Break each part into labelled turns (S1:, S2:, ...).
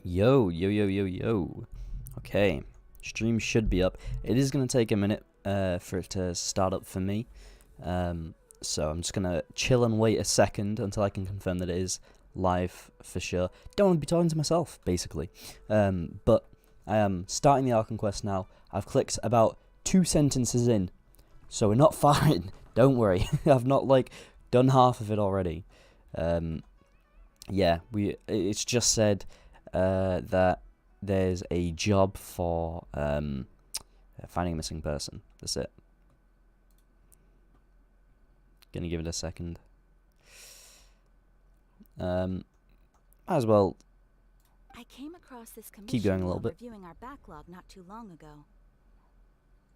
S1: Yo, yo, yo, yo, yo. Okay, stream should be up. It is going to take a minute for it to start up for me. So I'm just going to chill and wait a second until I can confirm that it is live for sure. Don't want to be talking to myself, basically. But I am starting the Archon quest now. I've clicked about 2 sentences in, so we're not fine. Don't worry. I've not, done half of it already. Yeah, it's just said that there's a job for finding a missing person. That's it. Gonna give it a second. Might as well
S2: I came across this
S1: keep going a little bit.
S2: reviewing our backlog not too long ago.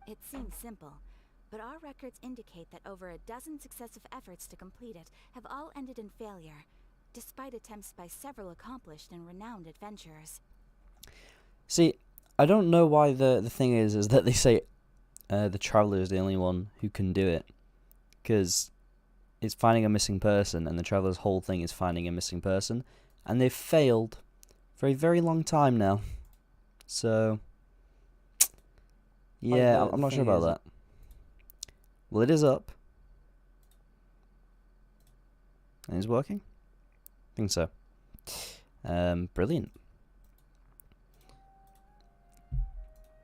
S2: It seems simple, but our records indicate that over a dozen successive efforts to complete it have all ended in failure, despite attempts by several accomplished and renowned adventurers.
S1: See, I don't know why the thing is that they say the Traveler is the only one who can do it, because it's finding a missing person, and the Traveler's whole thing is finding a missing person, and they've failed for a very long time now. So, yeah, I'm not sure about that. Well, it is up. And it's working? I think so. Brilliant.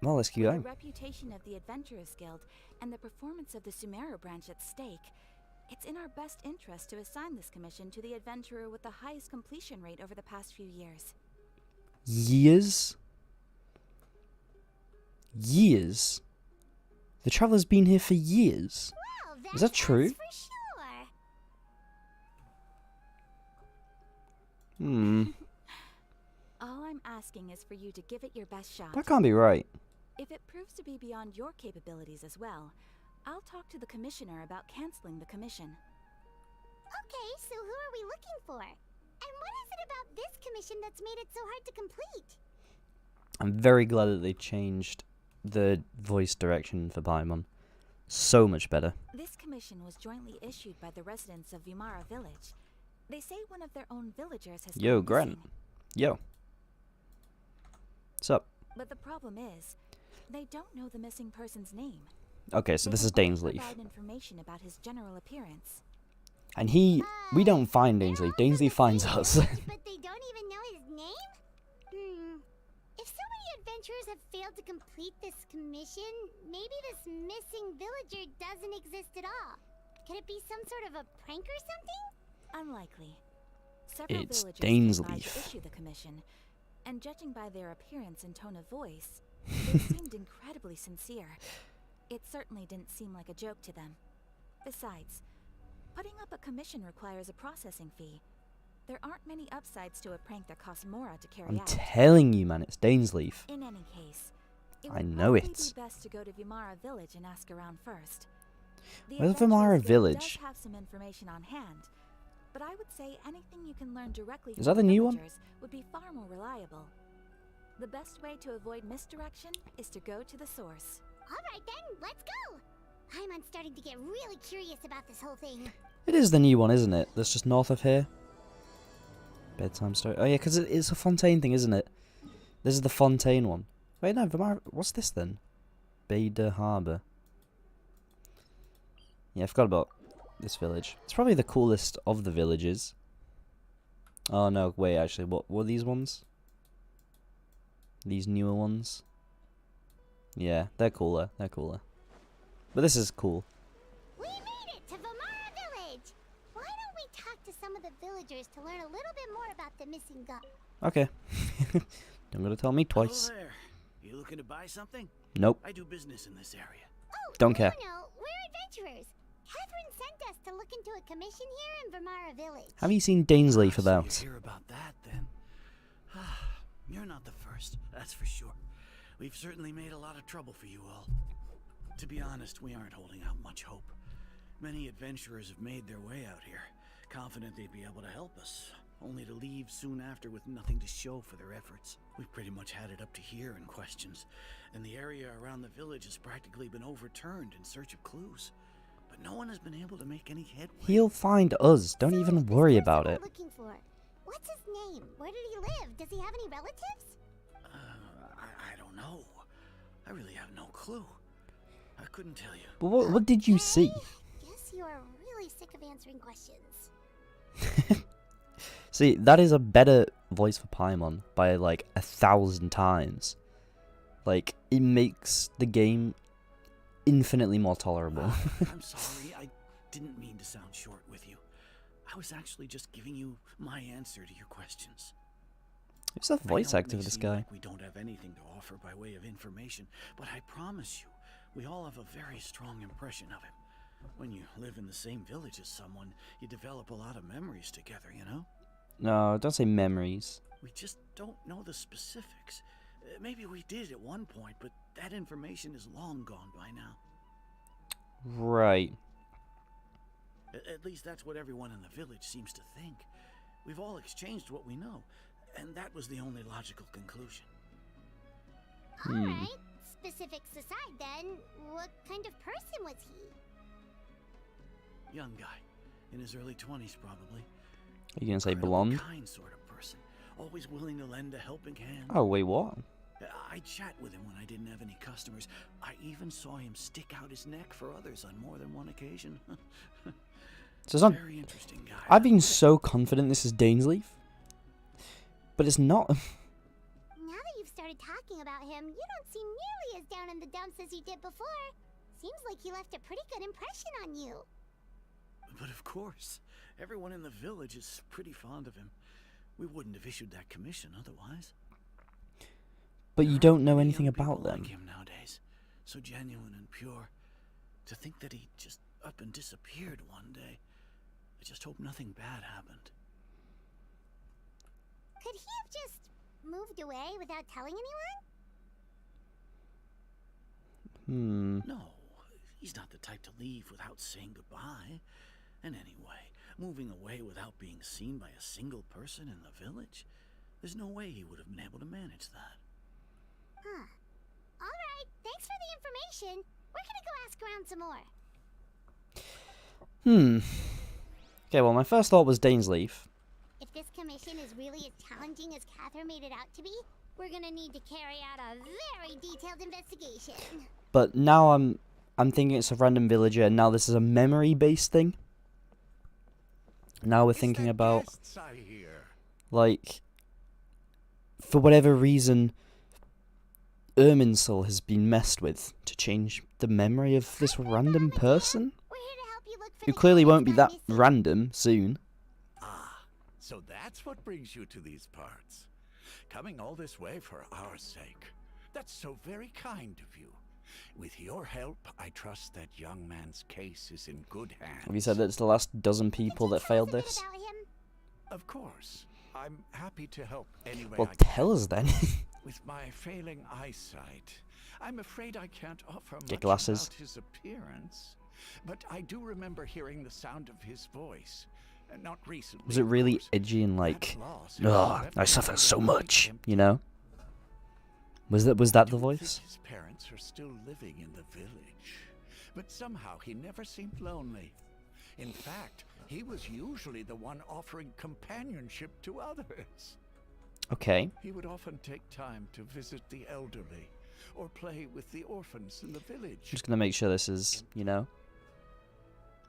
S1: Well, let's keep going.
S2: The reputation of the Adventurers Guild and the performance of the Sumeru branch at stake, it's in our best interest to assign this commission to the adventurer with the highest completion rate over the past few years.
S1: Years? Years? The Traveler's been here for years.
S3: Well,
S1: Is that true?
S3: For sure.
S2: All I'm asking is for you to give it your best shot.
S1: That can't be right.
S2: If it proves to be beyond your capabilities as well, I'll talk to the commissioner about canceling the commission.
S3: Okay, so who are we looking for? And what is it about this commission that's made it so hard to complete?
S1: I'm very glad that they changed the voice direction for Paimon. So much better.
S2: This commission was jointly issued by the residents of Vimara Village. They say one of their own villagers has
S1: Yo,
S2: gone
S1: Grant.
S2: missing.
S1: Yo. What's up?
S2: But the problem is, they don't know the missing person's name.
S1: Okay, so
S2: They
S1: this is
S2: can only
S1: Dainsleif.
S2: provide information about his general appearance.
S1: And we don't find Dainsleif. Dainsleif finds us.
S3: But they don't even know his name? If so many adventurers have failed to complete this commission, maybe this missing villager doesn't exist at all. Could it be some sort of a prank or something?
S2: Unlikely. Several
S1: It's
S2: villagers came by to
S1: Dainsleif.
S2: issue the commission, and judging by their appearance and tone of voice, they seemed incredibly sincere. It certainly didn't seem like a joke to them. Besides, putting up a commission requires a processing fee. There aren't many upsides to a prank that costs Mora to carry
S1: I'm
S2: out.
S1: telling you, man, it's Dainsleif.
S2: In any case, it
S1: I
S2: would
S1: know
S2: probably
S1: it.
S2: be best to go to Vimara Village and ask around first. The
S1: Where's
S2: Adventurers
S1: Vimara
S2: Guild
S1: Village?
S2: does have some information on hand, but I would say anything you can learn directly
S1: Is
S2: from
S1: that the new one?
S2: villagers would be far more reliable. The best way to avoid misdirection is to go to the source.
S3: Alright then, let's go! I'm starting to get really curious about this whole thing.
S1: It is the new one, isn't it? That's just north of here. Bedtime story. Oh, yeah, because it's a Fontaine thing, isn't it? This is the Fontaine one. Wait, no, Vimara. What's this then? Bader Harbour. Yeah, I forgot about this village. It's probably the coolest of the villages. Oh, no, wait, actually, what were these ones? These newer ones? Yeah, they're cooler. They're cooler. But this is cool.
S3: We made it to Vimara Village! Why don't we talk to some of the villagers to learn a little bit more about the missing guy?
S1: Okay. Don't gotta tell me twice.
S4: Hello there. You looking to buy something?
S1: Nope.
S4: I do business in this area.
S3: Oh,
S1: Don't care.
S3: No, we're adventurers. Catherine sent us to look into a commission here in Vimara Village.
S1: Have you seen Dainsleif about?
S4: So you hear about that then? You're not the first, that's for sure. We've certainly made a lot of trouble for you all. To be honest, we aren't holding out much hope. Many adventurers have made their way out here, confident they'd be able to help us, only to leave soon after with nothing to show for their efforts. We've pretty much had it up to here in questions, and the area around the village has practically been overturned in search of clues. But no one has been able to make any headway.
S1: He'll find us. Don't
S3: So
S1: even
S3: this
S1: worry
S3: person
S1: about
S3: we're
S1: it.
S3: Looking for. What's his name? Where did he live? Does he have any relatives?
S4: I don't know. I really have no clue. I couldn't tell you.
S1: But what did you see?
S3: Guess you are really sick of answering questions.
S1: See, that is a better voice for Paimon by like 1,000 times. Like, it makes the game infinitely more tolerable.
S4: I'm sorry, I didn't mean to sound short with you. I was actually just giving you my answer to your questions.
S1: Who's the voice
S4: I know it
S1: actor
S4: may
S1: for this
S4: seem
S1: guy?
S4: like we don't have anything to offer by way of information, but I promise you, we all have a very strong impression of him. When you live in the same village as someone, you develop a lot of memories together, you know?
S1: No, don't say memories.
S4: We just don't know the specifics. Maybe we did at one point, but that information is long gone by now.
S1: Right.
S4: At least that's what everyone in the village seems to think. We've all exchanged what we know, and that was the only logical conclusion.
S3: Alright, specifics aside then, what kind of person was he?
S4: Young guy, in his early 20s probably.
S1: Are you gonna say
S4: Incredibly
S1: blonde?
S4: kind sort of person, always willing to lend a helping hand.
S1: Oh, wait, what?
S4: I'd chat with him when I didn't have any customers. I even saw him stick out his neck for others on more than one occasion.
S1: So it's not...
S4: Very interesting guy.
S1: I've been so confident this is Dainsleif, but it's not.
S3: Now that you've started talking about him, you don't seem nearly as down in the dumps as you did before. Seems like he left a pretty good impression on you.
S4: But of course, everyone in the village is pretty fond of him. We wouldn't have issued that commission otherwise.
S1: But you
S4: There
S1: don't know
S4: aren't many
S1: anything
S4: young people
S1: about them.
S4: like him nowadays. So genuine and pure. To think that he just up and disappeared one day. I just hope nothing bad happened.
S3: Could he have just moved away without telling anyone?
S4: No, he's not the type to leave without saying goodbye. And anyway, moving away without being seen by a single person in the village, there's no way he would have been able to manage that.
S3: Huh. Alright, thanks for the information. We're gonna go ask around some more.
S1: Okay, well, my first thought was Dainsleif.
S3: If this commission is really as challenging as Catherine made it out to be, we're gonna need to carry out a very detailed investigation.
S1: But now I'm thinking it's a random villager, and now this is a memory-based thing. Now we're thinking about, like, for whatever reason, Irminsul has been messed with to change the memory of this random person,
S3: We're here to help you look for
S1: who
S3: the
S1: clearly
S3: guy
S1: won't be
S3: that's
S1: that
S3: gone missing.
S1: random soon.
S5: Ah, so that's what brings you to these parts. Coming all this way for our sake. That's so very kind of you. With your help, I trust that young man's case is in good hands.
S1: Have you said that it's the last dozen people
S3: Could you
S1: that
S3: tell
S1: failed
S3: us a bit
S1: this?
S3: about him?
S5: Of course. I'm happy to help any way
S1: Well,
S5: I can.
S1: tell us then.
S5: With my failing eyesight, I'm afraid I can't offer
S1: Get
S5: much
S1: glasses.
S5: about his appearance. But I do remember hearing the sound of his voice. Not recently.
S1: Was it
S5: of
S1: really
S5: course.
S1: edgy and
S5: That
S1: like,
S5: loss has
S1: ugh,
S5: left
S1: I
S5: me
S1: suffer
S5: feeling
S1: so
S5: very
S1: much,
S5: empty.
S1: you know? Was that the
S5: I do
S1: voice?
S5: think his parents are still living in the village, but somehow he never seemed lonely. In fact, he was usually the one offering companionship to others.
S1: Okay.
S5: He would often take time to visit the elderly or play with the orphans in the village.
S1: I'm just gonna make sure this is, you know?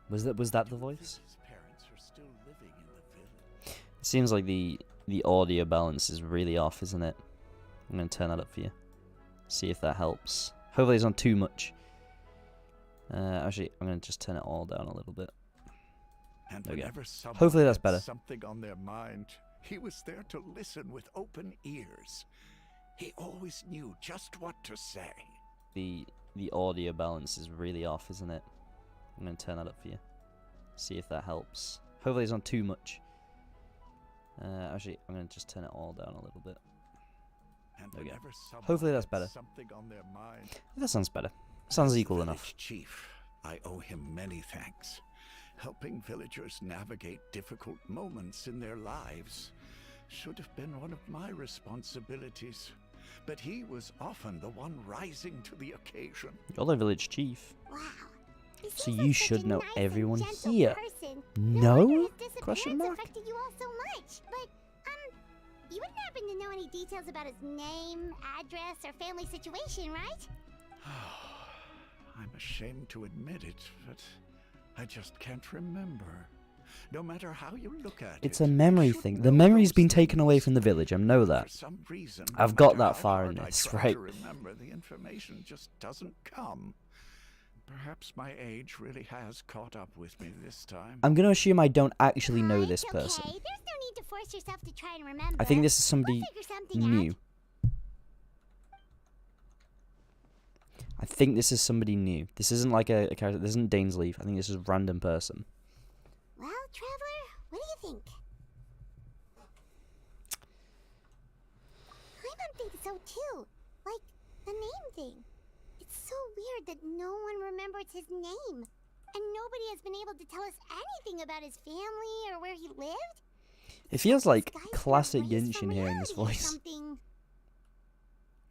S1: Was that the
S5: I do think
S1: voice?
S5: his parents are still living in the village.
S1: It seems like the audio balance is really off, isn't it? I'm gonna turn that up for you. See if that helps. Hopefully it's not too much. Actually, I'm gonna just turn it all down a little bit.
S5: And
S1: There we go.
S5: whenever someone
S1: Hopefully that's
S5: had
S1: better.
S5: something on their mind, he was there to listen with open ears. He always knew just what to say.
S1: The audio balance is really off, isn't it? I'm gonna turn that up for you. See if that helps. Hopefully it's not too much. Actually, I'm gonna just turn it all down a little bit.
S5: And
S1: There we go.
S5: whenever someone
S1: Hopefully that's
S5: had
S1: better.
S5: Something on their mind.
S1: That sounds better. Sounds
S5: As
S1: equal
S5: the
S1: enough.
S5: village chief, I owe him many thanks. Helping villagers navigate difficult moments in their lives should have been one of my responsibilities. But he was often the one rising to the occasion.
S1: You're the village chief.
S3: Wow. He
S1: So
S3: seems
S1: you
S3: like
S1: should
S3: such a
S1: know
S3: nice and
S1: everyone
S3: gentle
S1: here.
S3: person.
S1: No?
S3: wonder his
S1: Question
S3: disappearance
S1: mark?
S3: affected you all so much. But You wouldn't happen to know any details about his name, address, or family situation, right?
S5: I'm ashamed to admit it, but I just can't remember. No matter how you look at it,
S1: It's a memory
S5: I should
S1: thing. The
S5: know
S1: memory's
S5: those
S1: been taken away
S5: things.
S1: from the village. I know
S5: For
S1: that.
S5: some reason,
S1: I've
S5: no
S1: got
S5: matter
S1: that
S5: how
S1: far in
S5: hard I
S1: this,
S5: try
S1: right?
S5: to remember, the information just doesn't come. Perhaps my age really has caught up with me this time.
S1: I'm gonna assume I don't actually know
S3: It's
S1: this person.
S3: Okay. There's no need to force yourself to try and remember.
S1: I think this is
S3: We'll
S1: somebody
S3: figure something
S1: new.
S3: out.
S1: I think this is somebody new. This isn't like a character. This isn't Dainsleif. I think this is a random person.
S3: Well, Traveler, what do you think? I think so too. Like, the name thing. It's so weird that no one remembers his name. And nobody has been able to tell us anything about his family or where he lived.
S1: It feels like
S3: This guy's been
S1: classic
S3: erased from
S1: Genshin hearing this
S3: reality or
S1: voice.
S3: something.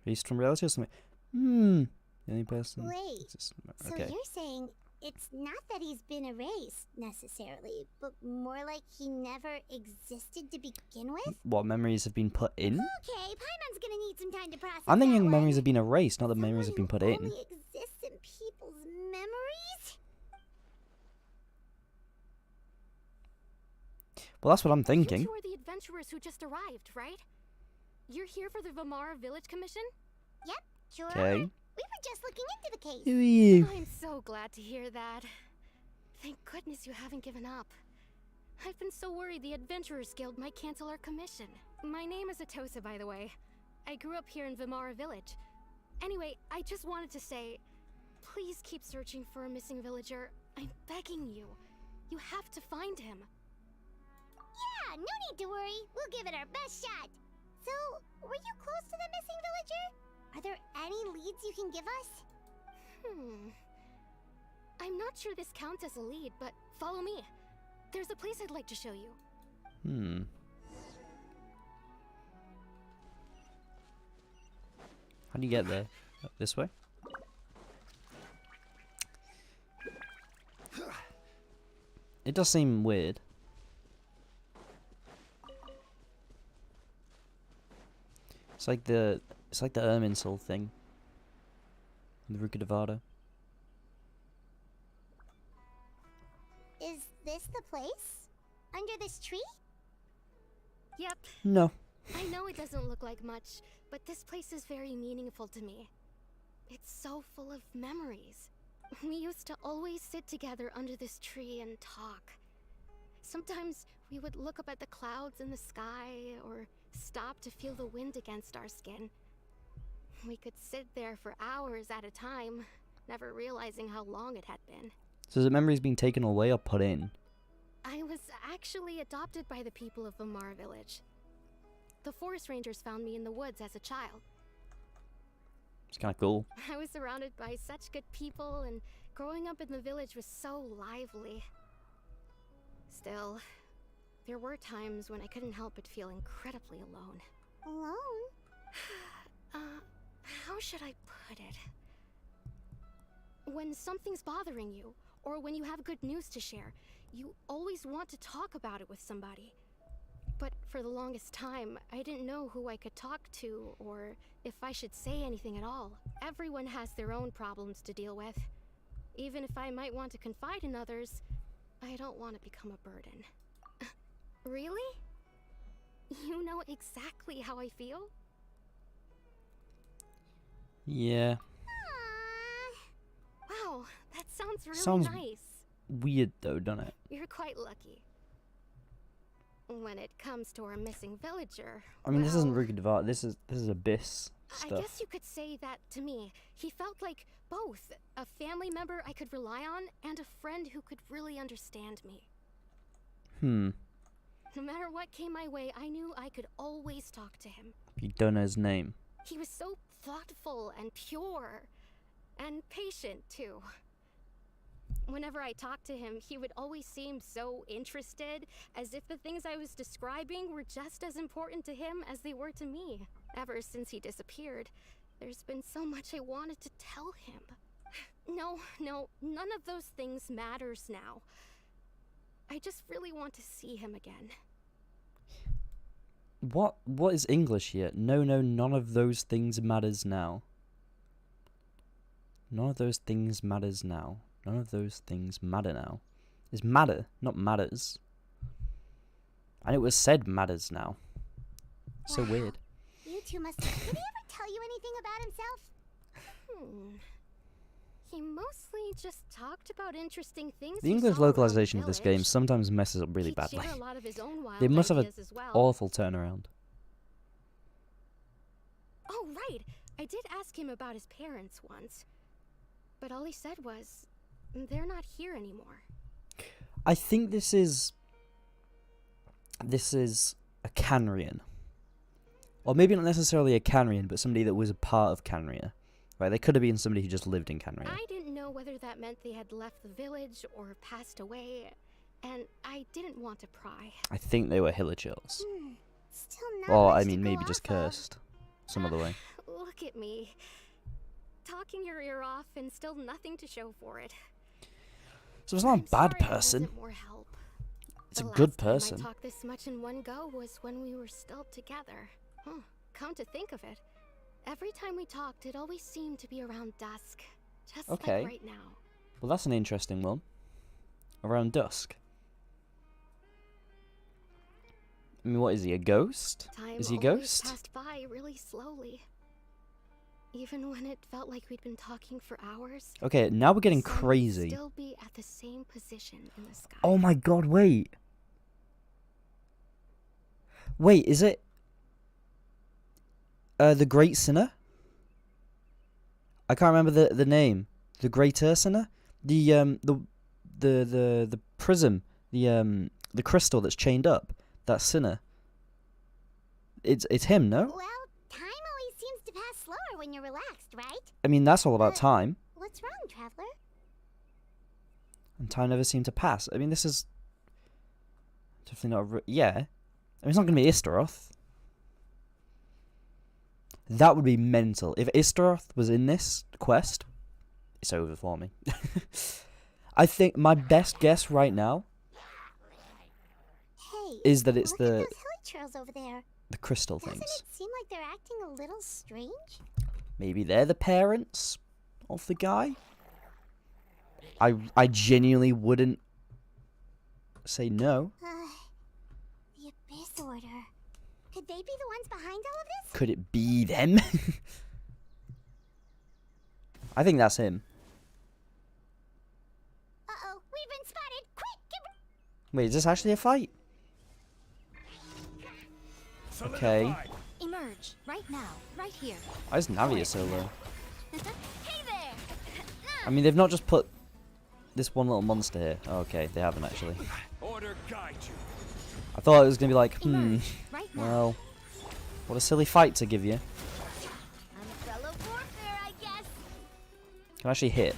S1: Based from reality or something. The only person.
S3: Wait,
S1: It's just-
S3: So
S1: okay.
S3: you're saying it's not that he's been erased, necessarily, but more like he never existed to begin with?
S1: What memories have been put in?
S3: Okay, Paimon's gonna need some time to process
S1: I'm thinking
S3: that
S1: memories
S3: one.
S1: have been erased, not that memories have
S3: Someone
S1: been put
S3: who
S1: in.
S3: only exists in people's memories?
S1: Well, that's what I'm thinking.
S6: You two are the adventurers who just arrived, right? You're here for the Vamara Village Commission?
S3: Yep, sure.
S1: Okay.
S3: We were just looking into the case.
S1: Who are you?
S6: I'm so glad to hear that. Thank goodness you haven't given up. I've been so worried the Adventurers Guild might cancel our commission. My name is Atosa, by the way. I grew up here in Vamara Village. Anyway, I just wanted to say, please keep searching for a missing villager. I'm begging you. You have to find him.
S3: Yeah, no need to worry. We'll give it our best shot. So, were you close to the missing villager? Are there any leads you can give us?
S6: I'm not sure this counts as a lead, but follow me. There's a place I'd like to show you.
S1: How do you get there? This way? It does seem weird. It's like the Irminsul thing. The Ruka Devada.
S3: Is this the place? Under this tree?
S6: Yep,
S1: No.
S6: I know it doesn't look like much, but this place is very meaningful to me. It's so full of memories. We used to always sit together under this tree and talk. Sometimes we would look up at the clouds in the sky, or stop to feel the wind against our skin. We could sit there for hours at a time, never realizing how long it had been.
S1: So the memory's been taken away or put in?
S6: I was actually adopted by the people of Vamara Village. The forest rangers found me in the woods as a child.
S1: It's kind of cool.
S6: I was surrounded by such good people, and growing up in the village was so lively. Still, there were times when I couldn't help but feel incredibly alone.
S3: Alone?
S6: How should I put it? When something's bothering you, or when you have good news to share, you always want to talk about it with somebody. But for the longest time, I didn't know who I could talk to, or if I should say anything at all. Everyone has their own problems to deal with. Even if I might want to confide in others, I don't want to become a burden. Really? You know exactly how I feel?
S1: Yeah.
S3: Aww.
S6: Wow, that sounds really
S1: Sounds
S6: nice.
S1: Weird though, doesn't it?
S6: You're quite lucky. When it comes to our missing villager,
S1: I mean, this isn't
S6: well,
S1: Ruka Devada. This is Abyss
S6: I
S1: stuff.
S6: guess you could say that to me. He felt like both a family member I could rely on and a friend who could really understand me. No matter what came my way, I knew I could always talk to him.
S1: You don't know his name.
S6: He was so thoughtful and pure, and patient too. Whenever I talked to him, he would always seem so interested, as if the things I was describing were just as important to him as they were to me. Ever since he disappeared, there's been so much I wanted to tell him. No, none of those things matters now. I just really want to see him again.
S1: What is English here? No, none of those things matters now. None of those things matters now. None of those things matter now. It's matter, not matters. And it was said matters now. So
S3: Wow.
S1: weird.
S3: You two must. Did he ever tell you anything about himself?
S6: He mostly just talked about interesting things.
S1: The
S6: he
S1: English
S6: saw around the
S1: localization of this game
S6: village.
S1: sometimes messes up really
S6: He'd
S1: badly.
S6: share a lot of his own wild
S1: They must have an
S6: ideas as well.
S1: awful turnaround.
S6: Oh, right. I did ask him about his parents once. But all he said was, they're not here anymore.
S1: I think this is a Canrian. Or maybe not necessarily a Canrian, but somebody that was a part of Canria. Right, they could have been somebody who just lived in Canria.
S6: I didn't know whether that meant they had left the village or passed away, and I didn't want to pry.
S1: I think they were Hilichurls.
S3: Still not.
S1: Or,
S3: much
S1: I
S3: to
S1: mean,
S3: go
S1: maybe just
S3: off of.
S1: cursed. Some other way.
S6: Look at me. Talking your ear off and still nothing to show for it.
S1: So it's not a
S6: I'm
S1: bad
S6: sorry there
S1: person.
S6: wasn't more help.
S1: It's a
S6: The
S1: good
S6: last time
S1: person.
S6: I talked this much in one go was when we were still together. Come to think of it, every time we talked, it always seemed to be around dusk. Just
S1: Okay.
S6: like right now.
S1: Well, that's an interesting one. Around dusk. I mean, what is he, a ghost?
S6: Time
S1: Is he a
S6: always
S1: ghost?
S6: passed by really slowly. Even when it felt like we'd been talking for hours.
S1: Okay, now we're getting
S6: the sun would
S1: crazy.
S6: Still be at the same position in the sky.
S1: Oh my god, wait. Wait, is it the Great Sinner? I can't remember the name. The Greater Sinner? The prism, the crystal that's chained up. That sinner. It's him, no?
S3: Well, time always seems to pass slower when you're relaxed, right?
S1: I mean, that's all about time.
S3: What's wrong, traveler?
S1: And time never seemed to pass. I mean, this is definitely not yeah. I mean, it's not going to be Istaroth. That would be mental. If Istaroth was in this quest, it's over for me. I think my best guess right now
S3: Hey,
S1: is that it's
S3: look
S1: the
S3: at those hilichurls over there.
S1: crystal
S3: Doesn't
S1: things.
S3: it seem like they're acting a little strange?
S1: Maybe they're the parents of the guy. I genuinely wouldn't say no.
S3: The Abyss Order. Could they be the ones behind all of this?
S1: Could it be them? I think that's him.
S3: Uh-oh, we've been spotted. Quick, get...
S1: Wait, is this actually a fight? Okay.
S2: Emerge, right now, right here.
S1: Why is Navia so low?
S2: Hey there!
S1: I mean, they've not just put this one little monster here. Oh, okay, they haven't actually.
S7: Order guide you.
S1: I thought it was going to be like,
S2: Emerge, right now.
S1: well, what a silly fight to give you.
S3: Umbrella warfare, I guess.
S1: Can I actually hit?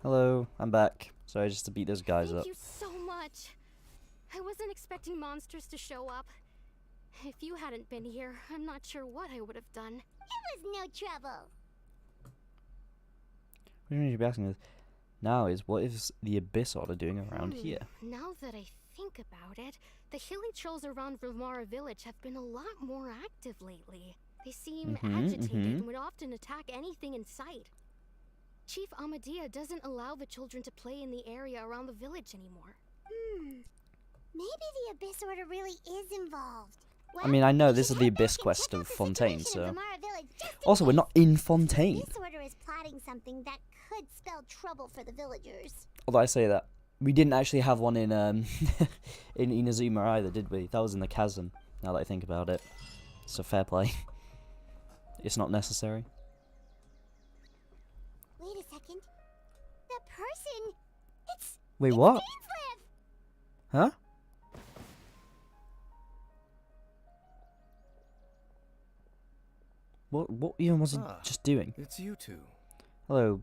S1: Hello, I'm back. Sorry, just to beat those guys
S6: Thank
S1: up.
S6: you so much. I wasn't expecting monsters to show up. If you hadn't been here, I'm not sure what I would have done.
S3: It was no trouble.
S1: What do you mean you'd be asking this? Now is, what is the Abyss Order doing around here?
S6: Now that I think about it, the Hilichurls around Vimara village have been a lot more active lately. They seem agitated and would often attack anything in sight. Chief Amadea doesn't allow the children to play in the area around the village anymore.
S3: Maybe the Abyss Order really is involved.
S1: I mean, I know
S3: we
S1: this
S3: should
S1: is the
S3: head back
S1: Abyss
S3: and
S1: quest
S3: check out
S1: of
S3: the
S1: Fontaine,
S3: situation in
S1: so...
S3: Vimara Village, just in
S1: Also, we're
S3: case.
S1: not in Fontaine.
S3: This order is plotting something that could spell trouble for the villagers.
S1: Although I say that, we didn't actually have one in in Inazuma either, did we? That was in the chasm, now that I think about it. So fair play. It's not necessary.
S3: Wait a second. The person... It's...
S1: Wait, what?
S3: Dainslev!
S1: Huh? What even was he just doing?
S7: It's you two.
S1: Hello,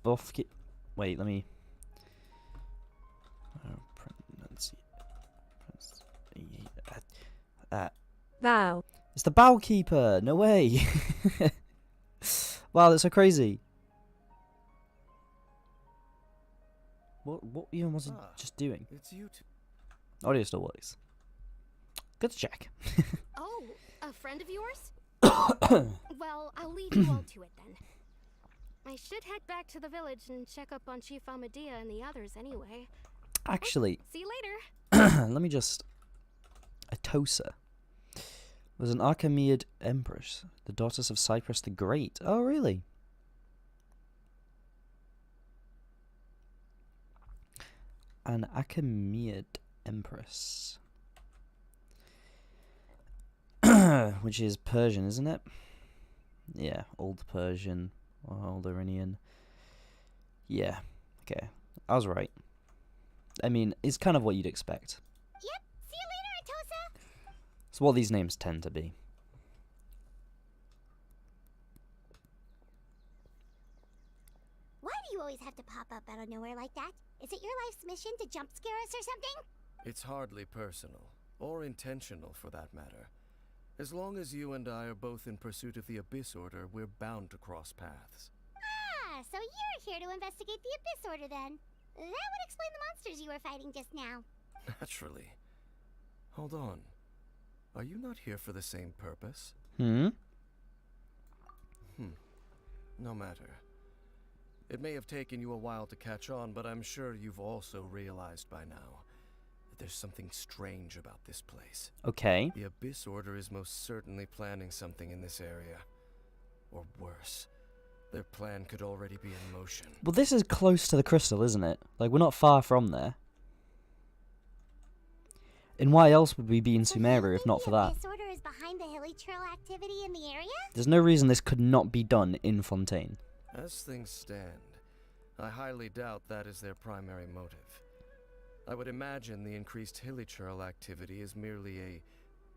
S1: buff ki- Wait, let me...
S8: Vow.
S1: It's the Bow Keeper! No way! Wow, that's so crazy. What even was he just doing?
S7: It's you two.
S1: Audio still works. Good to check.
S6: Oh, a friend of yours? Well, I'll leave you all to it then. I should head back to the village and check up on Chief Amadea and the others anyway.
S1: Actually,
S6: See you later.
S1: let me just... Atosa was an Achaemenid empress, the daughters of Cyprus the Great. Oh, really? An Achaemenid empress. Which is Persian, isn't it? Yeah, Old Persian or Old Iranian. Yeah, okay. I was right. I mean, it's kind of what you'd expect.
S3: Yep, see you later, Atosa!
S1: It's what these names tend to be.
S3: Why do you always have to pop up out of nowhere like that? Is it your life's mission to jump scare us or something?
S7: It's hardly personal, or intentional for that matter. As long as you and I are both in pursuit of the Abyss Order, we're bound to cross paths.
S3: Ah, so you're here to investigate the Abyss Order then. That would explain the monsters you were fighting just now.
S7: Naturally. Hold on. Are you not here for the same purpose?
S1: Hmm?
S7: No matter. It may have taken you a while to catch on, but I'm sure you've also realized by now that there's something strange about this place.
S1: Okay.
S7: The Abyss Order is most certainly planning something in this area. Or worse, their plan could already be in motion.
S1: Well, this is close to the crystal, isn't it? Like, we're not far from there. And why else would we be in
S3: So you
S1: Sumeria if
S3: think
S1: not for
S3: the
S1: that?
S3: Abyss Order is behind the hilly trail activity in the area?
S1: There's no reason this could not be done in Fontaine.
S7: As things stand, I highly doubt that is their primary motive. I would imagine the increased hilichurl activity is merely a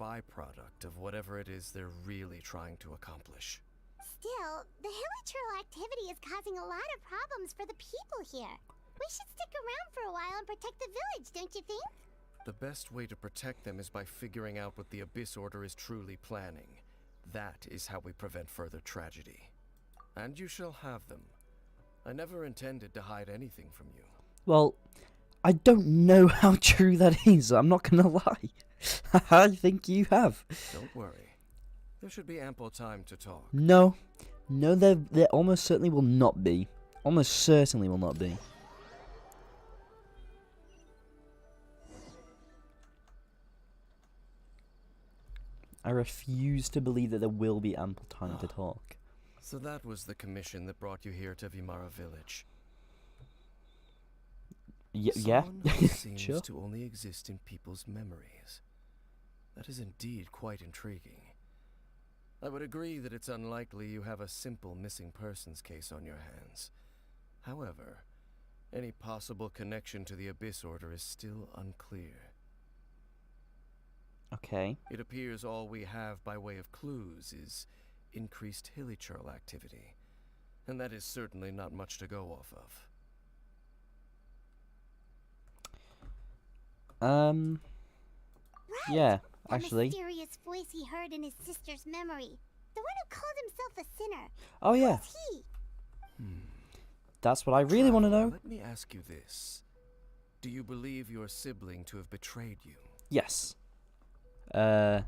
S7: byproduct of whatever it is they're really trying to accomplish.
S3: Still, the hilly trail activity is causing a lot of problems for the people here. We should stick around for a while and protect the village, don't you think?
S7: The best way to protect them is by figuring out what the Abyss Order is truly planning. That is how we prevent further tragedy. And you shall have them. I never intended to hide anything from you.
S1: Well, I don't know how true that is. I'm not gonna lie. I think you have.
S7: Don't worry. There should be ample time to talk.
S1: No. No, there almost certainly will not be. Almost certainly will not be. I refuse to believe that there will be ample time to talk.
S7: So that was the commission that brought you here to Vimara village.
S1: Yeah,
S7: Someone who seems
S1: sure.
S7: to only exist in people's memories. That is indeed quite intriguing. I would agree that it's unlikely you have a simple missing persons case on your hands. However, any possible connection to the Abyss Order is still unclear.
S1: Okay.
S7: It appears all we have by way of clues is increased hilichurl activity, and that is certainly not much to go off of.
S3: Right.
S1: Yeah,
S3: That
S1: actually.
S3: mysterious voice he heard in his sister's memory. The one who called himself a sinner.
S1: Oh yeah,
S3: Who's he?
S1: that's what I really want to
S7: Traveler,
S1: know.
S7: Let me ask you this. Do you believe your sibling to have betrayed you?
S1: Yes. In a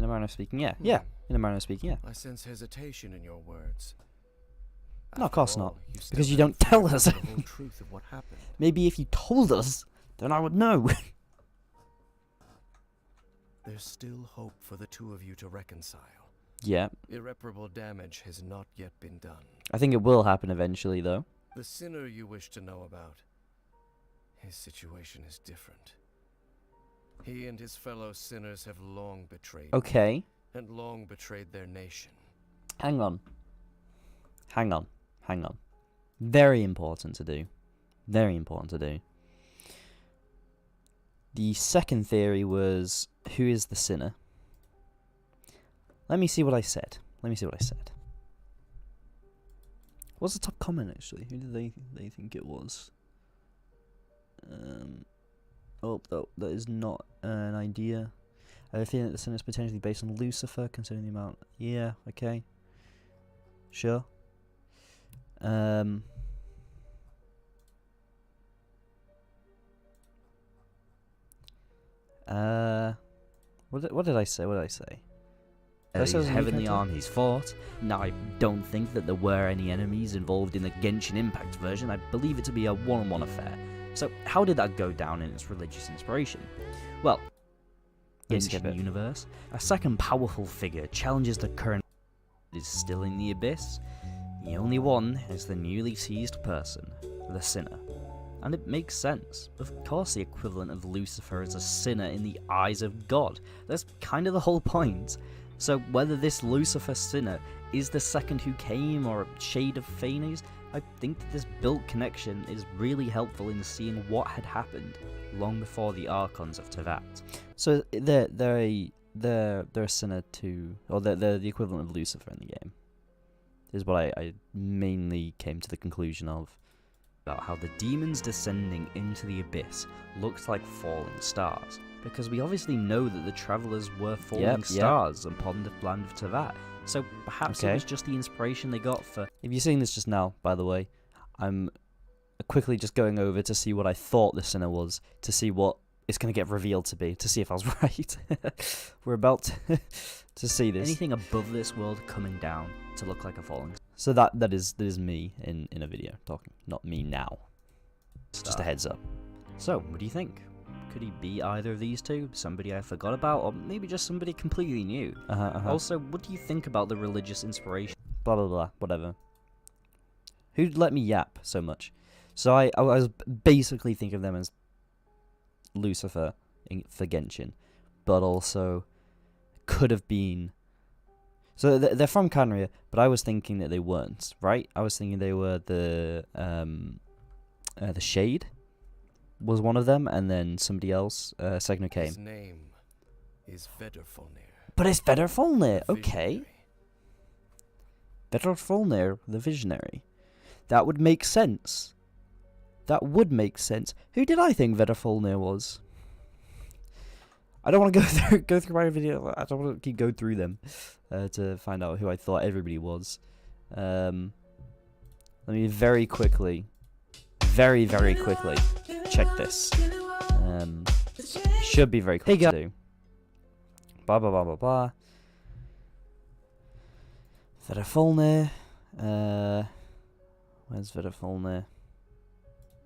S1: manner of speaking, yeah. Yeah, in a manner of speaking, yeah.
S7: I sense hesitation in your words.
S1: No, of
S7: After
S1: course
S7: all,
S1: not,
S7: you still
S1: because you
S7: haven't
S1: don't tell
S7: figured
S1: us.
S7: out the whole truth of what happened.
S1: Maybe if you told us, then I would know.
S7: There's still hope for the two of you to reconcile.
S1: Yeah,
S7: Irreparable damage has not yet been done.
S1: I think it will happen eventually, though.
S7: The sinner you wish to know about, his situation is different. He and his fellow sinners have long betrayed me,
S1: Okay,
S7: and long betrayed their nation.
S1: hang on. Hang on. Hang on. Very important to do. Very important to do. The second theory was, who is the sinner? Let me see what I said. Let me see what I said. What's the top comment, actually? Who did they think it was? Oh, that is not an idea. I think that the sin is potentially based on Lucifer, considering the amount. Yeah, okay. Sure. What did I say? What did I say?
S8: His
S1: His
S8: heavenly
S1: character?
S8: armies fought. Now, I don't think that there were any enemies involved in the Genshin Impact version. I believe it to be a one-on-one affair. So, how did that go down in its religious inspiration? Well,
S1: Let's skip
S8: Genshin
S1: it.
S8: universe, a second powerful figure challenges the current is still in the abyss. The only one is the newly seized person, the sinner. And it makes sense. Of course the equivalent of Lucifer is a sinner in the eyes of God. That's kind of the whole point. So whether this Lucifer sinner is the second who came or a shade of Phanes, I think that this built connection is really helpful in seeing what had happened long before the Archons of Tevat.
S1: So they're a sinner too, or they're the equivalent of Lucifer in the game. Is what I mainly came to the conclusion of.
S8: About how the demons descending into the abyss looked like falling stars, because we obviously know that the travelers were falling
S1: Yep.
S8: stars upon the land of Tevat. So perhaps
S1: Okay.
S8: it was just the inspiration they got for.
S1: If you're seeing this just now, by the way, I'm quickly just going over to see what I thought the sinner was, to see what it's going to get revealed to be, to see if I was right. We're about to see this.
S8: Anything above this world coming down to look like a falling
S1: So that is me in a video talking, not me now.
S8: star.
S1: Just a heads up.
S8: So, what do you think? Could he be either of these two? Somebody I forgot about, or maybe just somebody completely new? Also, what do you think about the religious inspiration?
S1: Blah blah blah. Whatever. Who'd let me yap so much? So I was basically thinking of them as Lucifer for Genshin, but also could have been. So they're from Canria, but I was thinking that they weren't, right? I was thinking they were the Shade was one of them, and then somebody else, second who
S7: His
S1: came.
S7: name is Vedrfolnir.
S1: But it's Vedrfolnir,
S7: the
S1: okay.
S7: Visionary.
S1: Vedrfolnir, the Visionary. That would make sense. That would make sense. Who did I think Vedrfolnir was? I don't want to go through my video. I don't want to keep going through them to find out who I thought everybody was. Let me very quickly check this. Should be very quick to do. Blah blah blah blah blah. Vedrfolnir. Where's Vedrfolnir?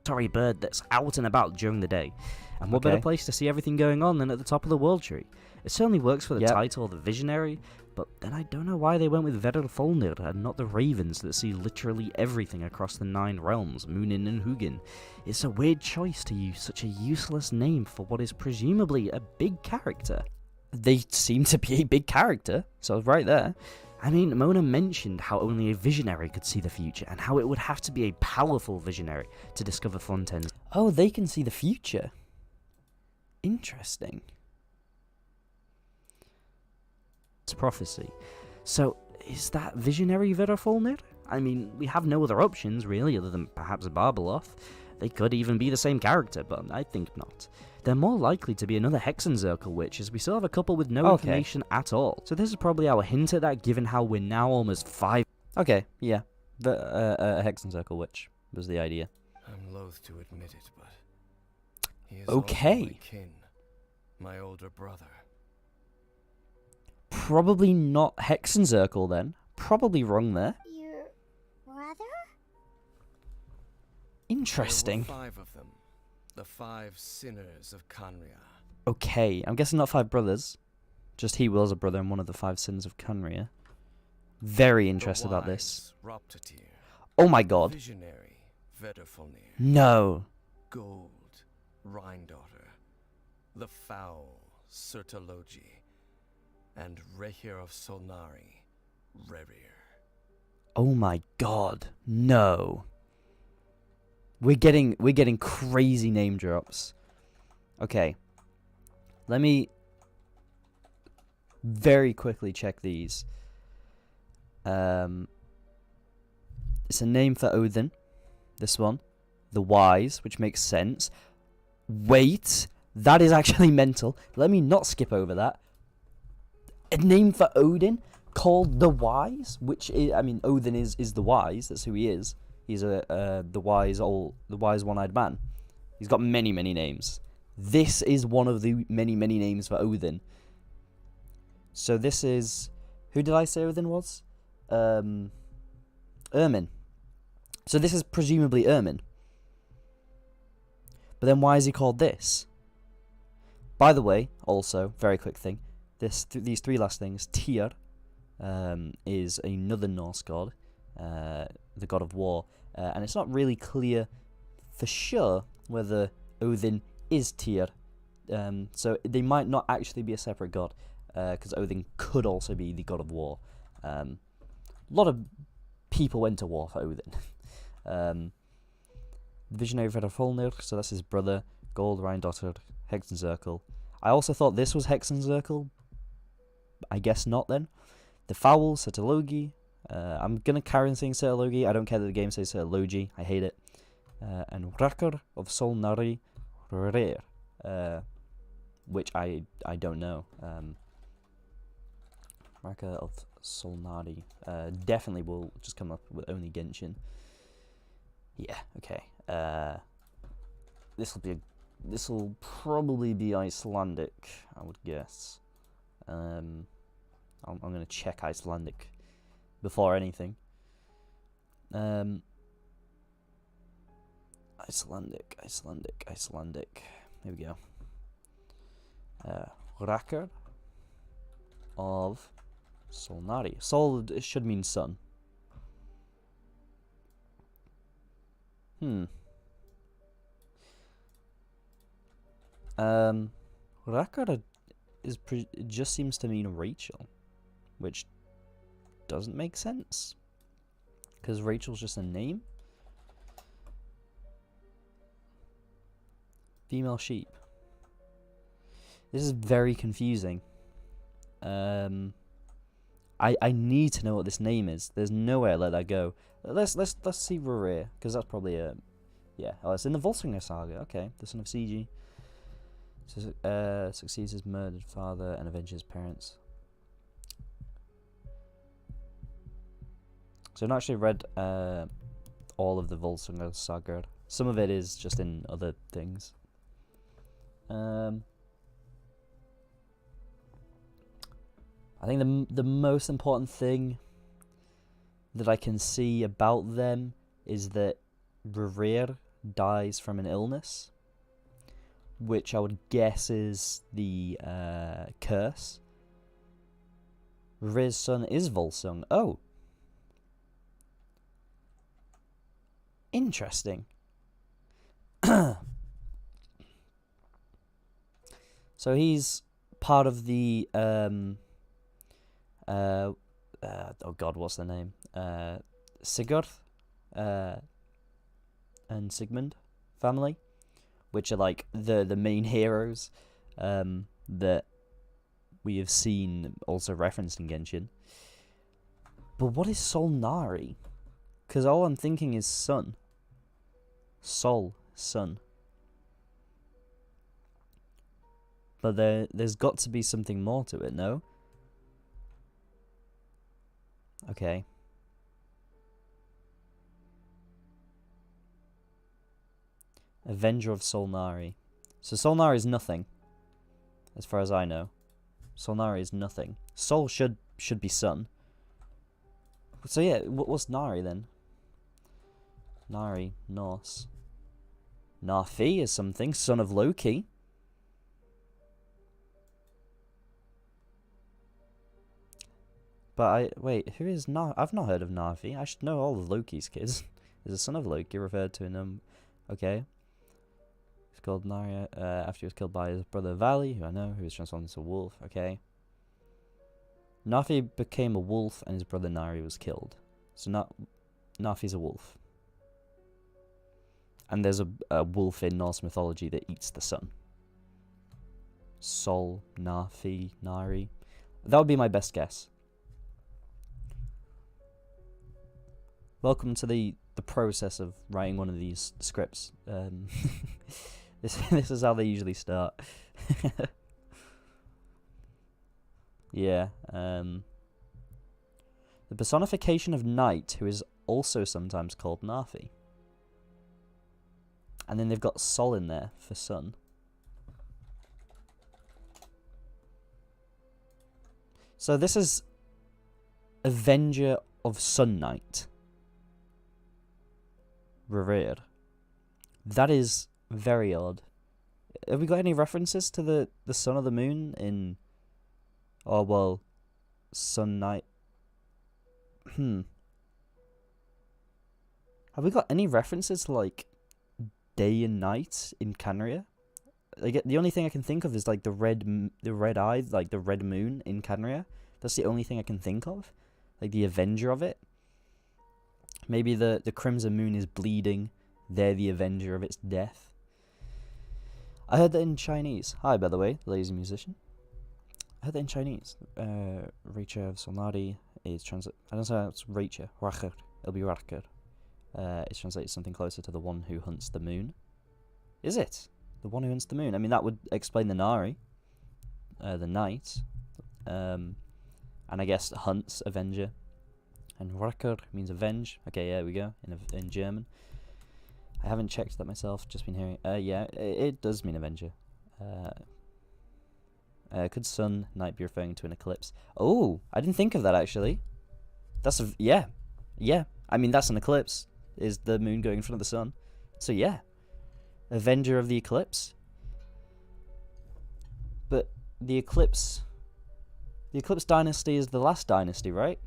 S8: Sorry, bird that's out and about during the day. And what better
S1: Okay.
S8: place to see everything going on than at the top of the world tree? It certainly works for the
S1: Yep.
S8: title, the Visionary, but then I don't know why they went with Vedrfolnir and not the Ravens that see literally everything across the 9 realms, Munin and Hugin. It's a weird choice to use such a useless name for what is presumably a big character.
S1: They seem to be a big character, so right there.
S8: I mean, Mona mentioned how only a visionary could see the future, and how it would have to be a powerful visionary to discover Fontaine's
S1: Oh, they can see the future. Interesting.
S8: prophecy. So, is that visionary Vedrfolnir? I mean, we have no other options, really, other than perhaps Barbeloth. They could even be the same character, but I think not. They're more likely to be another Hexenzirkel witch, as we still have a couple with no
S1: Okay.
S8: information at all. So this is probably our hint at that, given how we're now almost 5.
S1: Okay, yeah. The Hexenzirkel Witch was the idea.
S7: I'm loath to admit it, but he is
S1: Okay.
S7: also my kin, my older brother.
S1: Probably not Hexenzirkel then. Probably wrong there.
S3: Your brother?
S1: Interesting.
S7: There were 5 of them, the 5 sinners of Canria.
S1: Okay, I'm guessing not 5 brothers. Just he was a brother and one of the 5 sins of Canria. Very interested about this.
S7: The wise Roptatyr,
S1: Oh my god.
S7: visionary Vedrfolnir,
S1: No.
S7: gold Rhine-daughter, the foul Sertologi, and Rehir of Solnari, Rerir.
S1: Oh my god. No. We're getting crazy name drops. Okay. Let me very quickly check these. It's a name for Odin. This one. The Wise, which makes sense. Wait, that is actually mental. Let me not skip over that. A name for Odin called the Wise, which is, I mean, Odin is the Wise. That's who he is. He's the wise one-eyed man. He's got many names. This is one of the many, many names for Odin. So this is... Who did I say Odin was? Ermin. So this is presumably Ermin. But then why is he called this? By the way, also, very quick thing. These three last things. Tyr is another Norse god. The god of war. And it's not really clear for sure whether Odin is Tyr. So they might not actually be a separate god. Because Odin could also be the god of war. A lot of people went to war for Odin. The visionary Vedrfolnir, so that's his brother. Gold, Rheindotter, Hexenzirkel. I also thought this was Hexenzirkel. I guess not then. The Fowl, Sertologi. I'm going to carry on saying Sertologi. I don't care that the game says Sertologi. I hate it. And Rakr of Solnari Rare. Which I don't know. Rakr of Solnari. Definitely will just come up with only Genshin. Yeah, okay. This will probably be Icelandic, I would guess. I'm gonna check Icelandic before anything. Icelandic. Here we go. Rakr of Solnari. Sol should mean sun. Rakr it just seems to mean Rachel, which doesn't make sense, because Rachel's just a name. Female sheep. This is very confusing. I need to know what this name is. There's no way I let that go. Let's see Rurir, because that's probably a it's in the Volsungr saga. Okay, the son of CG. Succeeds his murdered father and avenges his parents. So I've not actually read all of the Volsungr saga. Some of it is just in other things. I think the most important thing that I can see about them is that Rurir dies from an illness, which I would guess is the curse. Rurir's son is Volsung. Oh. Interesting. So he's part of the oh god, what's the name? Sigurd and Sigmund family, which are like the main heroes that we have seen also referenced in Genshin. But what is Solnari? Because all I'm thinking is sun. Sol, sun. But there's got to be something more to it, no? Okay. Avenger of Solnari. So Solnari is nothing, as far as I know. Solnari is nothing. Sol should be sun. So yeah, what's Nari then? Nari, Norse. Narfi is something. Son of Loki. But wait, who is I've not heard of Narfi. I should know all of Loki's kids. There's a son of Loki referred to in them. Okay. He's called Nari after he was killed by his brother Vali, who I know, who was transformed into a wolf. Okay. Narfi became a wolf and his brother Nari was killed. So Narfi's a wolf. And there's a wolf in Norse mythology that eats the sun. Sol, Narfi, Nari. That would be my best guess. Welcome to the process of writing one of these scripts. This is how they usually start. Yeah. The personification of night, who is also sometimes called Narfi. And then they've got Sol in there for sun. So this is Avenger of Sun Knight. Revered. That is very odd. Have we got any references to the sun or the moon in... Oh, well, Sun Knight... Have we got any references to, like, day and night in Canria? Like, the only thing I can think of is, like, the red eye, like, the red moon in Canria. That's the only thing I can think of. Like, the Avenger of it. Maybe the Crimson Moon is bleeding. They're the Avenger of its death. I heard that in Chinese. Hi, by the way, lazy musician. I heard that in Chinese. Richa of Solnadi is translated... I don't know how it's Richa. Racher. It'll be Racher. It's translated something closer to the one who hunts the moon. Is it? The one who hunts the moon? I mean, that would explain the Nari. The night. And I guess hunts, Avenger. And Racher means avenge. Okay, yeah, there we go. In German. I haven't checked that myself, just been hearing... yeah, it does mean Avenger. Could Sun Knight be referring to an eclipse? Oh, I didn't think of that, actually. That's a... Yeah. Yeah. I mean, that's an eclipse. Is the moon going in front of the sun. So, yeah. Avenger of the eclipse. But the eclipse... The Eclipse Dynasty is the last dynasty, right?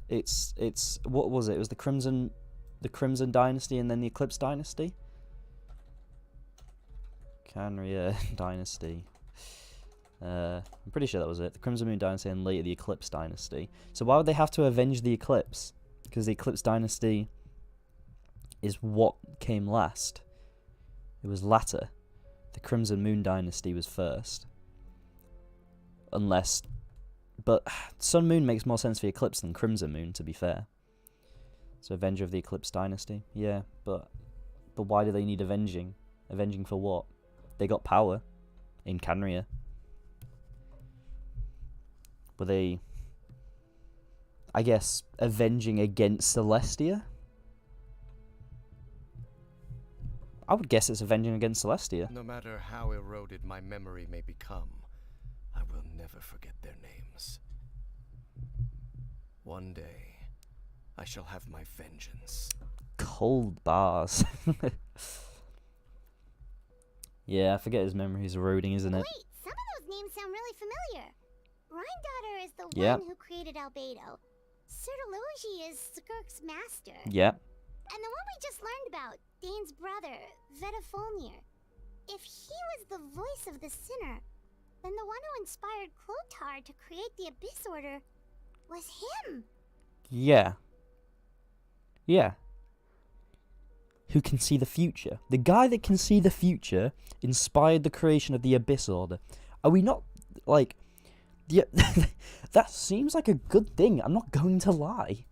S1: It's... What was it? It was the Crimson Dynasty and then the Eclipse Dynasty? Canria Dynasty. I'm pretty sure that was it. The Crimson Moon Dynasty and later the Eclipse Dynasty. So why would they have to avenge the Eclipse? Because the Eclipse Dynasty is what came last. It was latter. The Crimson Moon Dynasty was first. Unless... But Sun Moon makes more sense for the Eclipse than Crimson Moon, to be fair. So Avenger of the Eclipse Dynasty. Yeah, but why do they need avenging? Avenging for what? They got power in Canria. Were they, I guess, avenging against Celestia? I would guess it's avenging against Celestia.
S7: No matter how eroded my memory may become, I will never forget their names. One day, I shall have my vengeance.
S1: Cold bars. Yeah, I forget his memory's eroding, isn't it?
S3: Wait, some of those names sound really familiar. Rhindaughter is the
S1: Yep.
S3: one who created Albedo. Sertology is Skirk's master.
S1: Yeah.
S3: And the one we just learned about, Dane's brother, Vetafolnir. If he was the voice of the sinner, then the one who inspired Clotar to create the Abyss Order was him.
S1: Yeah. Yeah. Who can see the future? The guy that can see the future inspired the creation of the Abyss Order. Are we not, like... Yeah, that seems like a good thing. I'm not going to lie.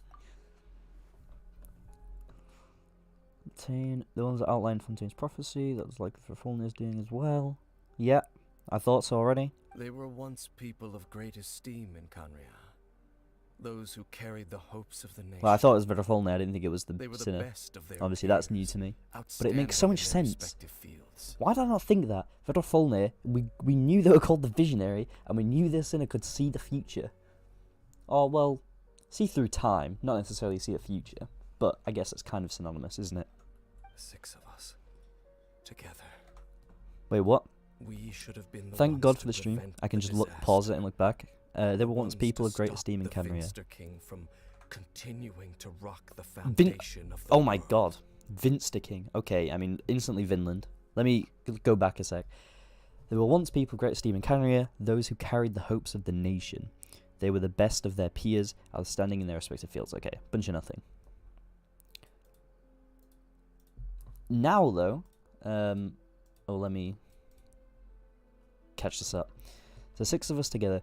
S1: Fontaine, the ones that outlined Fontaine's prophecy, that was like for Fulner's doing as well. Yeah, I thought so already.
S7: They were once people of great esteem in Canria. Those who carried the hopes of the nation.
S1: Well, I thought it was Better Fulner, I didn't think it was the
S7: They were the
S1: sinner.
S7: best of their
S1: Obviously, that's new
S7: peers,
S1: to me. But it makes so
S7: outstanding
S1: much
S7: in their
S1: sense.
S7: respective fields.
S1: Why did I not think that? Vedor Fulner, we knew they were called the Visionary, and we knew this sinner could see the future. Oh, well, see through time, not necessarily see the future. But I guess it's kind of synonymous, isn't it?
S7: The six of us, together.
S1: Wait, what?
S7: We should have been the
S1: Thank
S7: ones
S1: God
S7: to
S1: for the stream.
S7: prevent
S1: I can
S7: the
S1: just pause it
S7: disaster.
S1: and look back. There were once
S7: Ones
S1: people
S7: to
S1: of great
S7: stop
S1: esteem in
S7: the
S1: Canria.
S7: Finster King from continuing to rock the foundation of the
S1: Oh my
S7: world.
S1: god. Vinster King. Okay, I mean, instantly Vinland. Let me go back a sec. There were once people of great esteem in Canria, those who carried the hopes of the nation. They were the best of their peers, outstanding in their respective fields. Okay, bunch of nothing. Now, though, let me catch this up. So 6 of us together,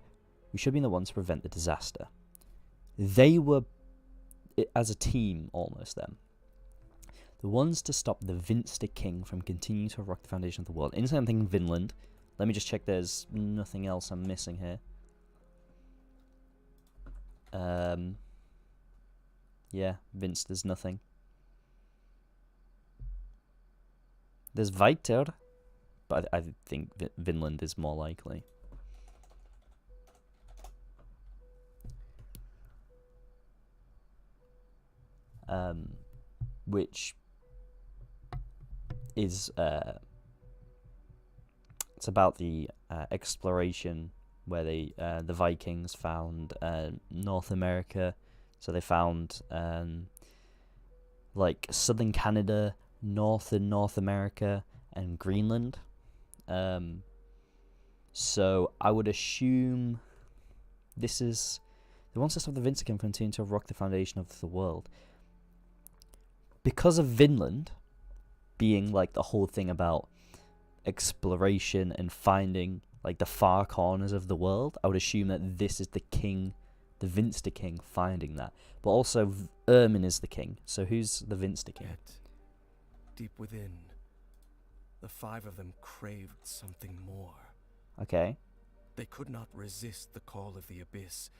S1: we should be the ones to prevent the disaster. They were, as a team, almost them. The ones to stop the Vinster King from continuing to rock the foundation of the world. Instantly I'm thinking Vinland. Let me just check there's nothing else I'm missing here. Yeah, Vince, there's nothing. There's Weiter, but I think Vinland is more likely. which is it's about the exploration where the Vikings found North America. So they found like southern Canada, northern North America, and Greenland. So I would assume this is... They want us to have the Vinstican continue to rock the foundation of the world. Because of Vinland being like the whole thing about exploration and finding like the far corners of the world, I would assume that this is the king, the Vinster King, finding that. But also Ermin is the king. So who's the Vinster King?
S7: Yet, deep within, the 5 of them craved something more.
S1: Okay.
S7: They could not resist the call of the abyss,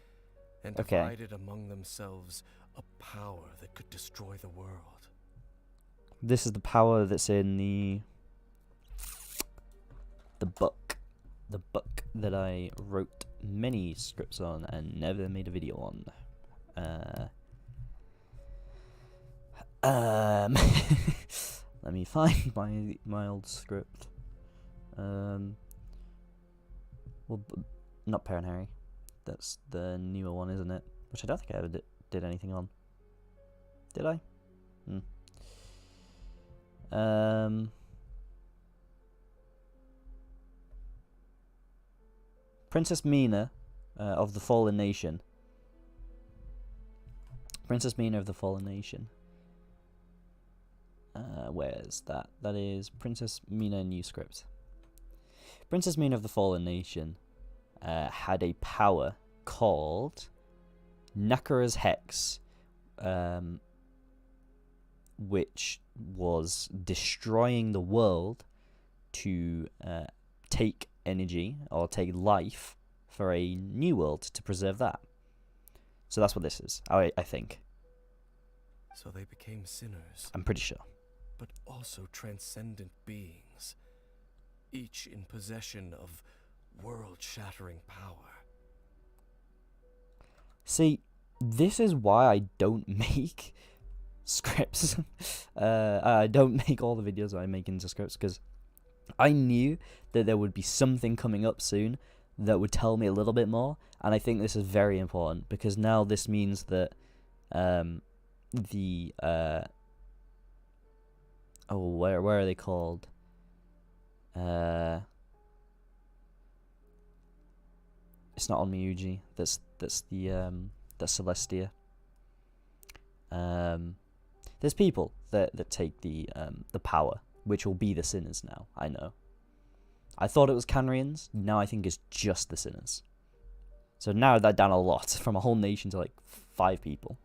S7: and
S1: Okay.
S7: divided among themselves a power that could destroy the world.
S1: This is the power that's in the book. The book that I wrote many scripts on and never made a video on. Let me find my old script. Well, not Pear and Harry. That's the newer one, isn't it? Which I don't think I ever did anything on. Did I? Princess Mina of the Fallen Nation. Princess Mina of the Fallen Nation. Where's that? That is Princess Mina new script. Princess Mina of the Fallen Nation had a power called Nakara's Hex, which was destroying the world to take energy or take life for a new world to preserve that. So that's what this is, I think.
S7: So they became sinners,
S1: I'm pretty sure.
S7: but also transcendent beings, each in possession of world-shattering power.
S1: See, this is why I don't make scripts. I don't make all the videos I make into scripts, because I knew that there would be something coming up soon that would tell me a little bit more, and I think this is very important, because now this means that where are they called? It's not on Miyuji. That's Celestia. There's people that take the power, which will be the sinners now. I know. I thought it was Canrians. Now I think it's just the sinners. So narrowed that down a lot, from a whole nation to like 5 people.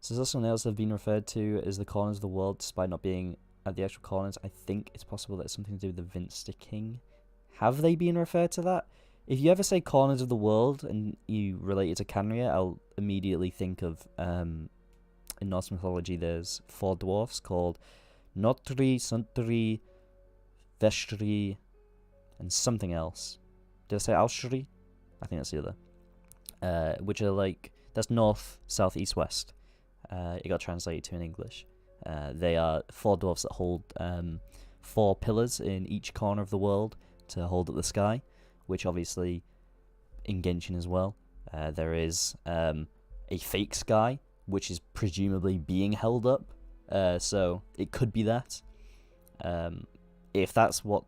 S1: So something else have been referred to as the corners of the world, despite not being at the actual corners. I think it's possible that it's something to do with the Vinster King. Have they been referred to that? If you ever say corners of the world and you relate it to Canria, I'll immediately think of in Norse mythology there's 4 dwarfs called Notri, Suntri, Vestri, and something else. Did I say Alshri? I think that's the other. Which are like, that's north, south, east, west. It got translated to in English. They are 4 dwarfs that hold 4 pillars in each corner of the world to hold up the sky, which obviously in Genshin as well. There is a fake sky, which is presumably being held up. So it could be that. If that's what...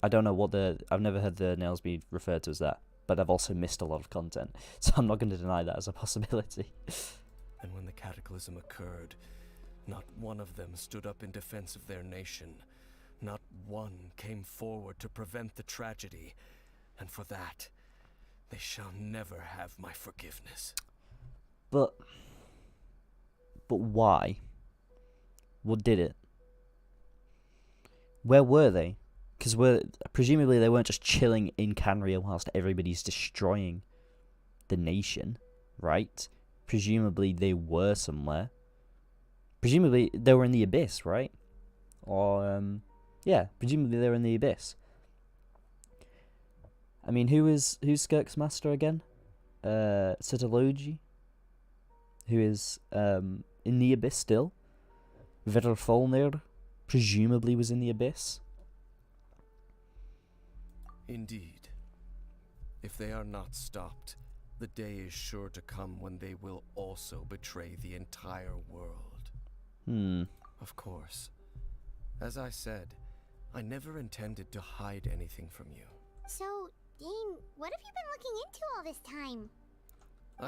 S1: I don't know what I've never heard the nails be referred to as that, but I've also missed a lot of content, so I'm not going to deny that as a possibility.
S7: And when the cataclysm occurred, not one of them stood up in defense of their nation. Not one came forward to prevent the tragedy. And for that, they shall never have my forgiveness.
S1: But why? What did it? Where were they? Because presumably they weren't just chilling in Canria whilst everybody's destroying the nation, right? Presumably they were somewhere. Presumably they were in the Abyss, right? Or, yeah, presumably they were in the Abyss. I mean, who's Skirk's master again? Citology? who is in the Abyss still. Verfolnir presumably was in the Abyss.
S7: Indeed. If they are not stopped, the day is sure to come when they will also betray the entire world. Of course. As I said, I never intended to hide anything from you.
S3: So, Dane, what have you been looking into all this time?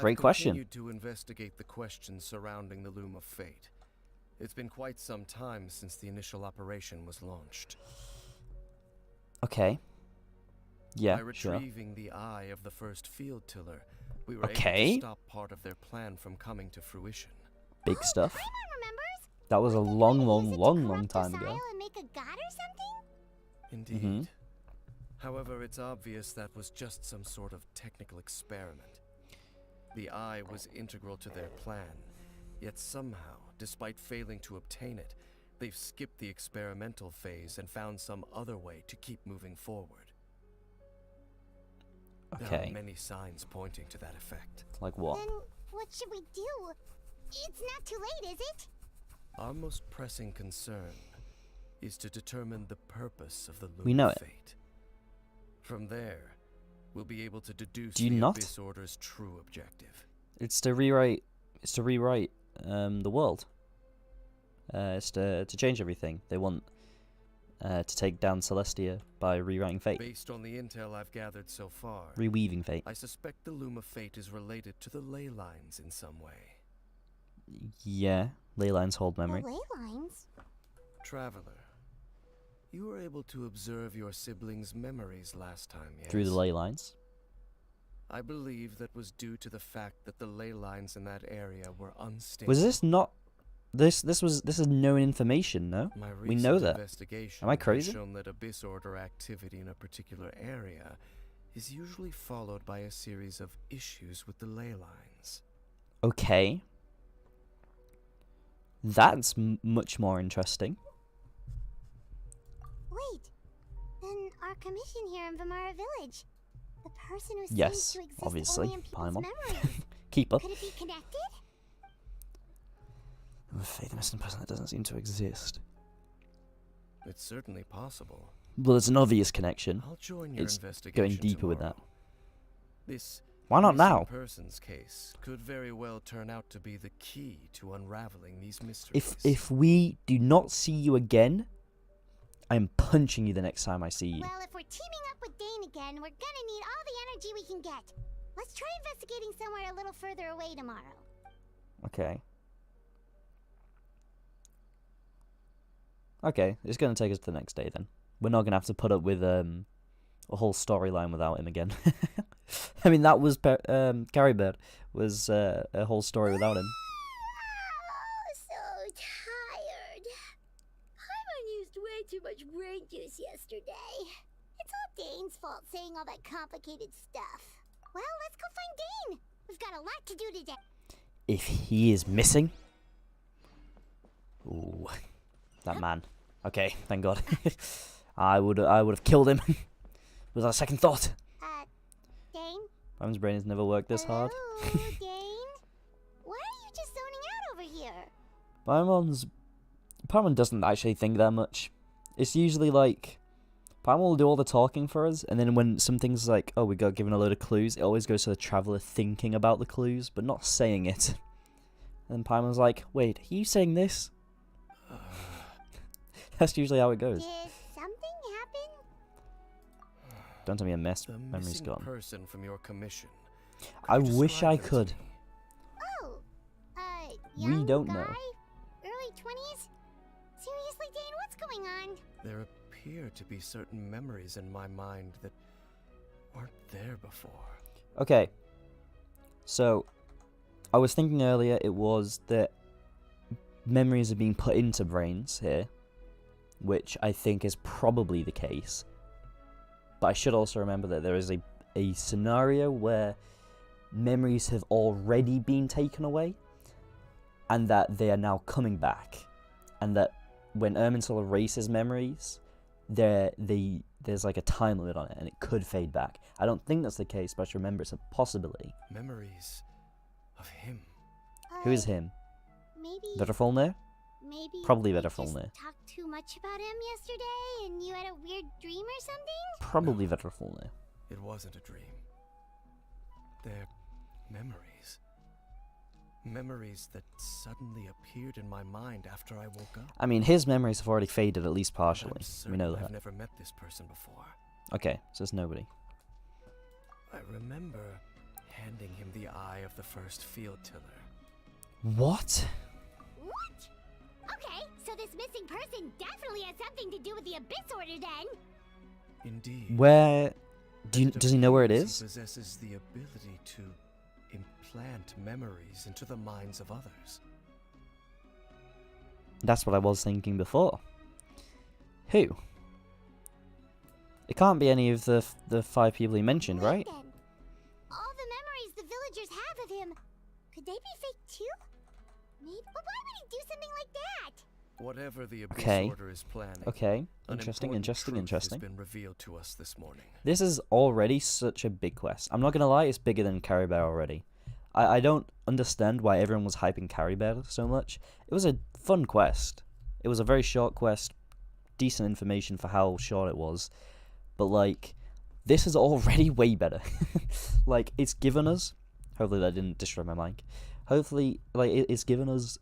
S1: Great question.
S7: I've continued to investigate the questions surrounding the Loom of Fate. It's been quite some time since the initial operation was launched.
S1: Okay. Yeah,
S7: By
S1: sure.
S7: retrieving the eye of the first field tiller, we were able
S1: Okay.
S7: to stop part of their plan from coming to fruition.
S1: Big stuff.
S3: Paimon remembers?
S1: That was a
S3: Weren't they
S1: long,
S3: gonna
S1: long,
S3: use it to
S1: long, long
S3: corrupt
S1: time
S3: Osial
S1: ago.
S3: and make a god or something?
S7: Indeed. However, it's obvious that was just some sort of technical experiment. The eye was integral to their plan, yet somehow, despite failing to obtain it, they've skipped the experimental phase and found some other way to keep moving forward. There
S1: Okay.
S7: are many signs pointing to that effect.
S1: Like what?
S3: Then what should we do? It's not too late, is it?
S7: Our most pressing concern is to determine the purpose of the Loom
S1: We know
S7: of
S1: it.
S7: Fate. From there, we'll be able to deduce
S1: Do you
S7: the
S1: not?
S7: Abyss Order's true objective.
S1: It's to rewrite. It's to rewrite the world. It's to change everything. They want to take down Celestia by rewriting fate,
S7: Based on the intel I've gathered so far,
S1: reweaving fate.
S7: I suspect the Loom of Fate is related to the ley lines in some way.
S1: Yeah, ley lines hold
S3: The
S1: memory.
S3: ley lines?
S7: Traveler, you were able to observe your siblings' memories last time, yes?
S1: Through the ley lines.
S7: I believe that was due to the fact that the ley lines in that area were unstable.
S1: Was this not? This is known information, no?
S7: My
S1: We know
S7: recent
S1: that.
S7: investigation
S1: Am I
S7: has
S1: crazy?
S7: shown that Abyss Order activity in a particular area is usually followed by a series of issues with the ley lines.
S1: Okay. That's much more interesting.
S3: Wait. Then our commission here in Vimara Village. The person who
S1: Yes,
S3: seems to exist
S1: obviously,
S3: only in people's
S1: Paimon.
S3: memories.
S1: Keep up.
S3: Could it be connected?
S1: Fate, the missing person that doesn't seem to exist.
S7: It's certainly possible.
S1: Well, there's an obvious connection.
S7: I'll join your
S1: It's
S7: investigation
S1: going deeper with that.
S7: tomorrow. This
S1: Why not
S7: missing
S1: now?
S7: person's case could very well turn out to be the key to unraveling these mysteries.
S1: If we do not see you again, I'm punching you the next time I see you.
S3: Well, if we're teaming up with Dane again, we're gonna need all the energy we can get. Let's try investigating somewhere a little further away tomorrow.
S1: Okay. Okay, it's gonna take us to the next day then. We're not gonna have to put up with a whole storyline without him again. I mean, that was Carrybird was a whole story without him.
S3: Oh, so tired. Paimon used way too much brain juice yesterday. It's all Dane's fault saying all that complicated stuff. Well, let's go find Dane. We've got a lot to do today.
S1: If he is missing, ooh, that man. Okay, thank God. I would have killed him without a second thought.
S3: Dane?
S1: Paimon's brain has never worked this hard.
S3: Hello, Dane? Why are you just zoning out over here?
S1: Paimon doesn't actually think that much. It's usually like Paimon will do all the talking for us, and then when something's like, oh, we got given a load of clues, it always goes to the traveler thinking about the clues, but not saying it. And then Paimon's like, wait, are you saying this? That's usually how it goes.
S3: Did something happen?
S1: Don't tell me a mess.
S7: The
S1: Memory's
S7: missing
S1: gone.
S7: person from your commission.
S1: I
S7: Could you
S1: wish I
S7: describe them to
S1: could.
S7: me?
S3: Oh,
S1: We
S3: young
S1: don't
S3: guy?
S1: know.
S3: Early 20s? Seriously, Dane, what's going on?
S7: There appear to be certain memories in my mind that weren't there before.
S1: Okay. So, I was thinking earlier it was that memories are being put into brains here, which I think is probably the case. But I should also remember that there is a scenario where memories have already been taken away, and that they are now coming back. And that when Erminsul erases memories, there's like a time limit on it, and it could fade back. I don't think that's the case, but remember it's a possibility.
S7: Memories of him.
S1: Who is him?
S3: Maybe.
S1: Vedderfulnir?
S3: Maybe.
S1: Probably
S3: you
S1: Vedderfulnir.
S3: just talked too much about him yesterday, and you had a weird dream or something.
S1: Probably Vedderfulnir.
S7: It wasn't a dream. They're memories. Memories that suddenly appeared in my mind after I woke up.
S1: I mean, his memories have already faded, at least
S7: I'm
S1: partially. We
S7: certain
S1: know
S7: I've
S1: that.
S7: never met this person before.
S1: Okay, so it's nobody.
S7: I remember handing him the eye of the first field tiller.
S1: What?
S3: What? Okay, so this missing person definitely has something to do with the Abyss Order then.
S7: Indeed.
S1: Where...
S7: And
S1: Does he know where it
S7: appears
S1: is?
S7: He possesses the ability to implant memories into the minds of others.
S1: That's what I was thinking before. Who? It can't be any of the 5 people he mentioned,
S3: Wait
S1: right?
S3: Then. All the memories the villagers have of him, could they be fake too? Maybe. But why would he do something like that?
S7: Whatever the Abyss
S1: Okay.
S7: Order is planning.
S1: Okay,
S7: an
S1: interesting,
S7: important
S1: interesting,
S7: truth
S1: interesting.
S7: has been revealed to us this morning.
S1: This is already such a big quest. I'm not gonna lie, it's bigger than Caribou already. I don't understand why everyone was hyping Caribou so much. It was a fun quest. It was a very short quest, decent information for how short it was. But like, this is already way better. Like, it's given us, hopefully that didn't destroy my mic. Hopefully, like, it's given us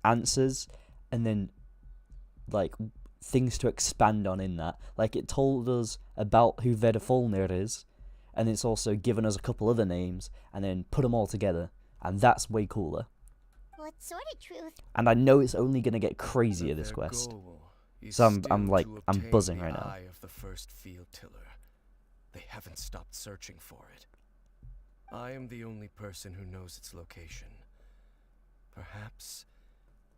S1: answers and then, like, things to expand on in that. Like, it told us about who Vedderfulnir is, and it's also given us a couple other names, and then put them all together, and that's way cooler.
S3: What sort of truth?
S1: And I know it's only gonna get crazier this
S7: Their
S1: quest.
S7: goal is
S1: So I'm
S7: still
S1: like,
S7: to
S1: I'm
S7: obtain
S1: buzzing
S7: the
S1: right now.
S7: eye of the first field tiller. They haven't stopped searching for it. I am the only person who knows its location. Perhaps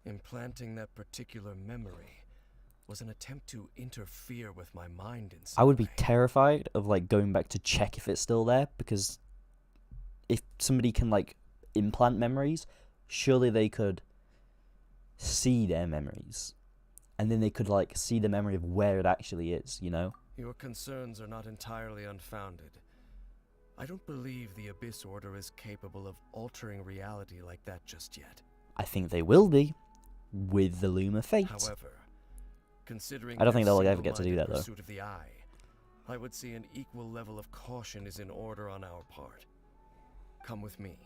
S7: implanting that particular memory was an attempt to interfere with my mind in some
S1: I would be
S7: way.
S1: terrified of like going back to check if it's still there, because if somebody can like implant memories, surely they could see their memories, and then they could like see the memory of where it actually is, you know?
S7: Your concerns are not entirely unfounded. I don't believe the Abyss Order is capable of altering reality like that just yet.
S1: I think they will be with the Loom of Fate.
S7: However, considering
S1: I don't think
S7: their
S1: they'll ever get to do
S7: single-minded
S1: that, though.
S7: pursuit of the eye, I would say an equal level of caution is in order on our part. Come with me.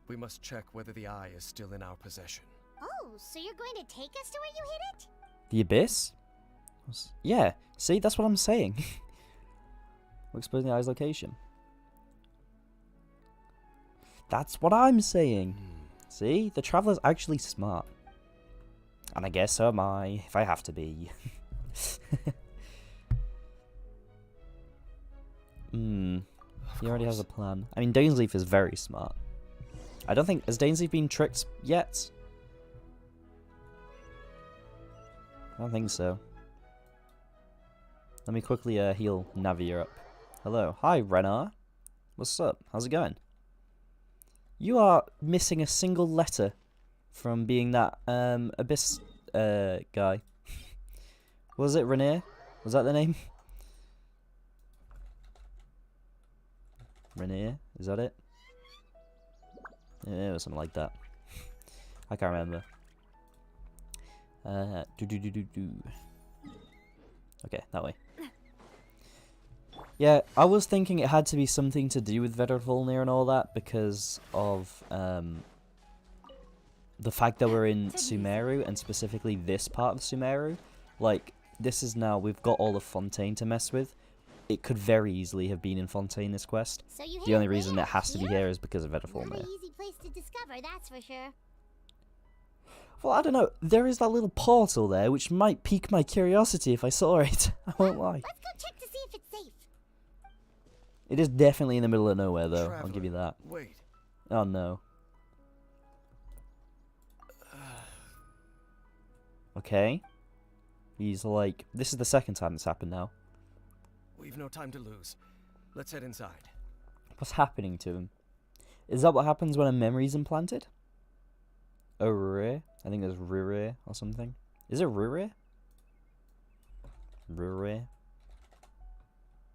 S7: We must check whether the eye is still in our possession.
S3: Oh, so you're going to take us to where you hid it?
S1: The Abyss? Yeah, see, that's what I'm saying. We're exposing the eye's location. That's what I'm saying. See, the Traveler's actually smart. And I guess so am I, if I have to be. He already has a plan. I mean, Dainsleif is very smart. I don't think... Has Dainsleif been tricked yet? I don't think so. Let me quickly heal Navia up. Hello. Hi, Renar. What's up? How's it going? You are missing a single letter from being that Abyss guy. Was it Rainier? Was that the name? Rainier? Is that it? Yeah, it was something like that. I can't remember. Okay, that way. Yeah, I was thinking it had to be something to do with Vedderfulnir and all that because of the fact that we're in Sumeru, and specifically this part of Sumeru. Like, this is now, we've got all of Fontaine to mess with. It could very easily have been in Fontaine, this quest.
S3: So you hid
S1: The only
S3: it
S1: reason
S3: way
S1: it has to be
S3: here?
S1: here is because of
S3: Not
S1: Vedderfulnir.
S3: an easy place to discover, that's for sure.
S1: Well, I don't know. There is that little portal there, which might pique my curiosity if I saw it. I won't lie.
S3: Let's go check to see if it's safe.
S1: It is definitely in the middle of nowhere, though. I'll give you
S7: Traveler,
S1: that.
S7: Wait.
S1: Oh, no. Okay. He's like... This is the second time this happened now.
S7: We've no time to lose. Let's head inside.
S1: What's happening to him? Is that what happens when a memory's implanted? Rure? I think there's Rure or something. Is it Rure? Rure?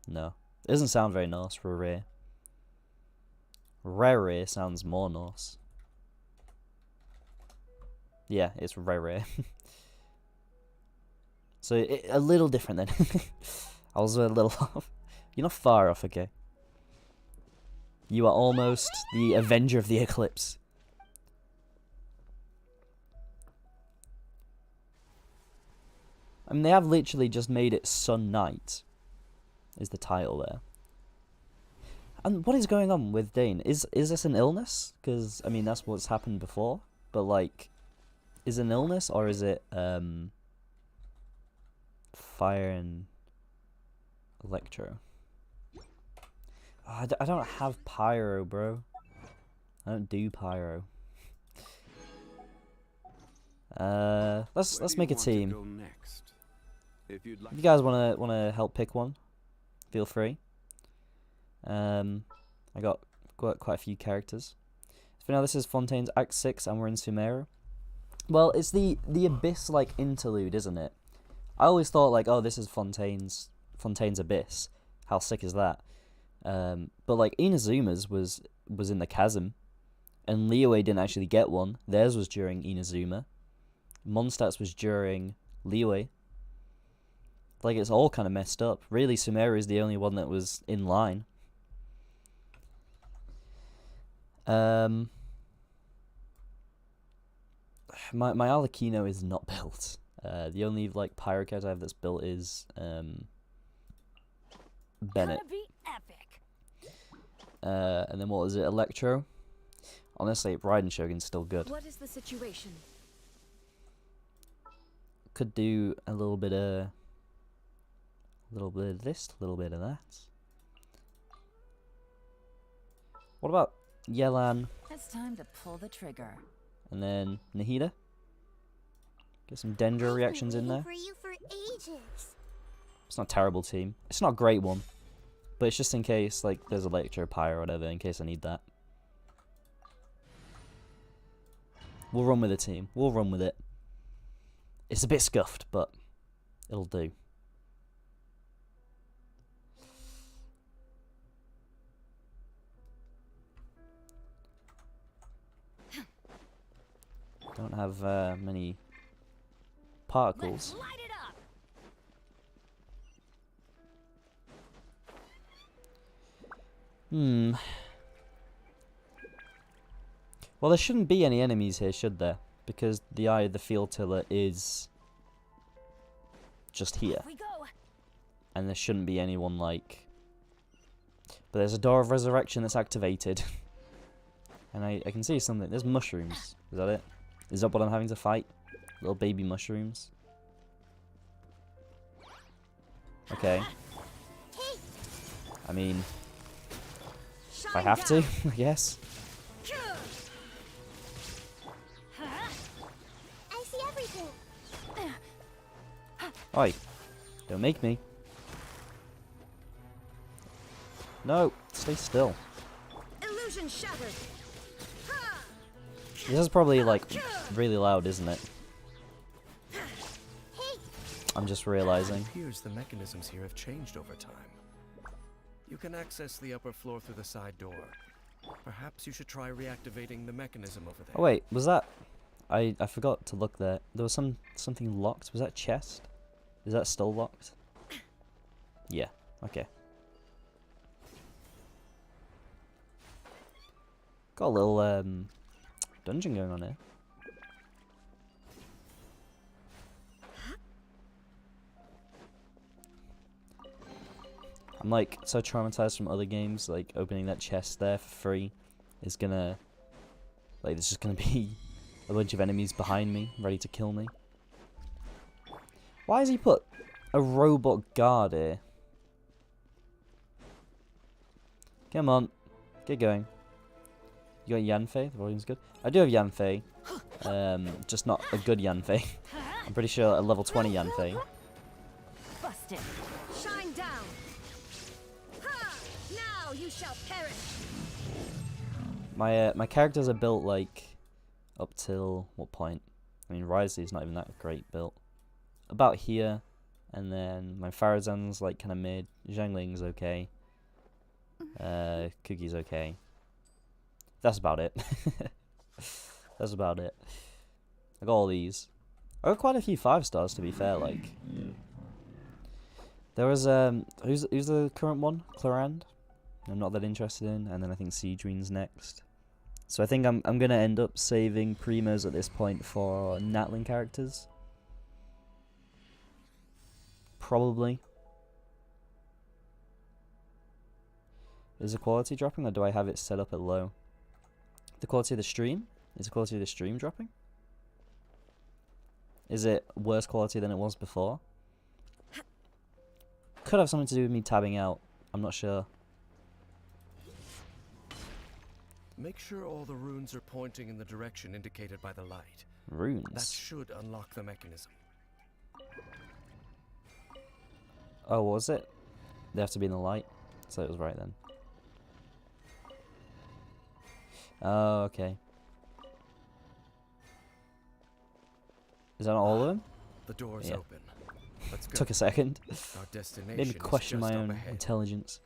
S1: No. It doesn't sound very Norse, Rure. Rere sounds more Norse. Yeah, it's very rare. So a little different then. I was a little off. You're not far off, okay? You are almost the Avenger of the Eclipse. I mean, they have literally just made it Sun Knight, is the title there. And what is going on with Dane? Is this an illness? Because, I mean, that's what's happened before. But, like, is it an illness or is it, fire and electro? Oh, I don't have pyro, bro. I don't do pyro. Let's make a team. If you guys wanna help pick one, feel free. I got quite a few characters. So now this is Fontaine's Act 6 and we're in Sumeru. Well, it's the Abyss like interlude, isn't it? I always thought like, oh, this is Fontaine's Abyss. How sick is that? But like Inazuma's was in the chasm, and Liyue didn't actually get one. Theirs was during Inazuma. Mondstadt's was during Liyue. Like, it's all kind of messed up. Really, Sumeru is the only one that was in line. My Arlecchino is not built. The only like pyro character I have that's built is Bennett. And then what was it? Electro. Honestly, Raiden Shogun's still good.
S2: What is the situation?
S1: Could do a little bit of this, a little bit of that. What about Yelan?
S2: It's time to pull the trigger.
S1: And then Nahida. Get some Dendro reactions in there.
S3: For you for ages.
S1: It's not a terrible team. It's not a great one. But it's just in case, like, there's Electro, Pyro, or whatever, in case I need that. We'll run with the team. We'll run with it. It's a bit scuffed, but it'll do. Don't have many particles.
S2: Let's light it up.
S1: Well, there shouldn't be any enemies here, should there? Because the Eye of the Field Tiller is just here.
S2: We go.
S1: And there shouldn't be anyone like... But there's a Door of Resurrection that's activated. And I can see something. There's mushrooms. Is that it? Is that what I'm having to fight? Little baby mushrooms. Okay. I mean... If I have to, I guess.
S3: I see everything.
S1: Oi. Don't make me. No, stay still.
S2: Illusion shattered.
S1: This is probably, like, really loud, isn't it? I'm just realizing.
S7: It appears the mechanisms here have changed over time. You can access the upper floor through the side door. Perhaps you should try reactivating the mechanism over there.
S1: Oh wait, was that... I forgot to look there. There was something locked. Was that chest? Is that still locked? Yeah, okay. Got a little dungeon going on here. I'm like so traumatized from other games, like opening that chest there for free is gonna, like, there's just gonna be a bunch of enemies behind me ready to kill me. Why has he put a robot guard here? Come on, get going. You got Yanfei, the volume's good. I do have Yanfei, just not a good Yanfei. I'm pretty sure a level 20 Yanfei.
S2: Busted. Shine down. Now you shall perish.
S1: My characters are built like up till what point? I mean, Risely's not even that great built. About here, and then my Farazan's like kind of mid. Zhangling's okay. Cookie's okay. That's about it. That's about it. I got all these. I got quite a few 5 stars, to be fair. Like, there was who's the current one? Clarand. I'm not that interested in, and then I think Seedrene's next. So I think I'm gonna end up saving primos at this point for Natling characters. Probably. Is the quality dropping, or do I have it set up at low? The quality of the stream? Is the quality of the stream dropping? Is it worse quality than it was before? Could have something to do with me tabbing out. I'm not sure.
S7: Make sure all the runes are pointing in the direction indicated by the light.
S1: Runes?
S7: That should unlock the mechanism.
S1: Oh, what was it? They have to be in the light? So it was right then. Oh, okay. Is that not all of them?
S7: The door's
S1: Yeah.
S7: open. Let's go.
S1: Took a second.
S7: Our destination
S1: Made me question
S7: is
S1: my
S7: just
S1: own
S7: up ahead.
S1: intelligence.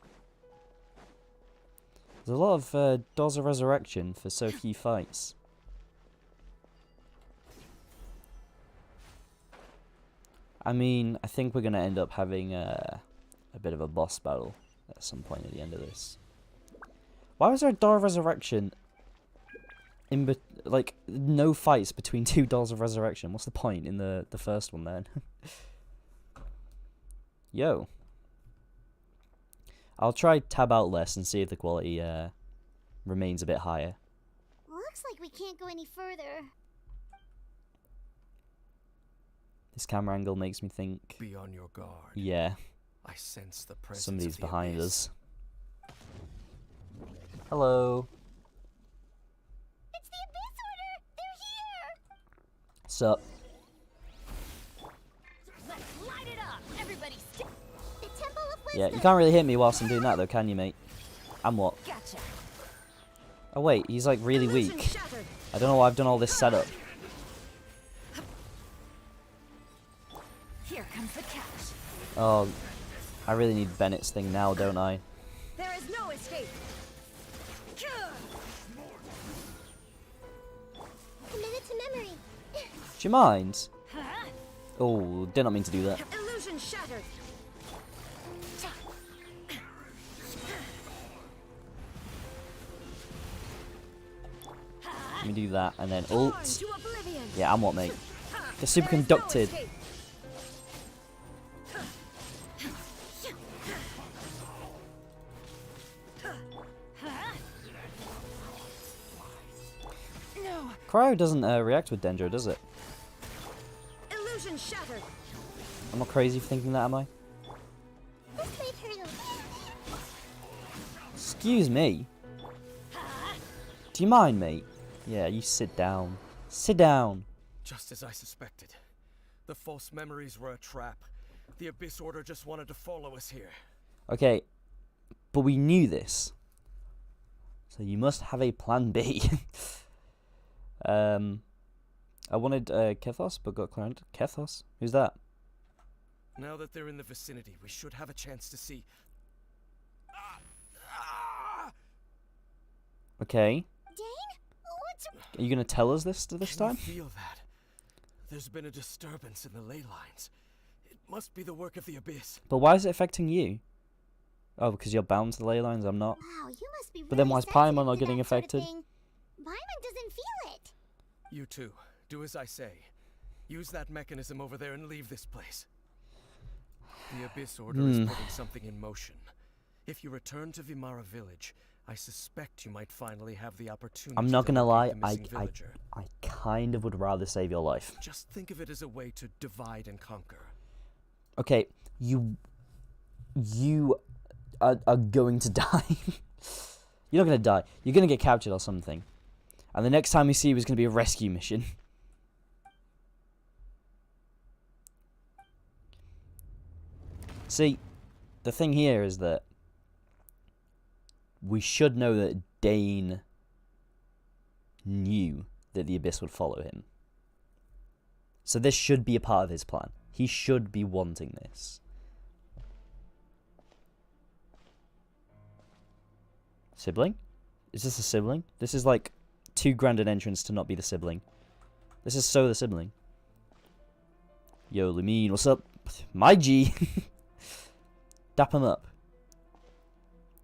S1: There's a lot of Doors of Resurrection for so few fights. I mean, I think we're going to end up having a bit of a boss battle at some point at the end of this. Why was there a Door of Resurrection in like no fights between 2 Doors of Resurrection? What's the point in the first one then? Yo. I'll try tab out less and see if the quality remains a bit higher.
S3: Looks like we can't go any further.
S1: This camera angle makes me think,
S7: Be on your guard.
S1: yeah,
S7: I sense the presence
S1: somebody's
S7: of the
S1: behind
S7: abyss.
S1: us. Hello.
S3: It's the Abyss Order! They're here!
S1: Sup?
S2: Let's light it up! Everybody stick.
S3: The Temple of Wisdom!
S1: Yeah, you can't really hit me whilst I'm doing that though, can you, mate? And what?
S2: Gotcha.
S1: Oh wait, he's like really
S2: Illusion
S1: weak.
S2: shattered.
S1: I don't know why I've done all this setup.
S2: Here comes the catch.
S1: Oh, I really need Bennett's thing now, don't I?
S2: There is no escape.
S3: Commit it to memory.
S1: Do you mind?
S2: Huh?
S1: Oh, did not mean to do that.
S2: Illusion shattered.
S1: Let me do that, and then
S2: Torn
S1: ult.
S2: to oblivion.
S1: Yeah, I'm what, mate? Get
S2: There is no
S1: superconducted.
S2: escape. No.
S1: Cryo doesn't react with Dendro, does it?
S2: Illusion shattered.
S1: I'm not crazy for thinking that, am I?
S3: This might hurt a
S1: Excuse me. Do you mind, mate? Yeah, you sit down. Sit down.
S7: Just as I suspected. The false memories were a trap. The Abyss Order just wanted to follow us here.
S1: Okay, but we knew this. So you must have a plan B. I wanted Kethos, but got Clarent. Kethos? Who's that?
S7: Now that they're in the vicinity, we should have a chance to see.
S1: Okay.
S3: Dane? What's...
S1: Are you going to tell us this
S7: Can
S1: time?
S7: you feel that? There's been a disturbance in the ley lines. It must be the work of the Abyss.
S1: But why is it affecting you? Oh, because you're bound to the ley lines, I'm not.
S3: Wow, you must be
S1: But then
S3: really
S1: why is
S3: sensitive
S1: Paimon not
S3: to
S1: getting
S3: that sort of
S1: affected?
S3: thing. Paimon doesn't feel it.
S7: You too. Do as I say. Use that mechanism over there and leave this place. The Abyss Order is putting something in motion. If you return to Vimara village, I suspect you might finally have the opportunity.
S1: I'm not
S7: to
S1: gonna lie,
S7: locate the missing villager.
S1: I kind of would rather save your life.
S7: Just think of it as a way to divide and conquer.
S1: Okay, you are going to die. You're not going to die. You're going to get captured or something. And the next time we see you is going to be a rescue mission. See, the thing here is that we should know that Dane knew that the Abyss would follow him. So this should be a part of his plan. He should be wanting this. Sibling? Is this a sibling? This is like too grand an entrance to not be the sibling. This is so the sibling. Yo, Lumine, what's up? My G. Dap him up.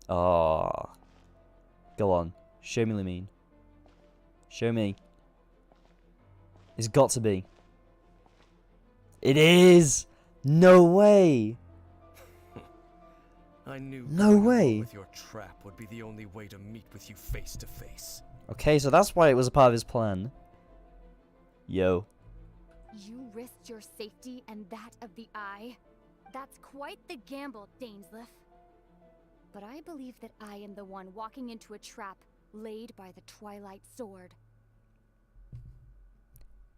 S1: Oh. Go on. Show me Lumine. Show me. It's got to be. It is! No way!
S7: I knew
S1: No
S7: going
S1: way.
S7: along with your trap would be the only way to meet with you face to face.
S1: Okay, so that's why it was a part of his plan. Yo.
S9: You risked your safety and that of the Eye? That's quite the gamble, Dainsleif. But I believe that I am the one walking into a trap laid by the Twilight Sword.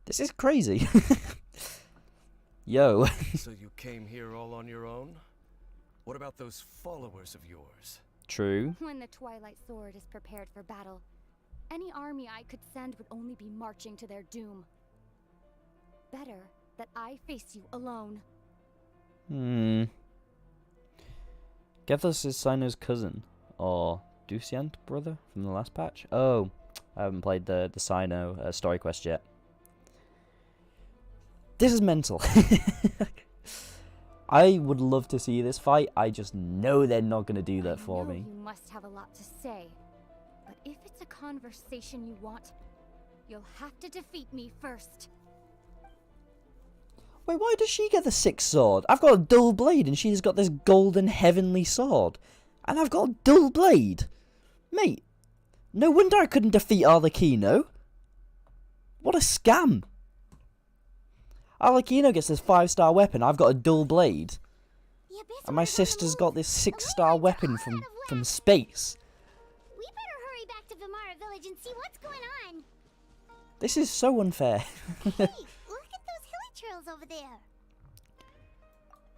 S1: This is crazy. Yo.
S7: So you came here all on your own? What about those followers of yours?
S1: True.
S9: When the Twilight Sword is prepared for battle, any army I could send would only be marching to their doom. Better that I face you alone.
S1: Gethos is Sino's cousin. Or Duciant brother from the last patch? Oh, I haven't played the Sino story quest yet. This is mental. I would love to see this fight. I just know they're not going to do that for me.
S9: You must have a lot to say. But if it's a conversation you want, you'll have to defeat me first.
S1: Wait, why does she get the 6th sword? I've got a dull blade and she's got this golden heavenly sword. And I've got a dull blade. Mate, no wonder I couldn't defeat Arlecchino. What a scam. Arlecchino gets this 5-star weapon, I've got a dull blade. And my sister's got this 6-star weapon from space.
S3: We better hurry back to Vimara Village and see what's going on.
S1: This is so unfair.
S3: Hey, look at those hilly trails over there.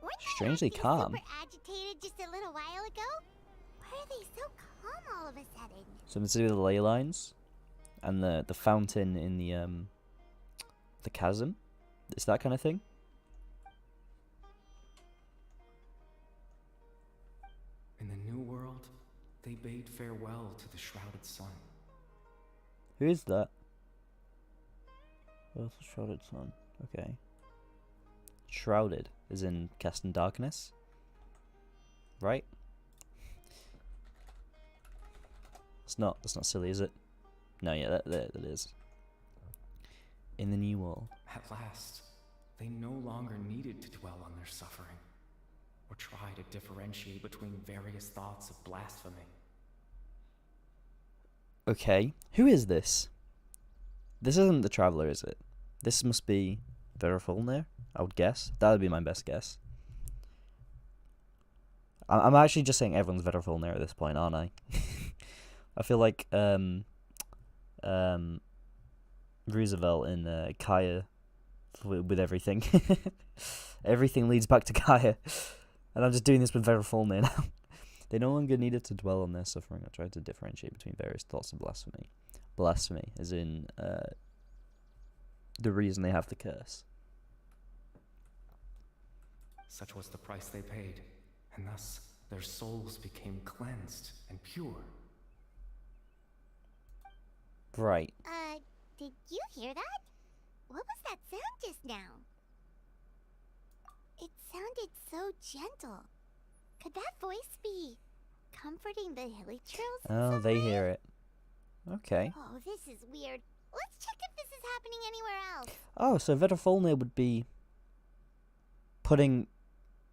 S3: Weren't they
S1: Strangely
S3: acting
S1: calm.
S3: super agitated just a little while ago? Why are they so calm all of a sudden?
S1: Something to do with the ley lines and the fountain in the chasm. It's that kind of thing.
S10: In the New World, they bade farewell to the shrouded sun.
S1: Who is that? Oh, it's a shrouded sun. Okay. Shrouded, as in cast in darkness. Right? That's not silly, is it? No, yeah, that is. In the New World.
S10: At last, they no longer needed to dwell on their suffering, or try to differentiate between various thoughts of blasphemy.
S1: Okay, who is this? This isn't the Traveler, is it? This must be Verafulnir, I would guess. That would be my best guess. I'm actually just saying everyone's Verafulnir at this point, aren't I? I feel like Roosevelt in Kaya with everything. Everything leads back to Kaya. And I'm just doing this with Verafulnir now. They no longer needed to dwell on their suffering or try to differentiate between various thoughts of blasphemy. Blasphemy, as in the reason they have the curse.
S10: Such was the price they paid, and thus their souls became cleansed and pure.
S1: Right.
S3: Did you hear that? What was that sound just now? It sounded so gentle. Could that voice be comforting the hilly trails?
S1: Oh, they hear it. Okay.
S3: Oh, this is weird. Let's check if this is happening anywhere else.
S1: Oh, so Verafulnir would be putting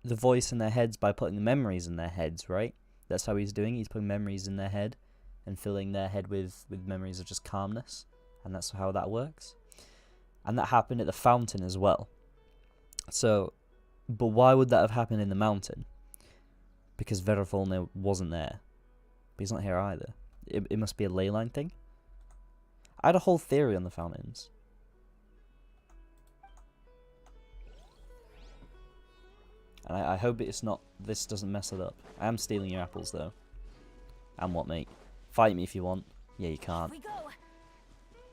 S1: the voice in their heads by putting the memories in their heads, right? That's how he's doing it. He's putting memories in their head and filling their head with memories of just calmness. And that's how that works. And that happened at the fountain as well. So, but why would that have happened in the mountain? Because Verafulnir wasn't there. But he's not here either. It must be a ley line thing. I had a whole theory on the fountains. And I hope it's not, this doesn't mess it up. I am stealing your apples though. And what, mate? Fight me if you want. Yeah, you can't.
S2: We go.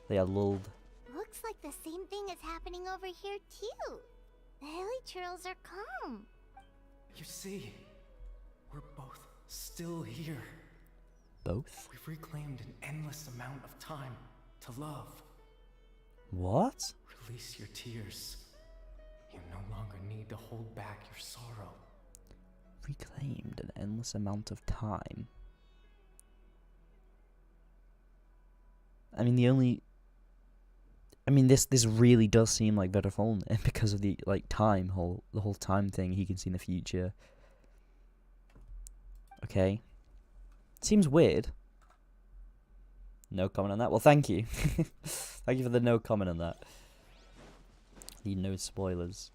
S1: They are lulled.
S3: Looks like the same thing is happening over here too. The hilly trails are calm.
S10: You see, we're both still here.
S1: Both?
S10: We've reclaimed an endless amount of time to love.
S1: What?
S10: Release your tears. You no longer need to hold back your sorrow.
S1: Reclaimed an endless amount of time. I mean, this really does seem like Vedafalne because of the the whole time thing. He can see in the future. Okay, seems weird. No comment on that. Well, thank you. Thank you for the no comment on that. Need no spoilers.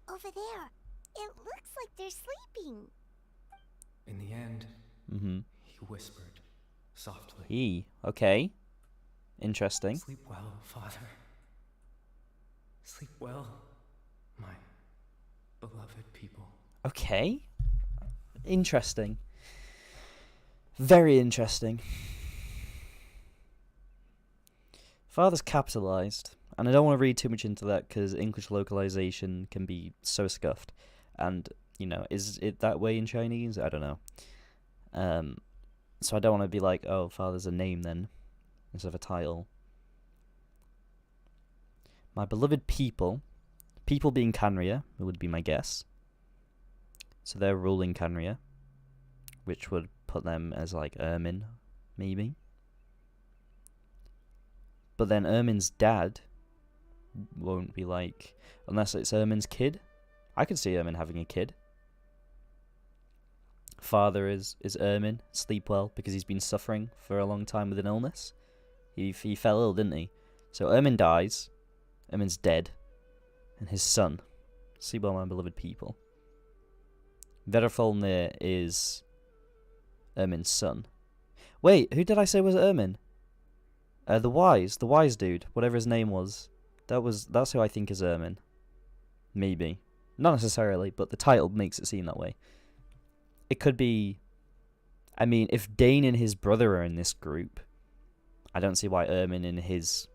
S3: Over there. It looks like they're sleeping.
S10: In the end,
S1: Mm-hmm.
S10: he whispered softly.
S1: Okay. Interesting.
S10: Sleep well, Father. Sleep well, my beloved people.
S1: Okay. Interesting. Very interesting. Father's capitalized, and I don't want to read too much into that because English localization can be so scuffed. And, is it that way in Chinese? I don't know. So I don't want to be like, oh, Father's a name then, instead of a title. My beloved people. People being Canria, would be my guess. So they're ruling Canria, which would put them as like Ermin, maybe. But then Ermin's dad won't be like, unless it's Ermin's kid. I could see Ermin having a kid. Father is Ermin, sleep well, because he's been suffering for a long time with an illness. He fell ill, didn't he? So Ermin dies, Ermin's dead, and his son, sleep well, my beloved people. Vedafalne is Ermin's son. Wait, who did I say was Ermin? The wise dude, whatever his name was. That's who I think is Ermin. Maybe. Not necessarily, but the title makes it seem that way. It could be... I mean, if Dane and his brother are in this group, I don't see why Ermin and his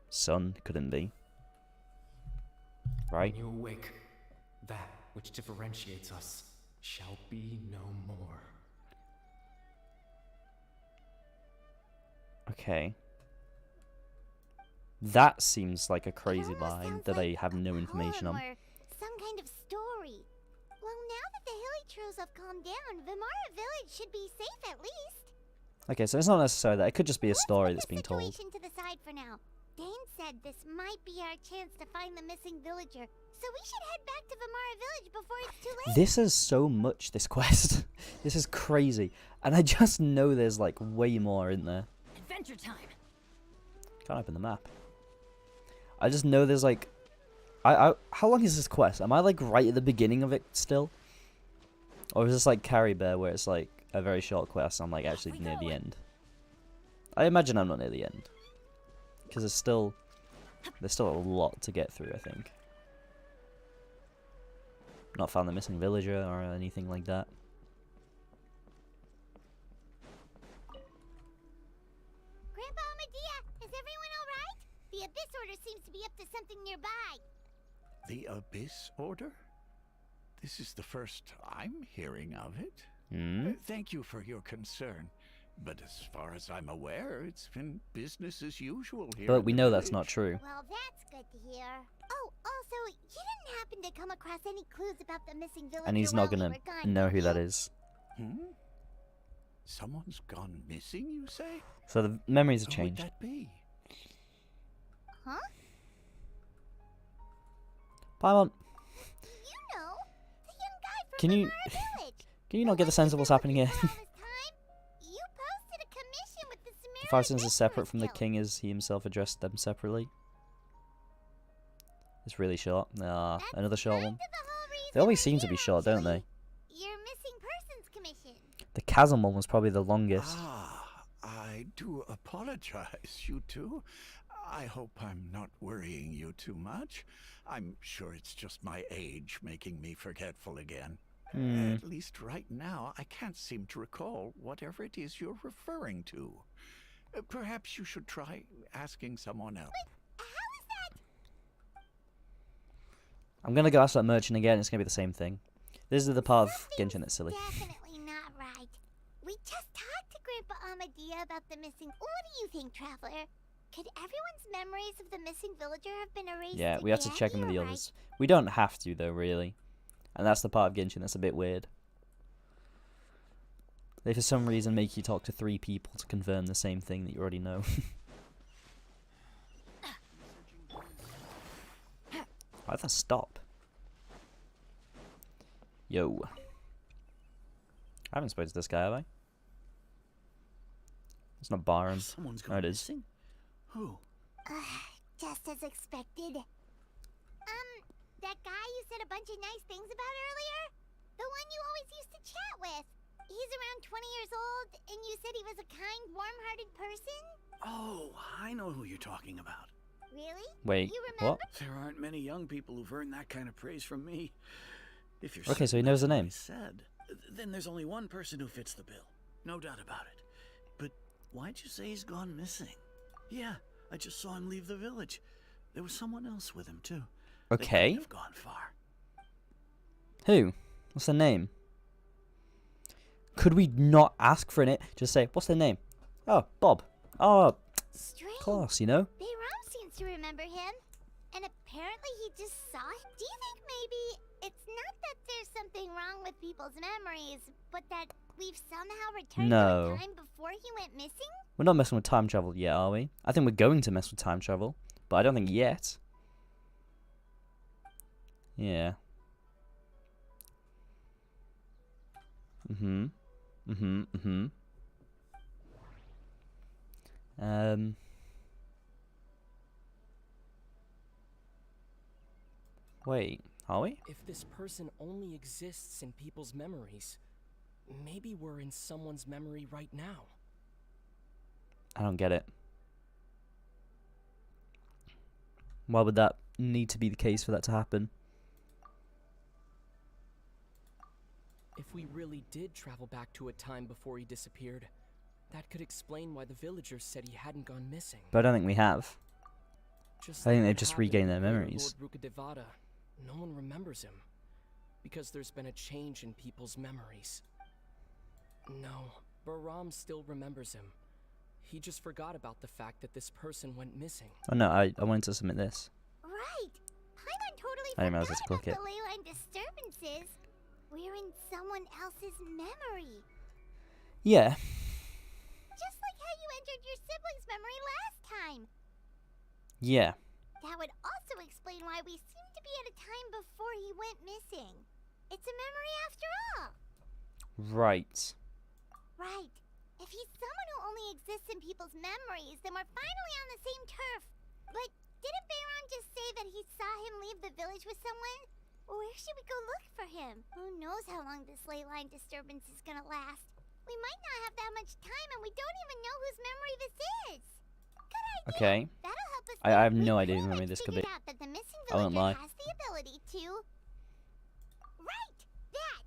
S1: son couldn't be. Right?
S10: When you awake, that which differentiates us shall be no more.
S1: Okay. That seems like a crazy
S3: It almost
S1: line
S3: sounds
S1: that
S3: like
S1: I have
S3: a
S1: no information
S3: poem
S1: on.
S3: or some kind of story. Well, now that the Hilly have calmed down, Vimara Village should be safe at least.
S1: Okay, so it's not necessarily that. It could just be a
S3: Let's
S1: story
S3: put
S1: that's
S3: the
S1: being told.
S3: situation to the side for now. Dane said this might be our chance to find the missing villager, so we should head back to Vimara Village before it's too late.
S1: This is so much, this quest. This is crazy. And I just know there's like way more in there.
S9: Adventure time.
S1: Can't open the map. I just know there's like... how long is this quest? Am I like right at the beginning of it still? Or is this like Carrie Bear where it's like a very short quest and I'm like actually near the end? I imagine I'm not near the end. Because there's still a lot to get through, I think. Not found the missing villager or anything like that.
S3: Grandpa Amadea, is everyone alright? The Abyss Order seems to be up to something nearby.
S5: The Abyss Order? This is the first I'm hearing of it. Thank you for your concern. But as far as I'm aware, it's been business as usual here.
S1: But
S5: in
S1: we
S5: the
S1: know that's
S5: village.
S1: not true.
S3: Well, that's good to hear. Oh, also, you didn't happen to come across any clues about the missing villager
S1: And he's
S3: while
S1: not
S3: we
S1: gonna
S3: were gone,
S1: know
S3: did
S1: who that
S3: you?
S1: is.
S5: Someone's gone missing, you say?
S1: So the memories have
S5: Who would
S1: changed.
S5: that be?
S3: Huh?
S1: Paimon,
S3: You know, the young guy from
S1: Can you-
S3: Vimara Village.
S1: can you not get the sense of what's happening here?
S3: All this time, you posted a commission with the Sumerian
S1: The five sins are
S3: Adventurers
S1: separate from the
S3: Guild.
S1: king as he himself addressed them separately. It's really short. Ah,
S3: That's
S1: another short
S3: kind
S1: one.
S3: of the whole reason
S1: They always
S3: we're
S1: seem to
S3: here,
S1: be short, don't they?
S3: actually. Your missing persons commission.
S1: The chasm one was probably the longest.
S5: Ah, I do apologize, you two. I hope I'm not worrying you too much. I'm sure it's just my age making me forgetful again. At least right now, I can't seem to recall whatever it is you're referring to. Perhaps you should try asking someone else.
S3: How is that?
S1: I'm gonna go ask that merchant again. It's gonna be the same thing. This is the part of
S3: Something's
S1: Genshin that's silly.
S3: Definitely not right. We just talked to Grandpa Amadea about the missing. What do you think, Traveler? Could everyone's memories of the missing villager have been erased?
S1: Yeah, we have to
S3: again,
S1: check in with the
S3: or
S1: others. We don't have to, though, really. And that's the part of Genshin that's a bit weird. They, for some reason, make you talk to 3 people to confirm the same thing that you already know. Why'd that stop? Yo. I haven't spoken to this guy, have I? It's not Byron.
S4: Someone's
S1: Oh,
S4: gone
S1: it is.
S4: missing? Who?
S3: Just as expected. That guy you said a bunch of nice things about earlier? The one you always used to chat with. He's around 20 years old, and you said he was a kind, warm-hearted person?
S4: Oh, I know who you're talking about.
S3: Really?
S1: Wait,
S3: You remember?
S1: what?
S4: There aren't many young people who've earned that kind of praise from me. If you're
S1: Okay, so he
S4: certain
S1: knows the
S4: that's what
S1: name.
S4: I said, then there's only one person who fits the bill. No doubt about it. But why'd you say he's gone missing? Yeah, I just saw him leave the village. There was someone else with him, too. They
S1: Okay.
S4: couldn't have gone far.
S1: Who? What's their name? Could we not ask for it? Just say, what's their name? Oh, Bob. Oh,
S3: Strange.
S1: class, you know?
S3: Bayram seems to remember him. And apparently he just saw him. Do you think maybe it's not that there's something wrong with people's memories, but that we've somehow returned
S1: No.
S3: to a time before he went missing?
S1: We're not messing with time travel yet, are we? I think we're going to mess with time travel, but I don't think yet. Yeah. Mm-hmm. Mm-hmm. Mm-hmm. Wait, are we?
S11: If this person only exists in people's memories, maybe we're in someone's memory right now.
S1: I don't get it. Why would that need to be the case for that to happen?
S11: If we really did travel back to a time before he disappeared, that could explain why the villagers said he hadn't gone missing.
S1: But I don't think we have.
S11: Just
S1: I think
S11: like
S1: they've
S11: what
S1: just
S11: happened
S1: regained
S11: with
S1: their
S11: Greater
S1: memories.
S11: Lord Rukkhadevata, no one remembers him, because there's been a change in people's memories. No, Baram still remembers him. He just forgot about the fact that this person went missing.
S1: Oh no, I wanted to submit this.
S3: Right. Paimon totally
S1: I didn't realize
S3: forgot
S1: I had to click
S3: about the ley line disturbances. We're in someone else's memory.
S1: Yeah.
S3: Just like how you entered your sibling's memory last time.
S1: Yeah.
S3: That would also explain why we seem to be at a time before he went missing. It's a memory after all.
S1: Right.
S3: Right. If he's someone who only exists in people's memories, then we're finally on the same turf. But didn't Bayron just say that he saw him leave the village with someone? Where should we go look for him? Who knows how long this ley line disturbance is gonna last? We might not have that much time, and we don't even know whose memory this is. Good idea.
S1: Okay.
S3: That'll help us.
S1: I have no idea who memory this could be.
S3: Out that the missing
S1: I won't lie.
S3: villager has the ability to. Right. That.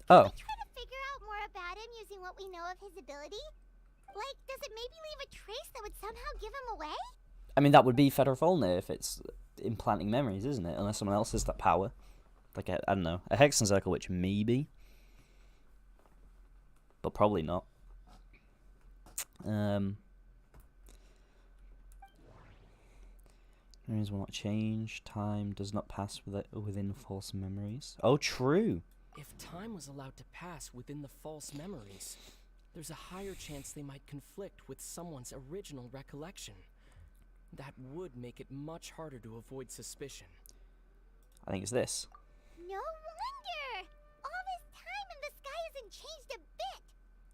S1: Oh.
S3: We try to figure out more about him using what we know of his ability. Like, does it maybe leave a trace that would somehow give him away?
S1: I mean, that would be Feder Volnir if it's implanting memories, isn't it? Unless someone else has that power. Like, I don't know. A Hexen Circle, which maybe. But probably not. Memories will not change. Time does not pass within false memories. Oh, true.
S11: If time was allowed to pass within the false memories, there's a higher chance they might conflict with someone's original recollection. That would make it much harder to avoid suspicion.
S1: I think it's this.
S3: No wonder! All this time and the sky hasn't changed a bit!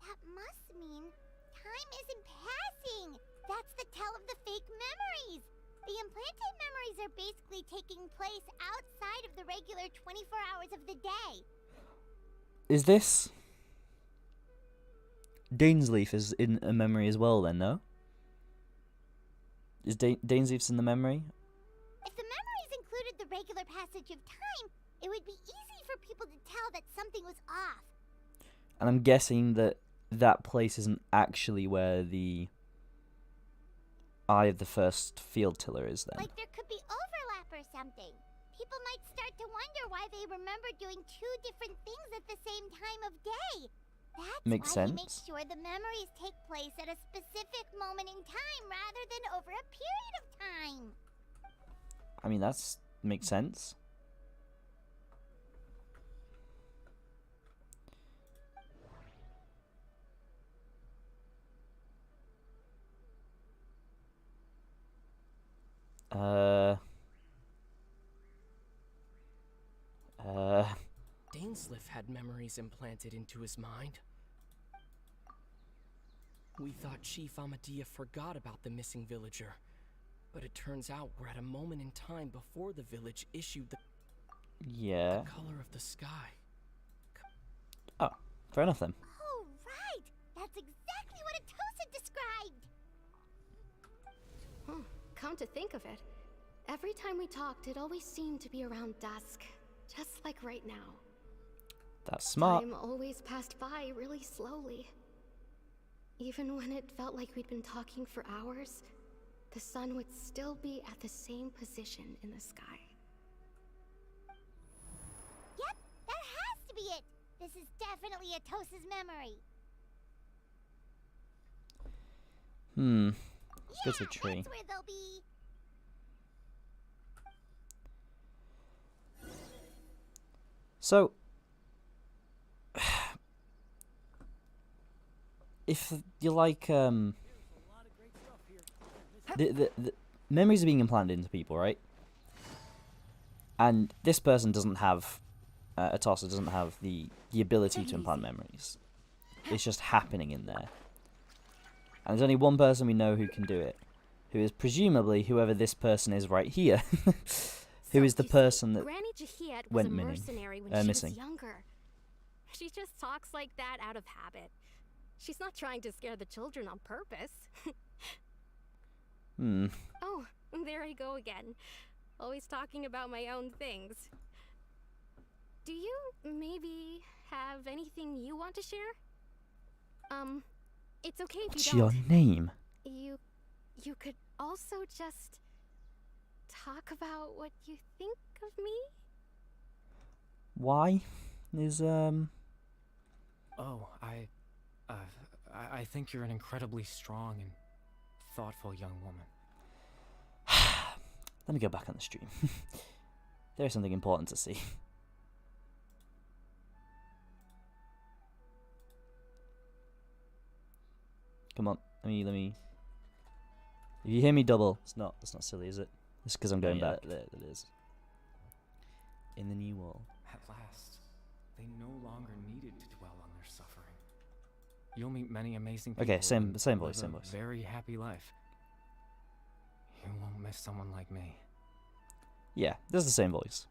S3: That must mean time isn't passing! That's the tell of the fake memories! The implanted memories are basically taking place outside of the regular 24 hours of the day.
S1: Is this... Dainsleif is in a memory as well then, no? Is Dainsleif's in the memory?
S3: If the memories included the regular passage of time, it would be easy for people to tell that something was off.
S1: And I'm guessing that that place isn't actually where the Eye of the First Field Tiller is then.
S3: Like there could be overlap or something. People might start to wonder why they remember doing two different things at the same time of day. That's
S1: Makes
S3: why he
S1: sense.
S3: makes sure the memories take place at a specific moment in time rather than over a period of time.
S1: I mean, that's makes sense.
S11: Dainsliff had memories implanted into his mind. We thought Chief Amadea forgot about the missing villager, but it turns out we're at a moment in time before the village issued the
S1: Yeah.
S11: color of the sky.
S1: Oh, fair enough then.
S3: Oh, right! That's exactly what Atosa described!
S6: Come to think of it, every time we talked, it always seemed to be around dusk, just like right now.
S1: That's smart.
S6: Time always passed by really slowly. Even when it felt like we'd been talking for hours, the sun would still be at the same position in the sky.
S3: Yep, that has to be it! This is definitely Atosa's memory.
S1: Let's go to the tree.
S3: That's where they'll be.
S1: So, if you like, the memories are being implanted into people, right? And this person doesn't have, Atossa doesn't have the ability to implant memories. It's just happening in there. And there's only one person we know who can do it, who is presumably whoever this person is right here. Who is the person that
S6: Granny Jahiet was
S1: went
S6: a
S1: missing?
S6: mercenary when she
S1: Missing.
S6: was younger. She just talks like that out of habit. She's not trying to scare the children on purpose. Oh, there I go again. Always talking about my own things. Do you maybe have anything you want to share? It's okay if
S1: What's
S6: you
S1: your
S6: don't.
S1: name?
S6: You could also just talk about what you think of me?
S1: Why? Is
S10: Oh, I think you're an incredibly strong and thoughtful young woman.
S1: Let me go back on the stream. There is something important to see. Come on, let me. If you hear me double, that's not silly, is it? It's because I'm going back. There it is. In the new wall.
S10: At last, they no longer needed to dwell on their suffering. You'll meet many amazing people.
S1: Okay, same
S10: and
S1: voice,
S10: live
S1: same
S10: a
S1: voice.
S10: Very happy life. You won't miss someone like me.
S1: Yeah, this is the same voice.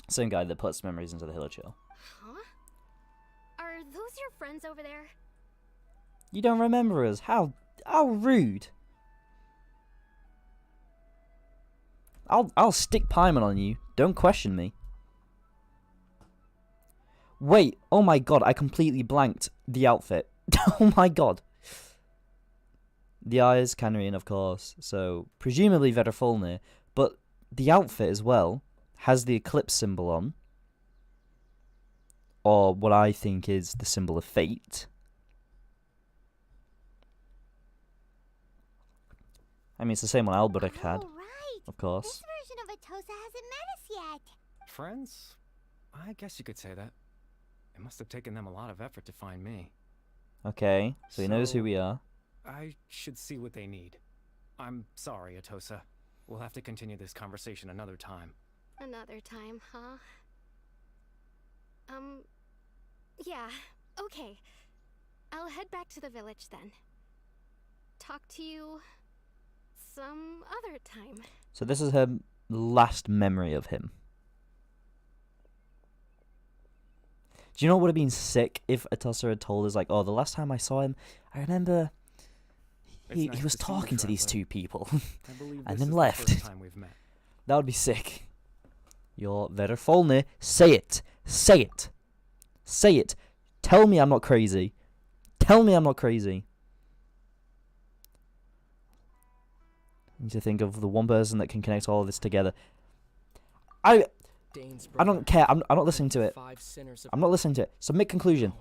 S1: Same guy that puts memories into the Hiller Chill.
S6: Huh? Are those your friends over there?
S1: You don't remember us? How rude! I'll stick Paimon on you. Don't question me. Wait, oh my god, I completely blanked the outfit. Oh my god. The eyes, Canarian, of course. So, presumably Vedrfolnir. But the outfit as well has the eclipse symbol on. Or what I think is the symbol of fate. I mean, it's the one Alberic had,
S3: Oh, right.
S1: of course.
S3: This version of Atosa hasn't met us yet.
S10: Friends? I guess you could say that. It must have taken them a lot of effort to find me.
S1: Okay, so he knows who we are.
S10: I should see what they need. I'm sorry, Atosa. We'll have to continue this conversation another time.
S6: Another time, huh? Yeah, okay. I'll head back to the village then. Talk to you some other time.
S1: So this is her last memory of him. Do you know what would have been sick if Atossa had told us, like, oh, the last time I saw him, I remember he
S10: It's nice
S1: was
S10: to see you,
S1: talking to these
S10: traveler.
S1: two people
S10: I believe
S1: and
S10: this
S1: then
S10: is
S1: left.
S10: The first time we've met.
S1: That would be sick. You're Vedrfolnir. Say it. Say it. Say it. Tell me I'm not crazy. Tell me I'm not crazy. I need to think of the one person that can connect all of this together. I don't care. I'm not listening to it.
S11: 5 sinners of
S1: I'm not listening to it. Submit conclusion.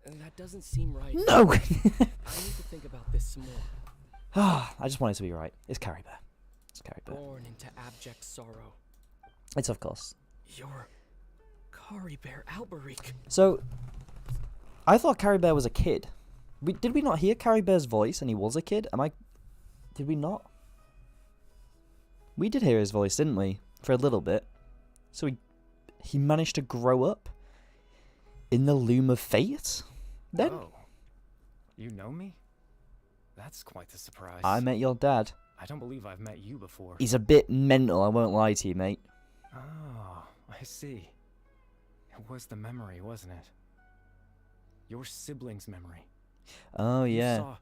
S11: That doesn't seem right.
S1: No!
S11: I need to think about this some more.
S1: I just want it to be right. It's Carrie Bear. It's Carrie Bear.
S11: Born into abject sorrow.
S1: It's of course.
S11: You're Carrie Bear Alberic.
S1: So, I thought Carrie Bear was a kid. Did we not hear Carrie Bear's voice and he was a kid? Did we not? We did hear his voice, didn't we? For a little bit. So he managed to grow up in the loom of fate? Then?
S10: Oh. You know me? That's quite the surprise.
S1: I met your dad.
S10: I don't believe I've met you before.
S1: He's a bit mental, I won't lie to you, mate.
S10: Oh, I see. It was the memory, wasn't it? Your sibling's memory.
S1: Oh, yeah.
S10: You saw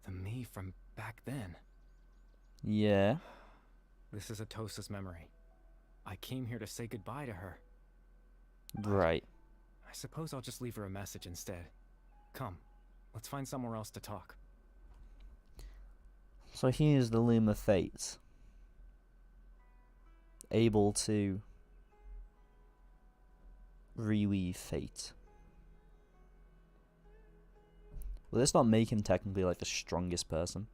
S10: the me from back then.
S1: Yeah.
S10: This is Atosa's memory. I came here to say goodbye to her.
S1: Right.
S10: I suppose I'll just leave her a message instead. Come, let's find somewhere else to talk.
S1: So here's the loom of fate. Able to reweave fate. Will this not make him technically like the strongest person?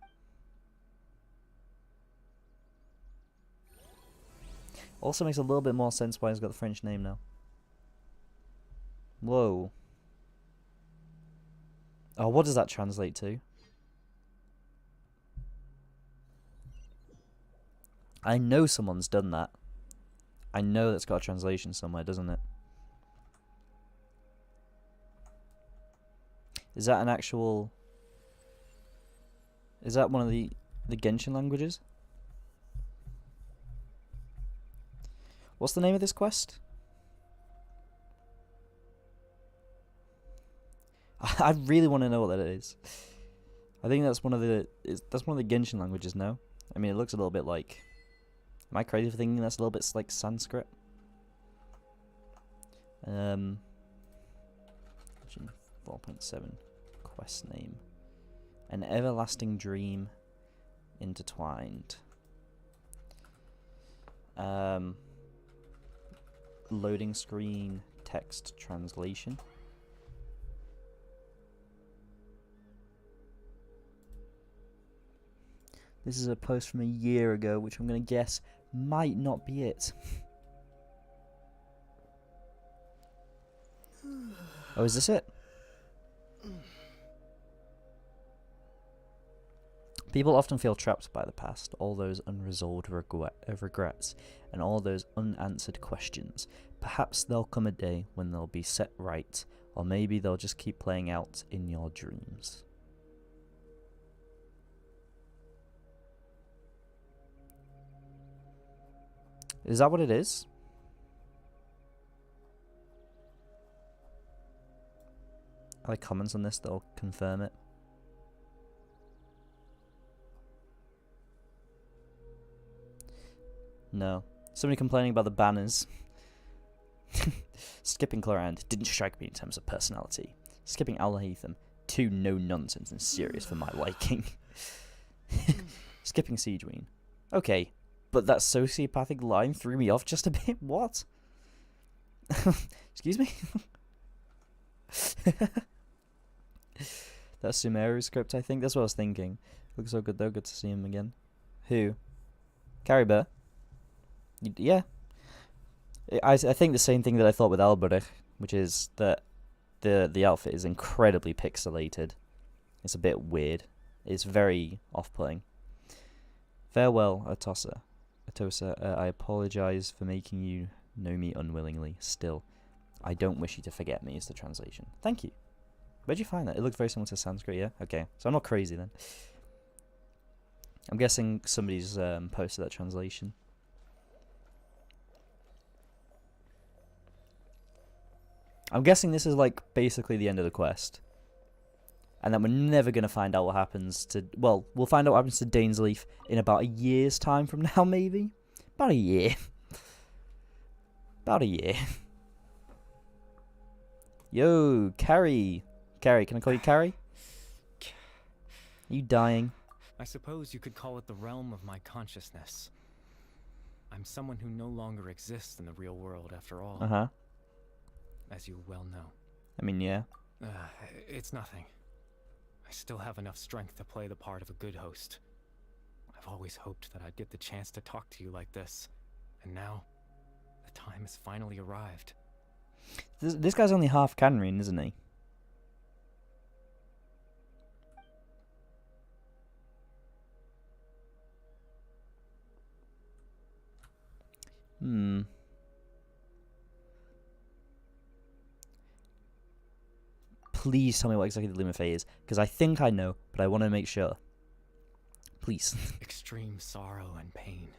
S1: Also makes a little bit more sense why he's got the French name now. Whoa. Oh, what does that translate to? I know someone's done that. I know that's got a translation somewhere, doesn't it? Is that an actual... Is that one of the Genshin languages? What's the name of this quest? I really want to know what that is. I think that's one of the Genshin languages, no? I mean, it looks a little bit like... Am I crazy for thinking that's a little bit like Sanskrit? 4.7 quest name. An everlasting dream intertwined. Loading screen text translation. This is a post from a year ago, which I'm going to guess might not be it. Oh, is this it? People often feel trapped by the past, all those unresolved regrets, and all those unanswered questions. Perhaps there'll come a day when they'll be set right, or maybe they'll just keep playing out in your dreams. Is that what it is? Are there comments on this that'll confirm it? No. Somebody complaining about the banners. Skipping Clorand didn't strike me in terms of personality. Skipping Alhaitham, too no-nonsense and serious for my liking. Skipping Siegeween. Okay, but that sociopathic line threw me off just a bit. What? Excuse me? That's Sumeru script, I think. That's what I was thinking. Looks so good though. Good to see him again. Who? Carrie Bear? Yeah. I think the same thing that I thought with Alberich, which is that the outfit is incredibly pixelated. It's a bit weird. It's very off-putting. Farewell, Atosa. I apologize for making you know me unwillingly. Still, I don't wish you to forget me is the translation. Thank you. Where'd you find that? It looked very similar to Sanskrit, yeah? Okay, so I'm not crazy then. I'm guessing somebody's posted that translation. I'm guessing this is like basically the end of the quest. And then we're never going to find out what happens to... Well, we'll find out what happens to Dainsleif in about a year's time from now, maybe? About a year. About a year. Yo, Carrie. Carrie, can I call you Carrie? Are you dying?
S10: I suppose you could call it the realm of my consciousness. I'm someone who no longer exists in the real world, after all.
S1: Uh-huh.
S10: As you well know.
S1: I mean, yeah.
S10: It's nothing. I still have enough strength to play the part of a good host. I've always hoped that I'd get the chance to talk to you like this, and now the time has finally arrived.
S1: This guy's only half Canarian, isn't he? Please tell me what exactly the Luma Fate is, because I think I know, but I want to make sure. Please.
S10: Extreme sorrow and pain.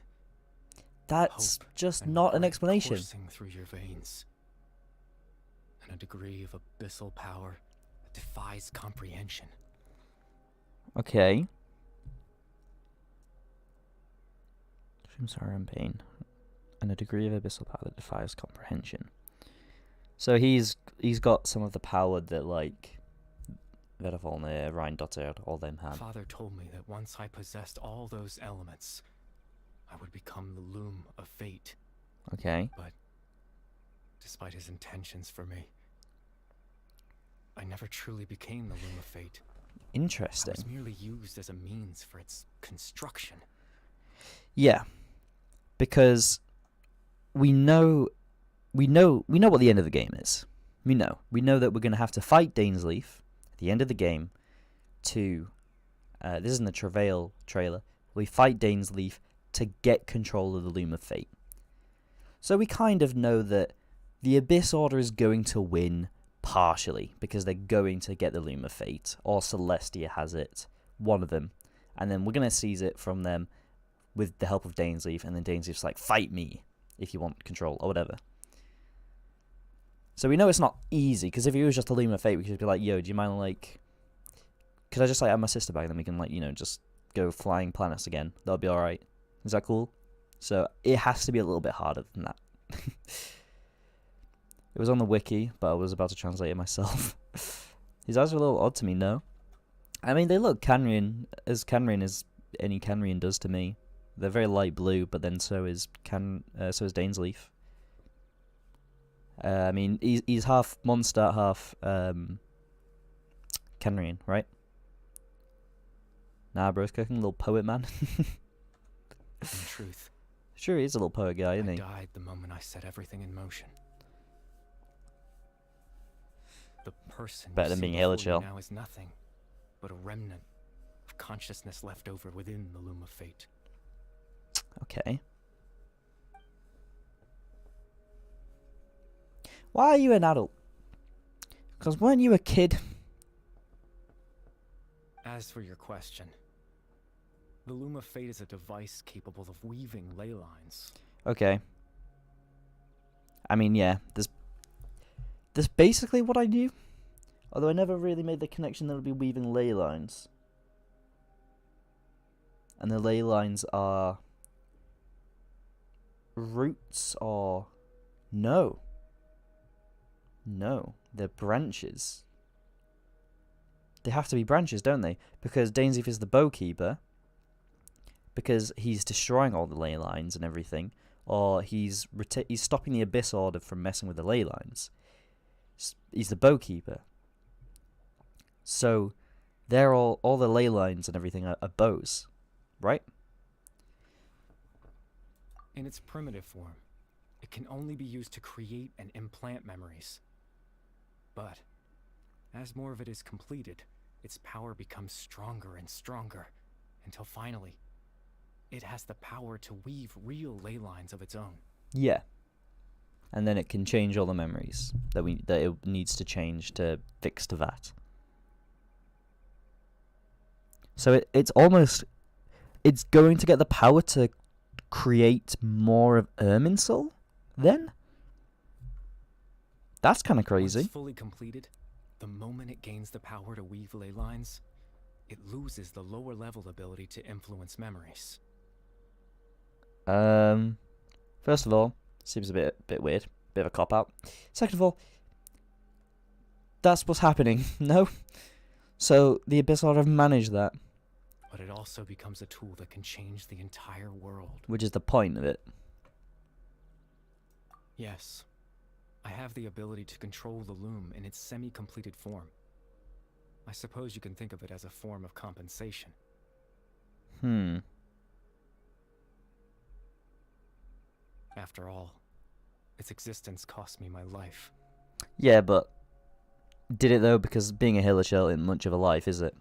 S1: That's
S10: Hope
S1: just
S10: and
S1: not an
S10: regret
S1: explanation.
S10: coursing through your veins. And a degree of abyssal power that defies comprehension.
S1: Okay. Extreme sorrow and pain, and a degree of abyssal power that defies comprehension. So he's got some of the power that like Vedavulne, Rheindotter, all them had.
S10: Father told me that once I possessed all those elements, I would become the loom of fate.
S1: Okay.
S10: But despite his intentions for me, I never truly became the loom of fate. I
S1: Interesting.
S10: was merely used as a means for its construction.
S1: Yeah. Because we know what the end of the game is. We know that we're going to have to fight Dainsleif at the end of the game to this is in the Travail trailer. We fight Dainsleif to get control of the Loom of Fate. So we kind of know that the Abyss Order is going to win partially because they're going to get the Loom of Fate, or Celestia has it, one of them, and then we're going to seize it from them with the help of Dainsleif, and then Dainsleif's like, fight me if you want control, or whatever. So we know it's not easy, because if it was just a Loom of Fate, we could be like, yo, do you mind, like, could I just, like, have my sister back, and then we can, like, you know, just go flying planets again? That would be alright. Is that cool? So it has to be a little bit harder than that. It was on the wiki, but I was about to translate it myself. His eyes are a little odd to me, no? I mean, they look Canarian as any Canarian does to me. They're very light blue, but then so is Dainsleif. I mean, he's half monster, half Canarian, right? Nah, bro's cooking, little poet man.
S10: In truth,
S1: Sure, he is a little poet guy, isn't
S10: I
S1: he?
S10: died the moment I set everything in motion. The person
S1: Better
S10: you
S1: than
S10: see
S1: being
S10: before you
S1: Helichel.
S10: now is nothing but a remnant of consciousness left over within the loom of fate.
S1: Okay. Why are you an adult? Because weren't you a kid?
S10: As for your question, the loom of fate is a device capable of weaving ley lines.
S1: Okay. I mean, yeah, that's basically what I knew. Although I never really made the connection that it would be weaving ley lines. And the ley lines are roots or... No, they're branches. They have to be branches, don't they? Because Dainsleif is the bowkeeper. Because he's destroying all the ley lines and everything. Or he's stopping the Abyss Order from messing with the ley lines. He's the bowkeeper. So, they're all the ley lines and everything are bows. Right?
S10: In its primitive form, it can only be used to create and implant memories. But, as more of it is completed, its power becomes stronger and stronger, until finally, it has the power to weave real ley lines of its own.
S1: Yeah. And then it can change all the memories that it needs to change to fix to that. So it's going to get the power to create more of Irminsul, then? That's kind of crazy.
S10: Once fully completed, the moment it gains the power to weave ley lines, it loses the lower level ability to influence memories.
S1: First of all, seems a bit weird, bit of a cop out. Second of all, that's what's happening, no? So the Abyss Order have managed that,
S10: But it also becomes a tool that can change the entire world.
S1: which is the point of it.
S10: Yes. I have the ability to control the loom in its semi-completed form. I suppose you can think of it as a form of compensation. After all, its existence cost me my life.
S1: Yeah, but did it though? Because being a Hill Shell isn't much of a life, is it?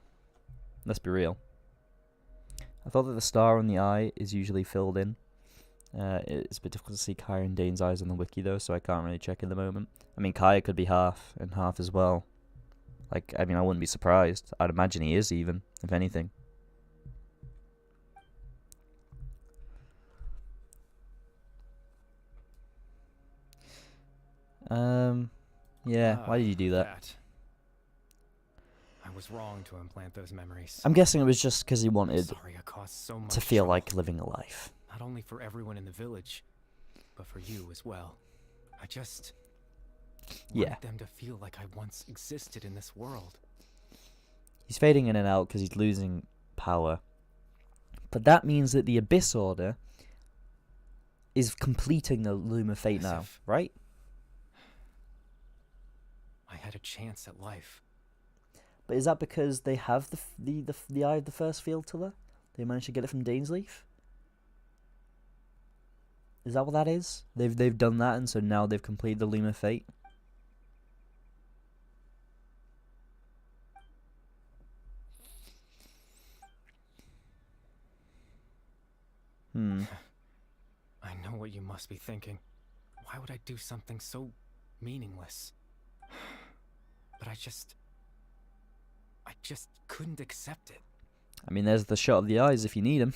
S1: Let's be real. I thought that the star on the eye is usually filled in. It's a bit difficult to see Kaya and Dane's eyes on the wiki though, so I can't really check in the moment. I mean, Kaya could be half and half as well. Like, I mean, I wouldn't be surprised. I'd imagine he is even, if anything. Yeah, why did you do that?
S10: I was wrong to implant those memories.
S1: I'm guessing it was just because he wanted
S10: Sorry I caused so much
S1: to feel
S10: trouble.
S1: like living a life.
S10: Not only for everyone in the village, but for you as well. I just wanted them to feel like I once existed in this world.
S1: He's fading in and out because he's losing power. But that means that the Abyss Order is completing the Loom of Fate now, right?
S10: I had a chance at life.
S1: But is that because they have the Eye of the First Field Tiller? They managed to get it from Dainsleif? Is that what that is? They've done that, and so now they've completed the Loom of Fate?
S10: I know what you must be thinking. Why would I do something so meaningless? But I just couldn't accept it.
S1: I mean, there's the shot of the eyes if you need them.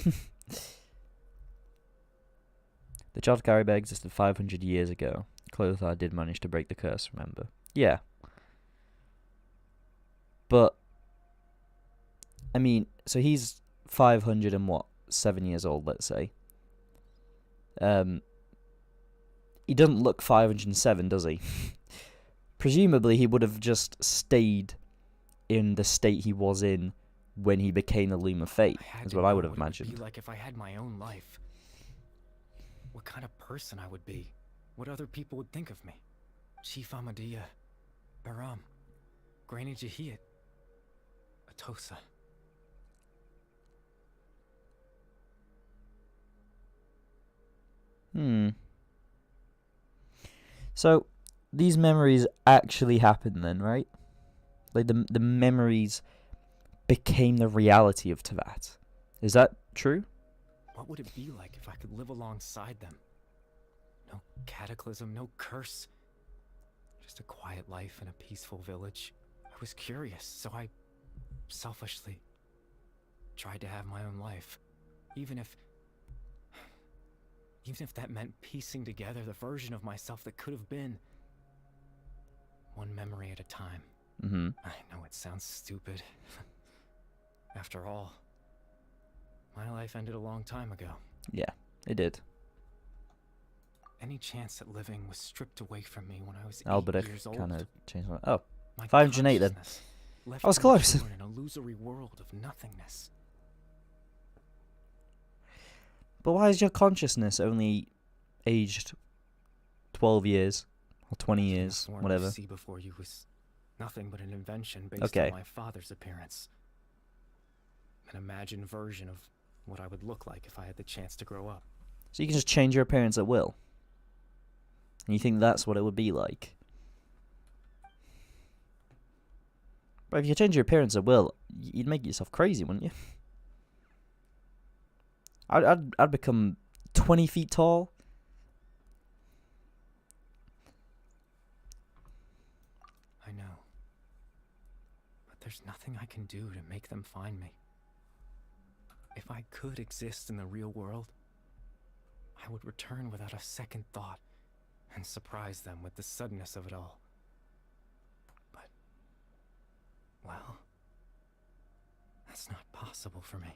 S1: The child Caribou existed 500 years ago. Clothar did manage to break the curse, remember? Yeah. But, I mean, so he's 500 and what? 7 years old, let's say. He doesn't look 507, does he? Presumably, he would have just stayed in the state he was in when he became the Loom of Fate, is what I would have imagined.
S10: It would be like if I had my own life. What kind of person I would be. What other people would think of me. Chief Ahmadiyya, Baram, Granny Jahiyat, Atosa.
S1: So, these memories actually happened then, right? Like, the memories became the reality of Teyvat. Is that true?
S10: What would it be like if I could live alongside them? No cataclysm, no curse. Just a quiet life in a peaceful village. I was curious, so I selfishly tried to have my own life. Even if that meant piecing together the version of myself that could have been. One memory at a time. I know it sounds stupid. After all, my life ended a long time ago.
S1: Yeah, it did.
S10: Any chance at living was stripped away from me when I was 8 years old.
S1: kind of changed my... Oh,
S10: My
S1: 508 then.
S10: consciousness left
S1: I was
S10: me
S1: close.
S10: torn in a illusory world of nothingness.
S1: But why is your consciousness only aged 12 years? Or 20 years,
S10: The form
S1: whatever.
S10: you see before you was nothing but an invention based
S1: Okay.
S10: on my father's appearance. An imagined version of what I would look like if I had the chance to grow up.
S1: So you can just change your appearance at will? And you think that's what it would be like? But if you change your appearance at will, you'd make yourself crazy, wouldn't you? I'd become 20 feet tall.
S10: I know. But there's nothing I can do to make them find me. If I could exist in the real world, I would return without a second thought and surprise them with the suddenness of it all. But, well, that's not possible for me.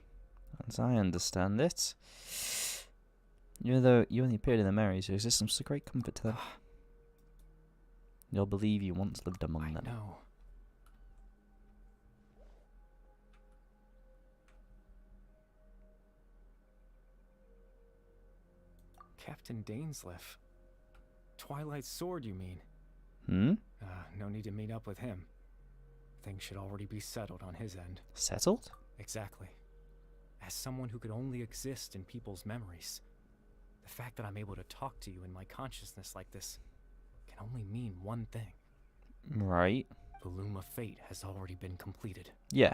S1: As I understand it, even though you only appeared in the memories, your existence was a great comfort to them. They'll believe you once lived among them.
S10: No. Captain Dainsleif. Twilight Sword, you mean?
S1: Hmm?
S10: No need to meet up with him. Things should already be settled on his end.
S1: Settled?
S10: Exactly. As someone who could only exist in people's memories, the fact that I'm able to talk to you in my consciousness like this can only mean one thing.
S1: Right.
S10: The Loom of Fate has already been completed.
S1: Yeah.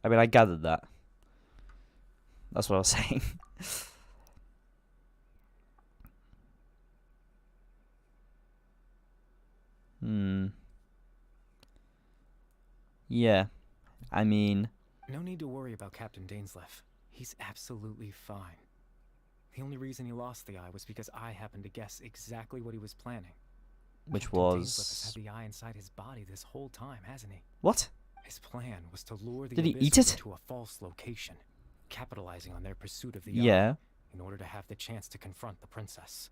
S1: I mean, I gathered that. That's what I was saying. Yeah. I mean...
S10: No need to worry about Captain Dainsleif. He's absolutely fine. The only reason he lost the eye was because I happened to guess exactly what he was planning.
S1: Which
S10: Captain
S1: was...
S10: Dainsleif has had the eye inside his body this whole time, hasn't he?
S1: What?
S10: His plan was to lure the
S1: Did he
S10: Abyss
S1: eat it?
S10: to a false location, capitalizing on their pursuit of the
S1: Yeah.
S10: eye in order to have the chance to confront the princess.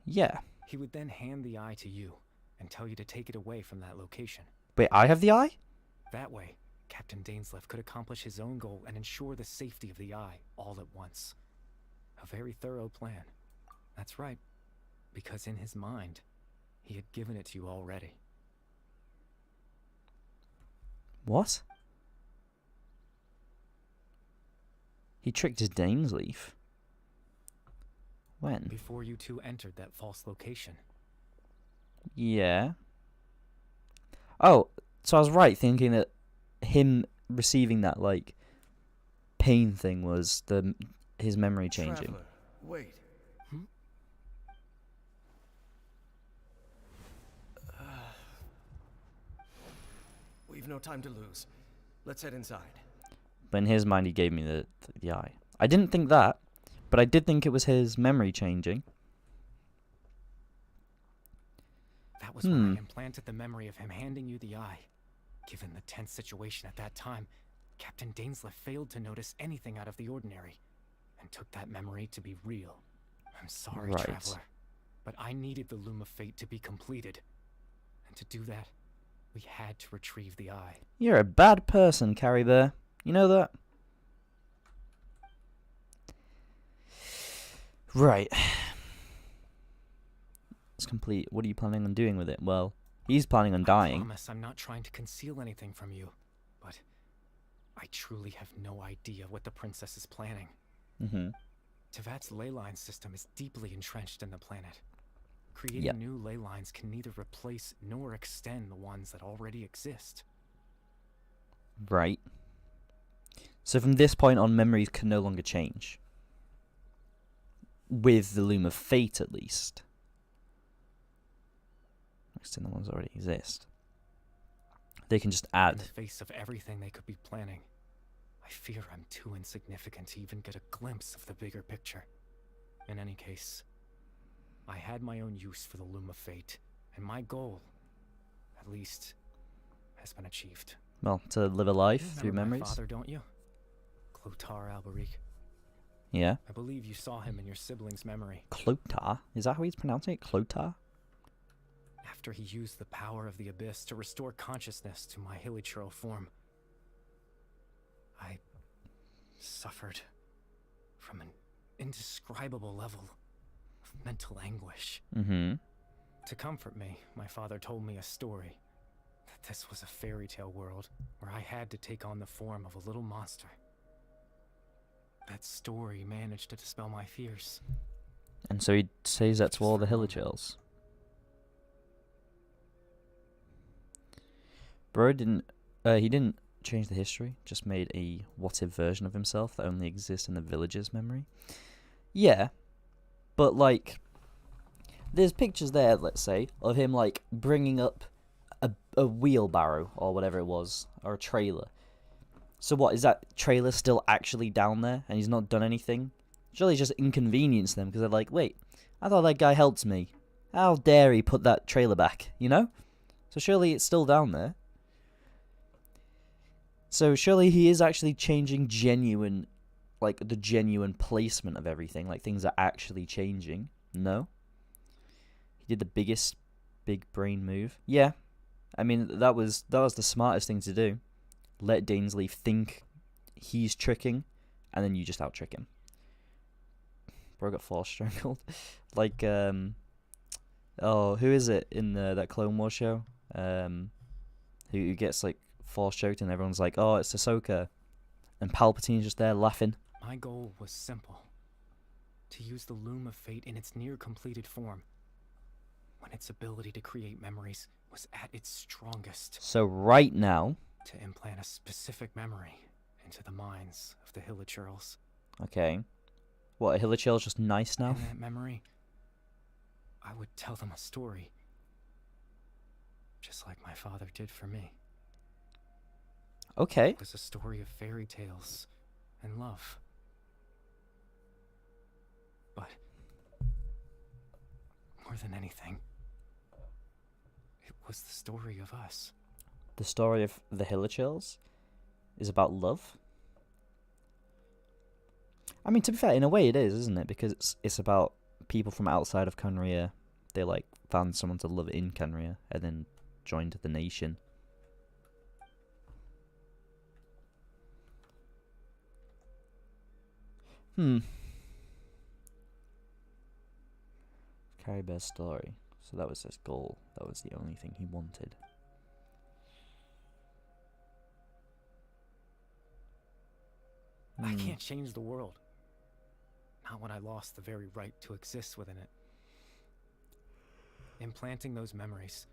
S1: Yeah.
S10: He would then hand the eye to you and tell you to take it away from that location.
S1: Wait, I have the eye?
S10: That way, Captain Dainsleif could accomplish his own goal and ensure the safety of the eye all at once. A very thorough plan. That's right, because in his mind, he had given it to you already.
S1: What? He tricked his Dainsleif. When?
S10: Before you two entered that false location.
S1: Yeah. Oh, so I was right thinking that him receiving that, like, pain thing was his memory changing.
S7: Traveler, wait. We've no time to lose. Let's head inside.
S1: But in his mind, he gave me the eye. I didn't think that, but I did think it was his memory changing.
S10: That was when I implanted the memory of him handing you the eye. Given the tense situation at that time, Captain Dainsleif failed to notice anything out of the ordinary, and took that memory to be real. I'm sorry,
S1: Right.
S10: Traveler, but I needed the Loom of Fate to be completed. And to do that, we had to retrieve the eye.
S1: You're a bad person, Carrie Bear. You know that? Right. It's complete. What are you planning on doing with it? Well, he's planning on
S10: I
S1: dying.
S10: promise I'm not trying to conceal anything from you, but I truly have no idea what the princess is planning.
S1: Mm-hmm.
S10: Tevat's ley line system is deeply entrenched in the planet. Creating
S1: Yep.
S10: new ley lines can neither replace nor extend the ones that already exist.
S1: Right. So from this point on, memories can no longer change. With the Loom of Fate, at least. Next to the ones that already exist. They can just
S10: In
S1: add.
S10: the face of everything they could be planning, I fear I'm too insignificant to even get a glimpse of the bigger picture. In any case, I had my own use for the Loom of Fate, and my goal, at least, has been achieved.
S1: Well, to live a life
S10: You
S1: through
S10: remember my
S1: memories.
S10: father, don't you? Clotar Alberic.
S1: Yeah.
S10: I believe you saw him in your sibling's memory.
S1: Clotar? Is that how he's pronouncing it? Clotar?
S10: After he used the power of the Abyss to restore consciousness to my hilichurl form, I suffered from an indescribable level of mental anguish.
S1: Mm-hmm.
S10: To comfort me, my father told me a story, that this was a fairy tale world where I had to take on the form of a little monster. That story managed to dispel my fears.
S1: And so he says that to
S10: Just
S1: all
S10: for
S1: the
S10: a moment.
S1: hilichurls. Bro didn't... he didn't change the history. Just made a what-if version of himself that only exists in the villager's memory. Yeah. But, like... There's pictures there, let's say, of him, like, bringing up a wheelbarrow, or whatever it was, or a trailer. So what, is that trailer still actually down there, and he's not done anything? Surely he's just inconvenienced them, because they're like, wait, I thought that guy helped me. How dare he put that trailer back, you know? So surely it's still down there. So surely he is actually changing genuine, like, the genuine placement of everything, like, things are actually changing. No? He did the biggest big brain move. Yeah. I mean, that was the smartest thing to do. Let Dainsleif think he's tricking, and then you just out-trick him. Bro got force strangled. Like, Oh, who is it in that Clone Wars show? Who gets like force choked and everyone's like, oh, it's Ahsoka, and Palpatine's just there laughing.
S10: My goal was simple: to use the Loom of Fate in its near completed form, when its ability to create memories was at its strongest.
S1: So right now,
S10: To implant a specific memory into the minds of the Hilichurls.
S1: okay, what, Hilichurl's just nice now?
S10: In that memory, I would tell them a story, just like my father did for me.
S1: Okay.
S10: It was a story of fairy tales and love. But more than anything, it was the story of us.
S1: The story of the Hilichurls is about love. I mean, to be fair, in a way it is, isn't it? Because it's about people from outside of Canria. They like found someone to love in Canria and then joined the nation. Carrie Bear's story. So that was his goal. That was the only thing he wanted.
S10: I can't change the world. Not when I lost the very right to exist within it. Implanting those memories,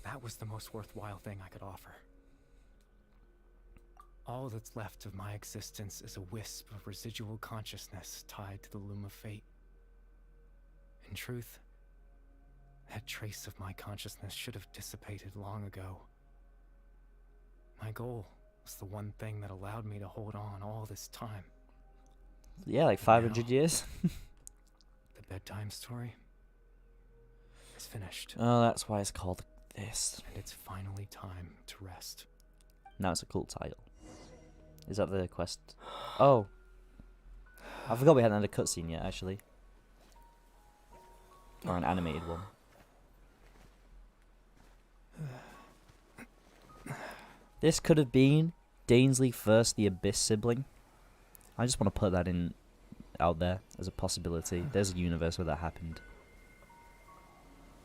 S10: that was the most worthwhile thing I could offer. All that's left of my existence is a wisp of residual consciousness tied to the Loom of Fate. In truth, that trace of my consciousness should have dissipated long ago. My goal was the one thing that allowed me to hold on all this time.
S1: Yeah, like 500 years.
S10: The bedtime story is finished.
S1: Oh, that's why it's called this.
S10: And it's finally time to rest.
S1: Now it's a cool title. Is that the quest? Oh. I forgot we hadn't had a cutscene yet, actually. Or an animated one. This could have been Dainsley first, the Abyss sibling. I just want to put that in out there as a possibility. There's a universe where that happened.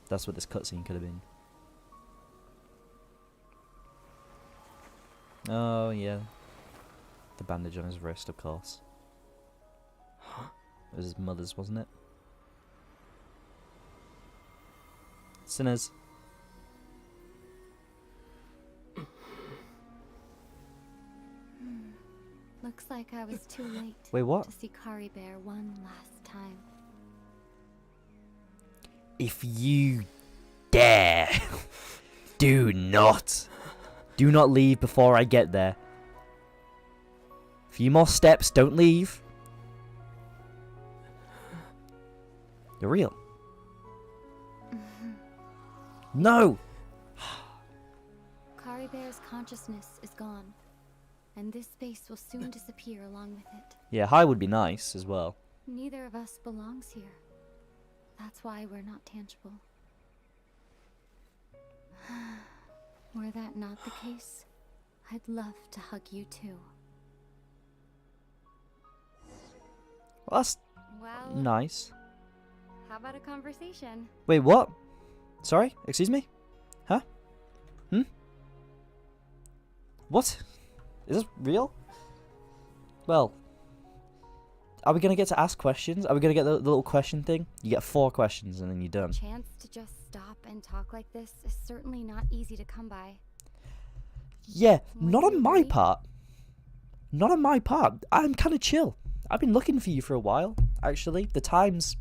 S1: That's what this cutscene could have been. Oh, yeah. The bandage on his wrist, of course. It was his mother's, wasn't it? Sinners.
S3: Looks like I was too late.
S1: Wait, what?
S3: To see Kari Bear one last time.
S8: If you dare, do not
S1: leave before I get there. A few more steps, don't leave. You're real. No!
S3: Kari Bear's consciousness is gone, and this space will soon disappear along with it.
S1: Yeah, high would be nice as well.
S3: Neither of us belongs here. That's why we're not tangible. Were that not the case, I'd love to hug you too.
S1: Well, that's
S9: Well,
S1: nice.
S9: how about a conversation?
S1: Wait, what? Sorry? Excuse me? Huh? What? Is this real? Well, are we going to get to ask questions? Are we going to get the little question thing? You get 4 questions and then you're done.
S9: Chance to just stop and talk like this is certainly not easy to come by.
S1: Yeah,
S9: Would
S1: not
S9: you
S1: on my
S9: agree?
S1: part. Not on my part. I'm kind of chill. I've been looking for you for a while, actually. The time's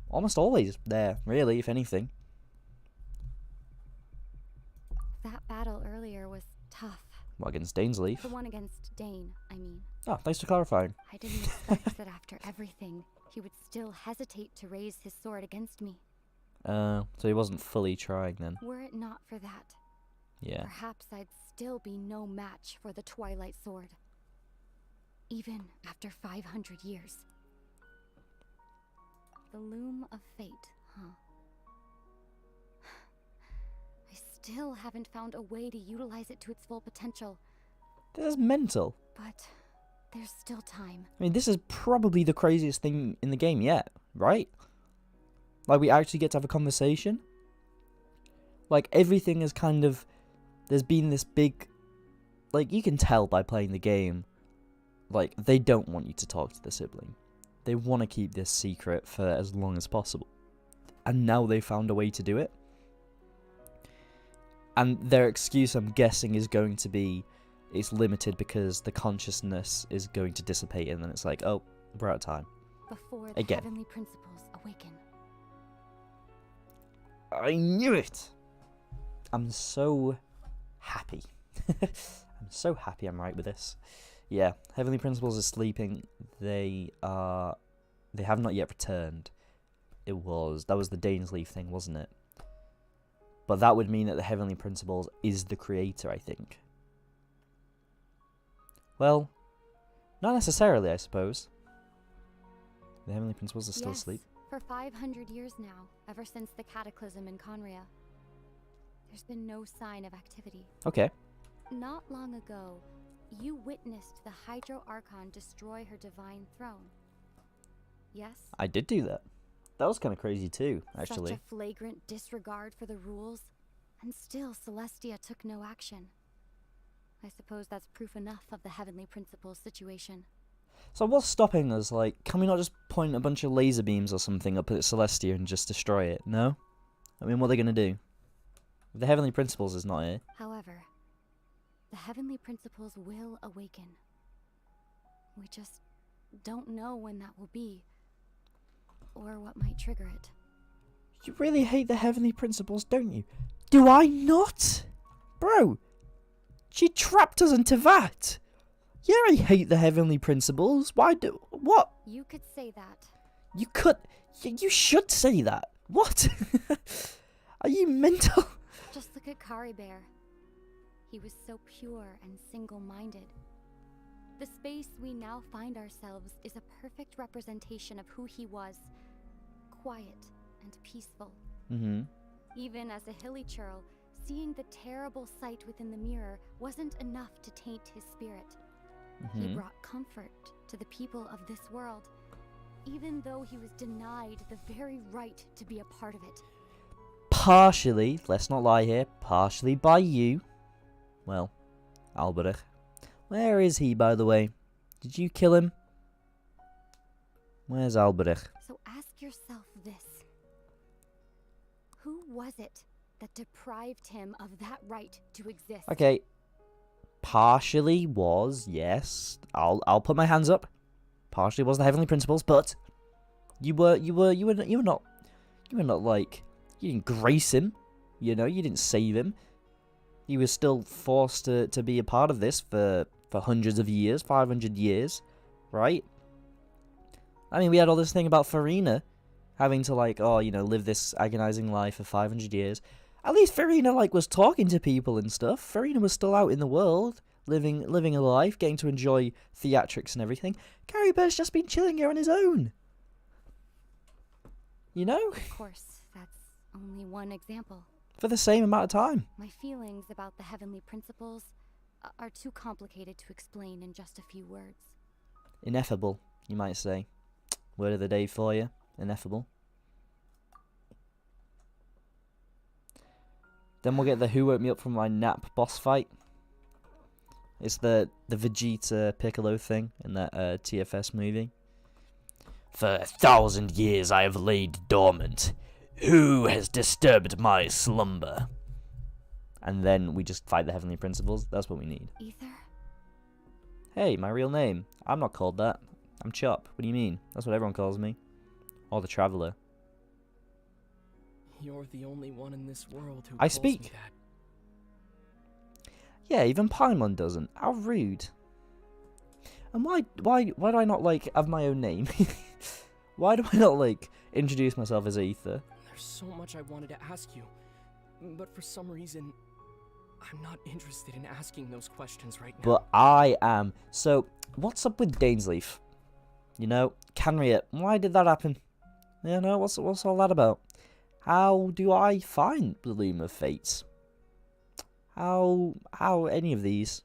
S1: almost always there, really, if anything.
S9: That battle earlier was tough.
S1: What, against Dainsleif?
S9: The one against Dane, I mean.
S1: Oh, thanks for clarifying.
S9: I didn't expect that after everything, he would still hesitate to raise his sword against me.
S1: So he wasn't fully trying then.
S9: Were it not for that,
S1: Yeah.
S9: perhaps I'd still be no match for the Twilight Sword. Even after 500 years. The Loom of Fate, huh? I still haven't found a way to utilize it to its full potential,
S1: This is mental.
S9: but there's still time.
S1: I mean, this is probably the craziest thing in the game yet, right? Like, we actually get to have a conversation. Like, everything is kind of... There's been this big... Like, you can tell by playing the game, like, they don't want you to talk to the sibling. They want to keep this secret for as long as possible. And now they found a way to do it. And their excuse, I'm guessing, is going to be it's limited because the consciousness is going to dissipate, and then it's like, oh, we're out of time.
S9: Before the
S1: Again.
S9: heavenly principles awaken.
S1: I knew it! I'm so happy. I'm so happy I'm right with this. Yeah, Heavenly Principles are sleeping. They have not yet returned. That was the Dainsleif thing, wasn't it? But that would mean that the Heavenly Principles is the creator, I think. Well, not necessarily, I suppose. The Heavenly Principles are still asleep.
S9: For 500 years now, ever since the cataclysm in Conria, there's been no sign of activity.
S1: Okay.
S9: Not long ago, you witnessed the Hydro Archon destroy her divine throne. Yes?
S1: I did do that. That was kind of crazy too, actually.
S9: Such a flagrant disregard for the rules, and still Celestia took no action. I suppose that's proof enough of the Heavenly Principles situation.
S1: So what's stopping us? Like, can we not just point a bunch of laser beams or something up at Celestia and just destroy it? No? I mean, what are they going to do? The Heavenly Principles is not here.
S9: However, the Heavenly Principles will awaken. We just don't know when that will be, or what might trigger it.
S1: You really hate the Heavenly Principles, don't you? Do I not? Bro, she trapped us into that. Yeah, I hate the Heavenly Principles. Why do... What?
S9: You could say that.
S1: You could... You should say that. What? Are you mental?
S9: Just look at Kari Bear. He was so pure and single-minded. The space we now find ourselves is a perfect representation of who he was. Quiet and peaceful.
S1: Mm-hmm.
S9: Even as a hilly churl, seeing the terrible sight within the mirror wasn't enough to taint his spirit.
S1: Mm-hmm.
S9: He brought comfort to the people of this world, even though he was denied the very right to be a part of it.
S1: Partially, let's not lie here, partially by you. Well, Alberich. Where is he, by the way? Did you kill him? Where's Alberich?
S9: So ask yourself this. Who was it that deprived him of that right to exist?
S1: Okay. Partially was, yes. I'll put my hands up. Partially was the Heavenly Principles, but you were not like, you didn't grace him, you know, you didn't save him. He was still forced to be a part of this for hundreds of years, 500 years, right? I mean, we had all this thing about Farina having to, like, oh, you know, live this agonizing life for 500 years. At least Farina, like, was talking to people and stuff. Farina was still out in the world, living a life, getting to enjoy theatrics and everything. Gary Bear's just been chilling here on his own. You know?
S9: Of course, that's only one example.
S1: For the same amount of time.
S9: My feelings about the Heavenly Principles are too complicated to explain in just a few words.
S1: Ineffable, you might say. Word of the day for you. Ineffable. Then we'll get the Who Woke Me Up From My Nap boss fight. It's the Vegeta Piccolo thing in that TFS movie. For 1,000 years I have laid dormant. Who has disturbed my slumber? And then we just fight the Heavenly Principles. That's what we need.
S9: Ether?
S1: Hey, my real name. I'm not called that. I'm Chop. What do you mean? That's what everyone calls me. Or the Traveler.
S11: You're the only one in this world who
S1: I
S11: calls
S1: speak.
S11: me that.
S1: Yeah, even Paimon doesn't. How rude. And why do I not, like, have my own name? Why do I not, like, introduce myself as Ether?
S11: There's so much I wanted to ask you, but for some reason, I'm not interested in asking those questions right now.
S1: But I am. So, what's up with Dainsleif? You know, Canriot, why did that happen? You know, what's all that about? How do I find the Loom of Fates? How any of these?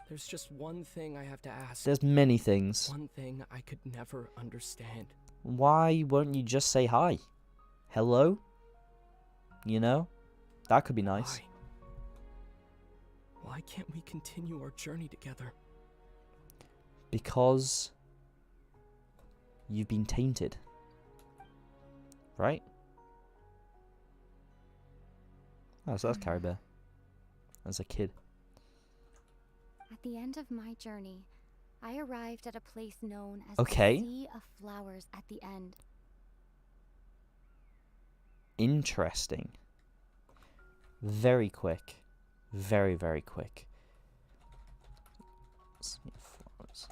S11: There's just one thing I have to ask.
S1: There's many things.
S11: One thing I could never understand.
S1: Why won't you just say hi? hello? You know? That could be nice.
S11: Why can't we continue our journey together?
S1: Because you've been tainted. Right? Oh, so that's Carrie Bear. As a kid.
S2: At the end of my journey, I arrived at a place known as
S1: Okay.
S2: the Sea of Flowers at the end.
S1: Interesting. Very quick. Very, very quick. Sea of Flowers.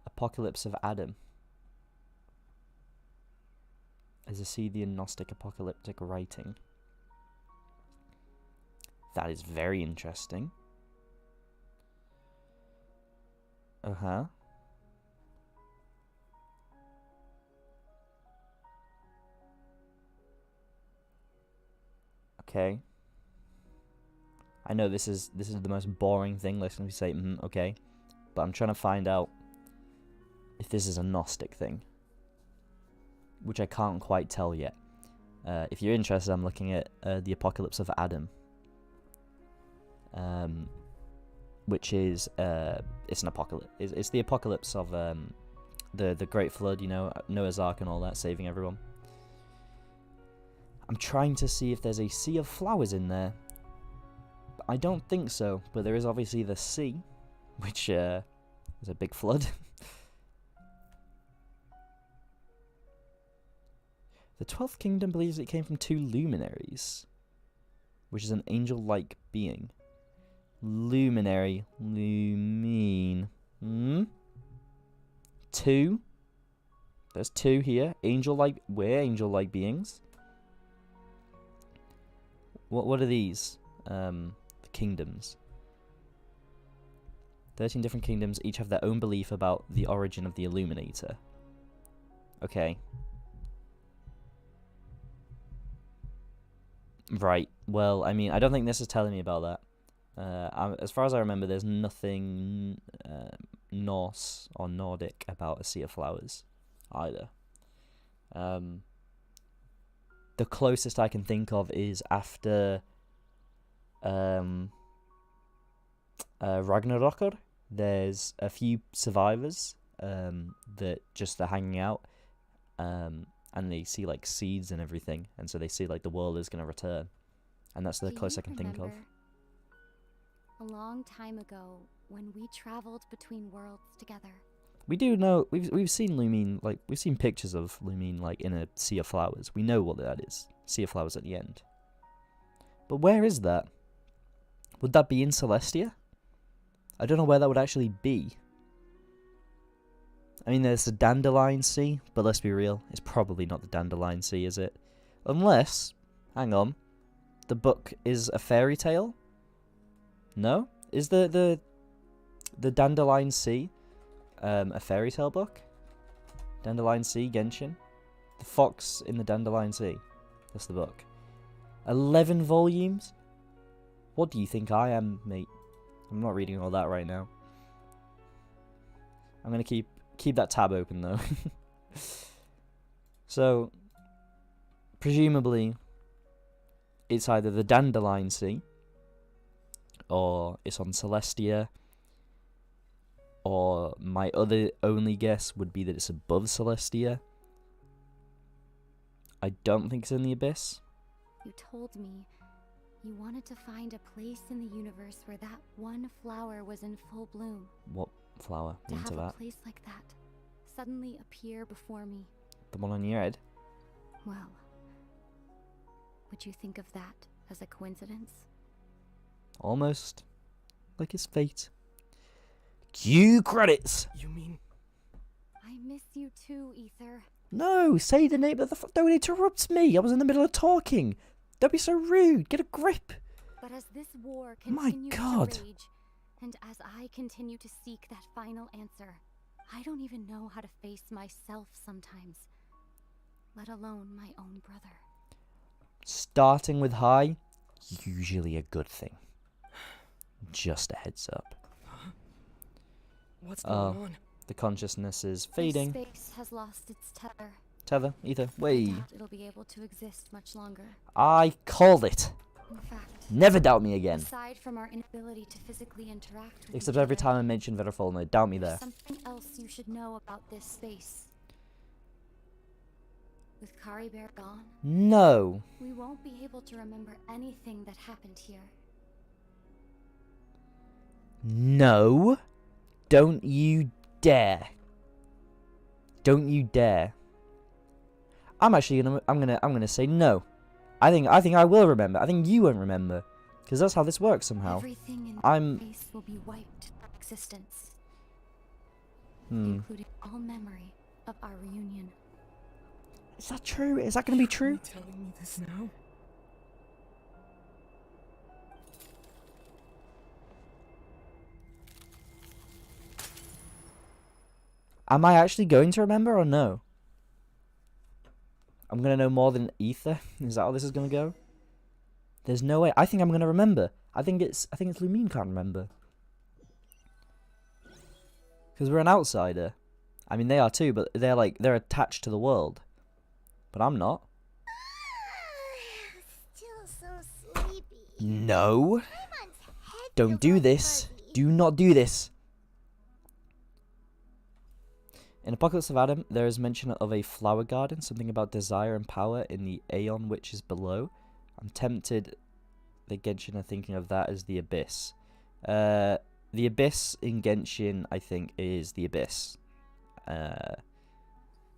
S1: Apocalypse of Adam. As a Scythian Gnostic apocalyptic writing. That is very interesting. Uh-huh. Okay. I know this is the most boring thing listening to say, okay. But I'm trying to find out if this is a Gnostic thing. Which I can't quite tell yet. If you're interested, I'm looking at the Apocalypse of Adam. Which is, it's an apocalypse. It's the apocalypse of the Great Flood, you know, Noah's Ark and all that, saving everyone. I'm trying to see if there's a Sea of Flowers in there. I don't think so, but there is obviously the sea, which is a big flood. The 12th Kingdom believes it came from 2 luminaries, which is an angel-like being. Luminary. Lumine. 2. There's 2 here. Angel-like. We're angel-like beings. What are these? The kingdoms. 13 different kingdoms each have their own belief about the origin of the Illuminator. Okay. Right. Well, I mean, I don't think this is telling me about that. As far as I remember, there's nothing Norse or Nordic about a Sea of Flowers either. The closest I can think of is after Ragnarokr. There's a few survivors that just are hanging out, and they see like seeds and everything, and so they see like the world is going to return, and that's the closest I can think of.
S2: A long time ago, when we traveled between worlds together.
S1: We do know we've seen Lumine, like we've seen pictures of Lumine like in a Sea of Flowers. We know what that is. Sea of Flowers at the end. But where is that? Would that be in Celestia? I don't know where that would actually be. I mean, there's the Dandelion Sea, but let's be real, it's probably not the Dandelion Sea, is it? Unless, hang on, the book is a fairy tale? No? Is the Dandelion Sea a fairy tale book? Dandelion Sea, Genshin? The Fox in the Dandelion Sea. That's the book. 11 volumes? What do you think I am, mate? I'm not reading all that right now. I'm gonna keep that tab open though. So, presumably, it's either the Dandelion Sea, or it's on Celestia, or my only guess would be that it's above Celestia. I don't think it's in the Abyss.
S2: You told me you wanted to find a place in the universe where that one flower was in full bloom.
S1: What flower?
S2: To
S1: Into
S2: have
S1: that?
S2: a place like that suddenly appear before me.
S1: The one on your head?
S2: Well, would you think of that as a coincidence?
S1: Almost. Like it's fate. Cue credits!
S11: You mean...
S2: I miss you too, Ether.
S1: No, say the name of the... Don't interrupt me. I was in the middle of talking. Don't be so rude. Get a grip.
S2: But as this war
S1: My
S2: continues
S1: God.
S2: to rage, and as I continue to seek that final answer, I don't even know how to face myself sometimes, let alone my own brother.
S1: Starting with high, usually a good thing. Just a heads up.
S11: What's going on?
S1: The consciousness is
S9: If
S1: fading.
S9: space has lost its tether,
S1: Tether, ether,
S9: I
S1: way.
S9: doubt it'll be able to exist much longer.
S1: I called it.
S9: In fact,
S1: Never doubt me again.
S9: aside from our inability to physically interact with
S1: Except
S9: each
S1: every
S9: other,
S1: time I mention Verifalna, doubt me
S9: there's
S1: there.
S9: something else you should know about this space. With Kari Bear gone,
S1: No.
S9: we won't be able to remember anything that happened here.
S1: No. Don't you dare. Don't you dare. I'm gonna say no. I think I will remember. I think you won't remember. Because that's how this works somehow.
S9: Everything in
S1: I'm-
S9: space will be wiped from existence,
S1: Hmm.
S9: including all memory of our reunion.
S1: Is that true? Is that gonna be
S11: Are
S1: true?
S11: you telling me this now?
S1: Am I actually going to remember or no? I'm gonna know more than ether. Is that how this is gonna go? There's no way. I think I'm gonna remember. I think it's Lumine can't remember. Because we're an outsider. I mean, they are too, but they're attached to the world. But I'm not.
S3: Still so sleepy.
S1: No.
S3: Paimon's head
S1: Don't
S3: feels
S1: do
S3: all
S1: this.
S3: fuzzy.
S1: Do not do this. In Apocalypse of Adam, there is mention of a flower garden, something about desire and power in the Aeon which is below. I'm tempted the Genshin are thinking of that as the Abyss. The Abyss in Genshin, I think, is the Abyss.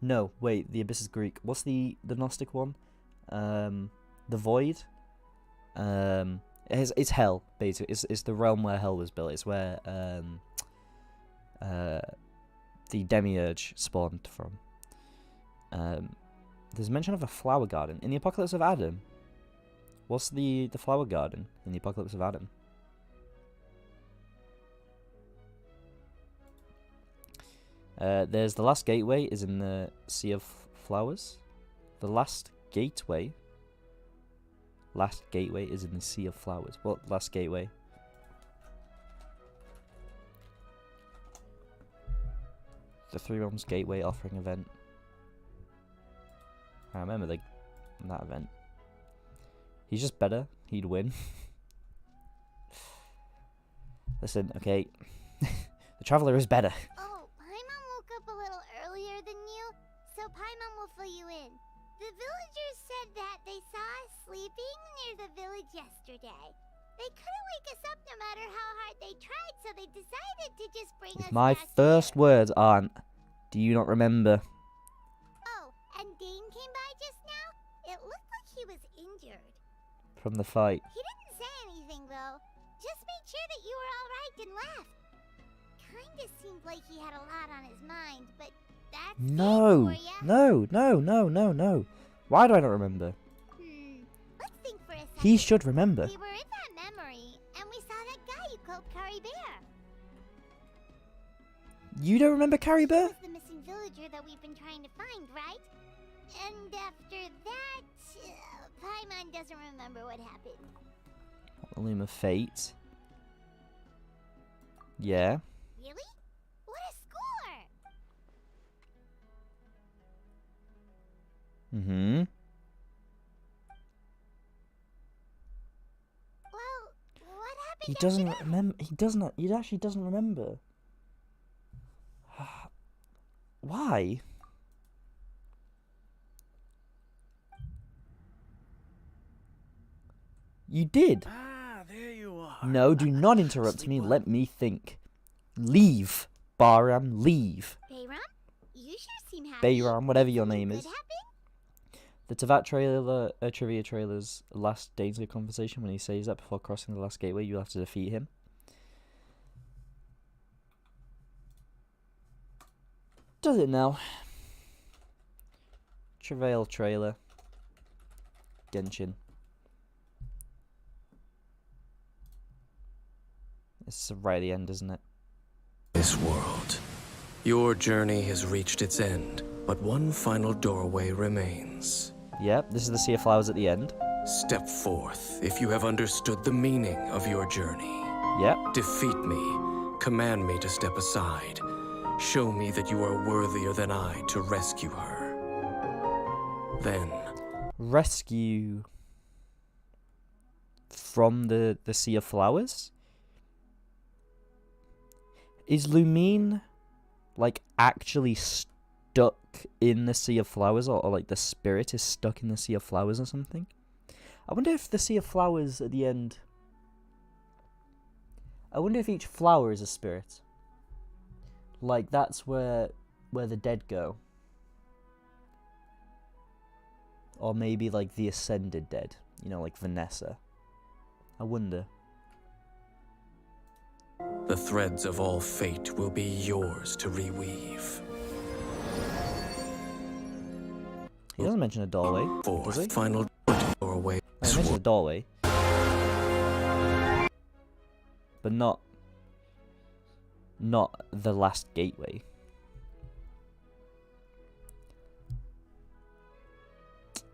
S1: No, wait, the Abyss is Greek. What's the Gnostic one? The Void? It's Hell, basically. It's the realm where Hell was built. It's where the Demiurge spawned from. There's mention of a flower garden in the Apocalypse of Adam. What's the flower garden in the Apocalypse of Adam? There's the last gateway is in the Sea of Flowers. The last gateway is in the Sea of Flowers. What last gateway? The Three Realms Gateway offering event. I remember that event. He's just better. He'd win. Listen, okay. The Traveler is better.
S3: Oh, Paimon woke up a little earlier than you, so Paimon will fill you in. The villagers said that they saw us sleeping near the village yesterday. They couldn't wake us up no matter how hard they tried, so they decided to just bring us
S1: My
S3: back
S1: first
S3: here.
S1: words aren't, do you not remember?
S3: Oh, and Dane came by just now? It looked like he was injured.
S1: From the fight.
S3: He didn't say anything, though. Just made sure that you were alright and left. Kinda seemed like he had a lot on his mind, but that's
S1: No.
S3: for ya.
S1: No. Why do I not remember?
S3: Let's think for a second.
S1: He should remember.
S3: We were in that memory, and we saw that guy you called Kari Bear.
S1: You don't remember Carrie
S3: He
S1: Bear?
S3: was the missing villager that we've been trying to find, right? And after that, Paimon doesn't remember what happened.
S1: Loom of Fate. Yeah.
S3: Really? What a score!
S1: Mm-hmm.
S3: Well, what happened
S1: He
S3: after
S1: doesn't
S3: that?
S1: remember. He actually doesn't remember. Why? You did.
S4: Ah, there you are.
S1: No, do not interrupt me.
S4: Sleep
S1: Let me think. Leave, Bahram, leave.
S3: Bayram? You sure seem happy.
S1: Bayram, whatever your
S3: Something
S1: name
S3: good
S1: is.
S3: happened?
S1: The Tavat trailer, trivia trailer's last Dainsley conversation, when he says that before crossing the last gateway, you'll have to defeat him. Does it now? Travail trailer. Genshin. It's right at the end, isn't it?
S7: This world. Your journey has reached its end, but one final doorway remains.
S1: Yep, this is the Sea of Flowers at the end.
S7: Step forth if you have understood the meaning of your journey.
S1: Yep.
S7: Defeat me, command me to step aside. Show me that you are worthier than I to rescue her. Then...
S1: Rescue... from the Sea of Flowers? Is Lumine, like, actually stuck in the Sea of Flowers? Or, like, the spirit is stuck in the Sea of Flowers or something? I wonder if the Sea of Flowers at the end... I wonder if each flower is a spirit. Like, that's where the dead go. Or maybe, like, the ascended dead. You know, like Vanessa. I wonder.
S7: The threads of all fate will be yours to reweave.
S1: He doesn't mention a doorway, does he?
S7: Final doorway.
S1: He mentions a doorway. But not the last gateway.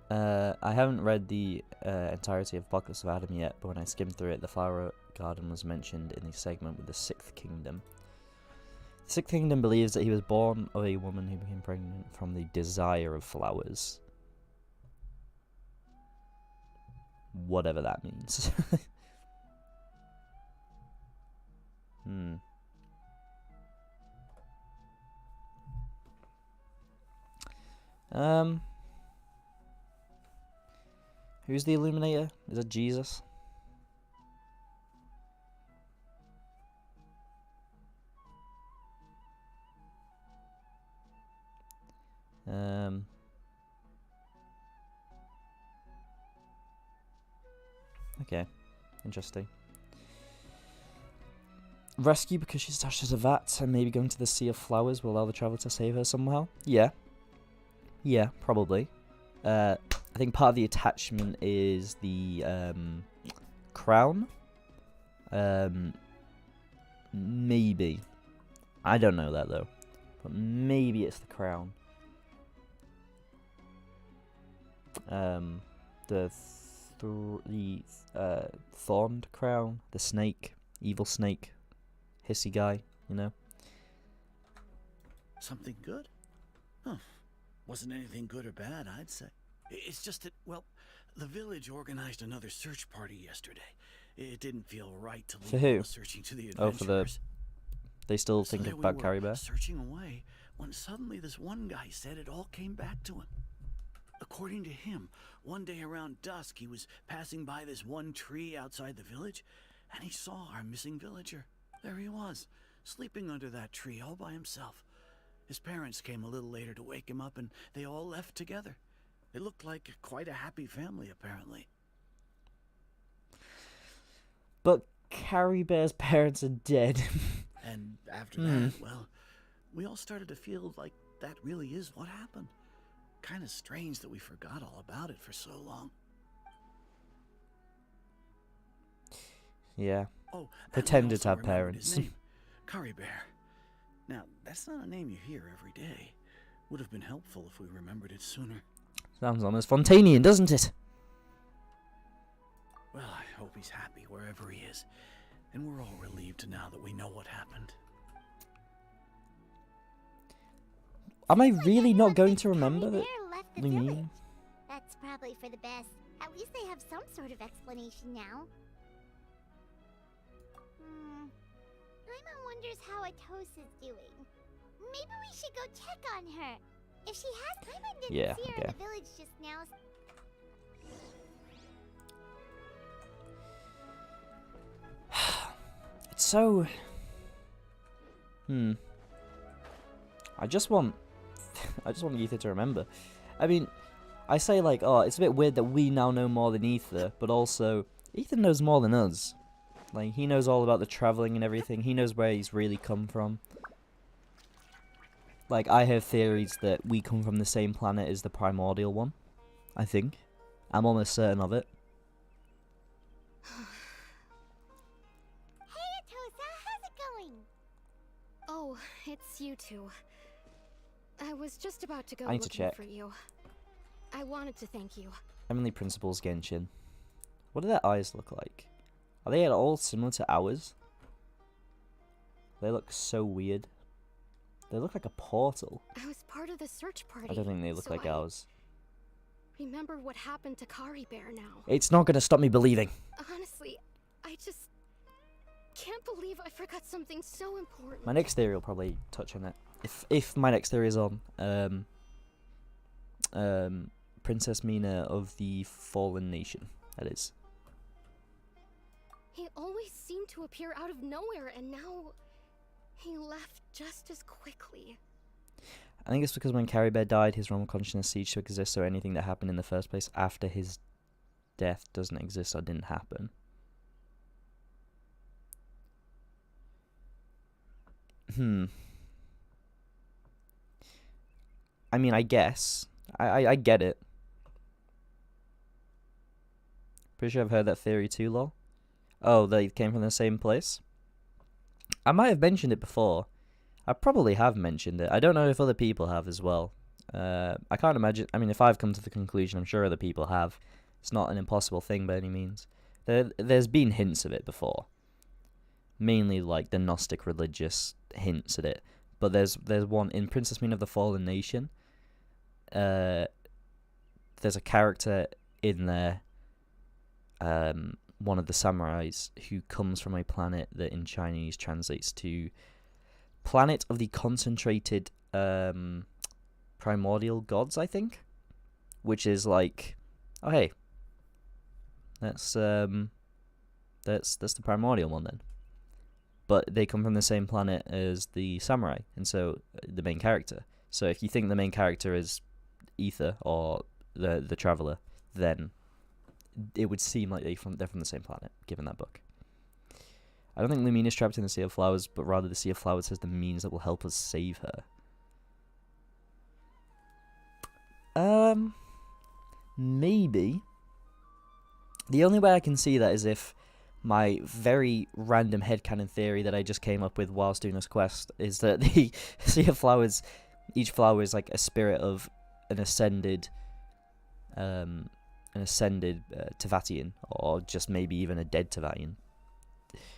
S1: I haven't read the entirety of Apocalypse of Adam yet, but when I skimmed through it, the flower garden was mentioned in the segment with the Sixth Kingdom. The Sixth Kingdom believes that he was born of a woman who became pregnant from the desire of flowers. Whatever that means. Who's the Illuminator? Is it Jesus? Okay, interesting. Rescue because she's attached to the vat, and maybe going to the Sea of Flowers will allow the traveler to save her somehow? Yeah. Yeah, probably. I think part of the attachment is the crown. Maybe. I don't know that though. But maybe it's the crown. The thorned crown, the snake, evil snake, hissy guy, you know.
S4: Something good? Huh. Wasn't anything good or bad, I'd say. It's just that, well, the village organized another search party yesterday. It didn't feel right to leave
S1: For who?
S4: all the searching to the adventurers.
S1: Oh, for the... They still
S4: So
S1: think
S4: there
S1: about
S4: we
S1: Carrie
S4: were,
S1: Bear?
S4: searching away, when suddenly this one guy said it all came back to him. According to him, one day around dusk, he was passing by this one tree outside the village, and he saw our missing villager. There he was, sleeping under that tree all by himself. His parents came a little later to wake him up, and they all left together. It looked like quite a happy family, apparently.
S1: But Carrie Bear's parents are dead.
S4: And after that, well, we all started to feel like that really is what happened. Kind of strange that we forgot all about it for so long.
S1: Yeah.
S4: Oh, and we
S1: Pretended to
S4: also
S1: have
S4: remembered his
S1: parents.
S4: name, Curry Bear. Now, that's not a name you hear every day. Would have been helpful if we remembered it sooner.
S1: Sounds almost Fontanian, doesn't it?
S4: Well, I hope he's happy wherever he is. And we're all relieved now that we know what happened.
S1: Am I really not going to remember
S3: Carrie
S1: that?
S3: Bear left the
S1: Lumine?
S3: village. That's probably for the best. At least they have some sort of explanation now. Paimon wonders how Atosa's doing. Maybe we should go check on her. If she has, Paimon didn't
S1: Yeah,
S3: see her
S1: okay.
S3: in the village just now.
S1: It's so... I just want Ether to remember. I mean, I say like, oh, it's a bit weird that we now know more than Ether, but also, Ether knows more than us. Like, he knows all about the traveling and everything. He knows where he's really come from. Like, I have theories that we come from the same planet as the primordial one. I think. I'm almost certain of it.
S3: Hey, Atosa, how's it going?
S6: Oh, it's you two. I was just about to go
S1: I need to
S6: looking
S1: check.
S6: for you. I wanted to thank you.
S1: Heavenly Principles Genshin. What do their eyes look like? Are they at all similar to ours? They look so weird. They look like a portal.
S6: I was part of the search party.
S1: I don't think they look
S6: so
S1: like ours.
S6: Remember what happened to Kari Bear now.
S1: It's not gonna stop me believing.
S6: Honestly, I just can't believe I forgot something so important.
S1: My next theory will probably touch on it. If my next theory is on Princess Mina of the Fallen Nation, that is.
S6: He always seemed to appear out of nowhere, and now he left just as quickly.
S1: I think it's because when Carrie Bear died, his realm of consciousness ceased to exist, so anything that happened in the first place after his death doesn't exist or didn't happen. I mean, I guess. I get it. Pretty sure I've heard that theory too, lol. Oh, they came from the same place? I might have mentioned it before. I probably have mentioned it. I don't know if other people have as well. I can't imagine. I mean, if I've come to the conclusion, I'm sure other people have. It's not an impossible thing by any means. There's been hints of it before. Mainly like the Gnostic religious hints at it. But there's one in Princess Mina of the Fallen Nation. There's a character in there, one of the samurais, who comes from a planet that in Chinese translates to Planet of the Concentrated Primordial Gods, I think. Which is like, oh hey, that's the primordial one then. But they come from the same planet as the samurai, and so the main character. So if you think the main character is Ether or the traveler, then it would seem like they're from the same planet, given that book. I don't think Lumine is trapped in the Sea of Flowers, but rather the Sea of Flowers has the means that will help us save her. Maybe. The only way I can see that is if my very random headcanon theory that I just came up with whilst doing this quest is that the Sea of Flowers, each flower is like a spirit of an ascended Tevatian, or just maybe even a dead Tevatian.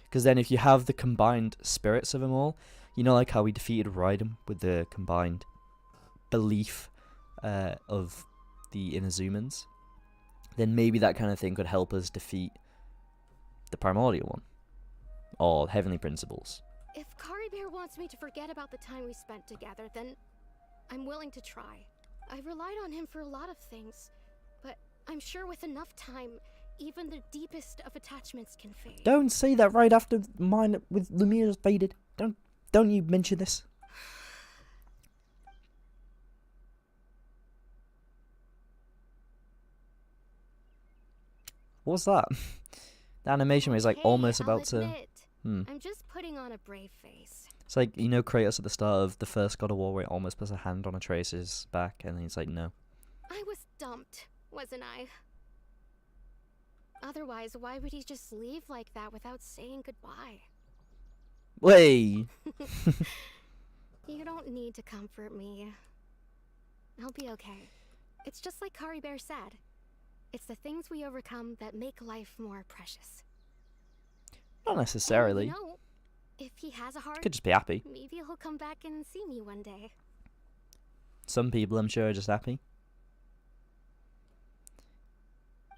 S1: Because then if you have the combined spirits of them all, you know, like how we defeated Raiden with the combined belief of the Inazumans, then maybe that kind of thing could help us defeat the primordial one, or heavenly principles.
S6: If Kari Bear wants me to forget about the time we spent together, then I'm willing to try. I've relied on him for a lot of things, but I'm sure with enough time, even the deepest of attachments can fade.
S1: Don't say that right after mine with Lumine's faded. Don't you mention this. What's that? The animation was like almost about to.
S6: I'm just putting on a brave face.
S1: It's like, you know, Kratos at the start of the first God of War, where he almost puts a hand on Atreus' back, and he's like, no.
S6: I was dumped, wasn't I? Otherwise, why would he just leave like that without saying goodbye?
S1: Wait.
S6: You don't need to comfort me. I'll be okay. It's just like Kari Bear said. It's the things we overcome that make life more precious.
S1: Not necessarily.
S6: And, you know, if he has a heart,
S1: Could just be happy.
S6: maybe he'll come back and see me one day.
S1: Some people, I'm sure, are just happy.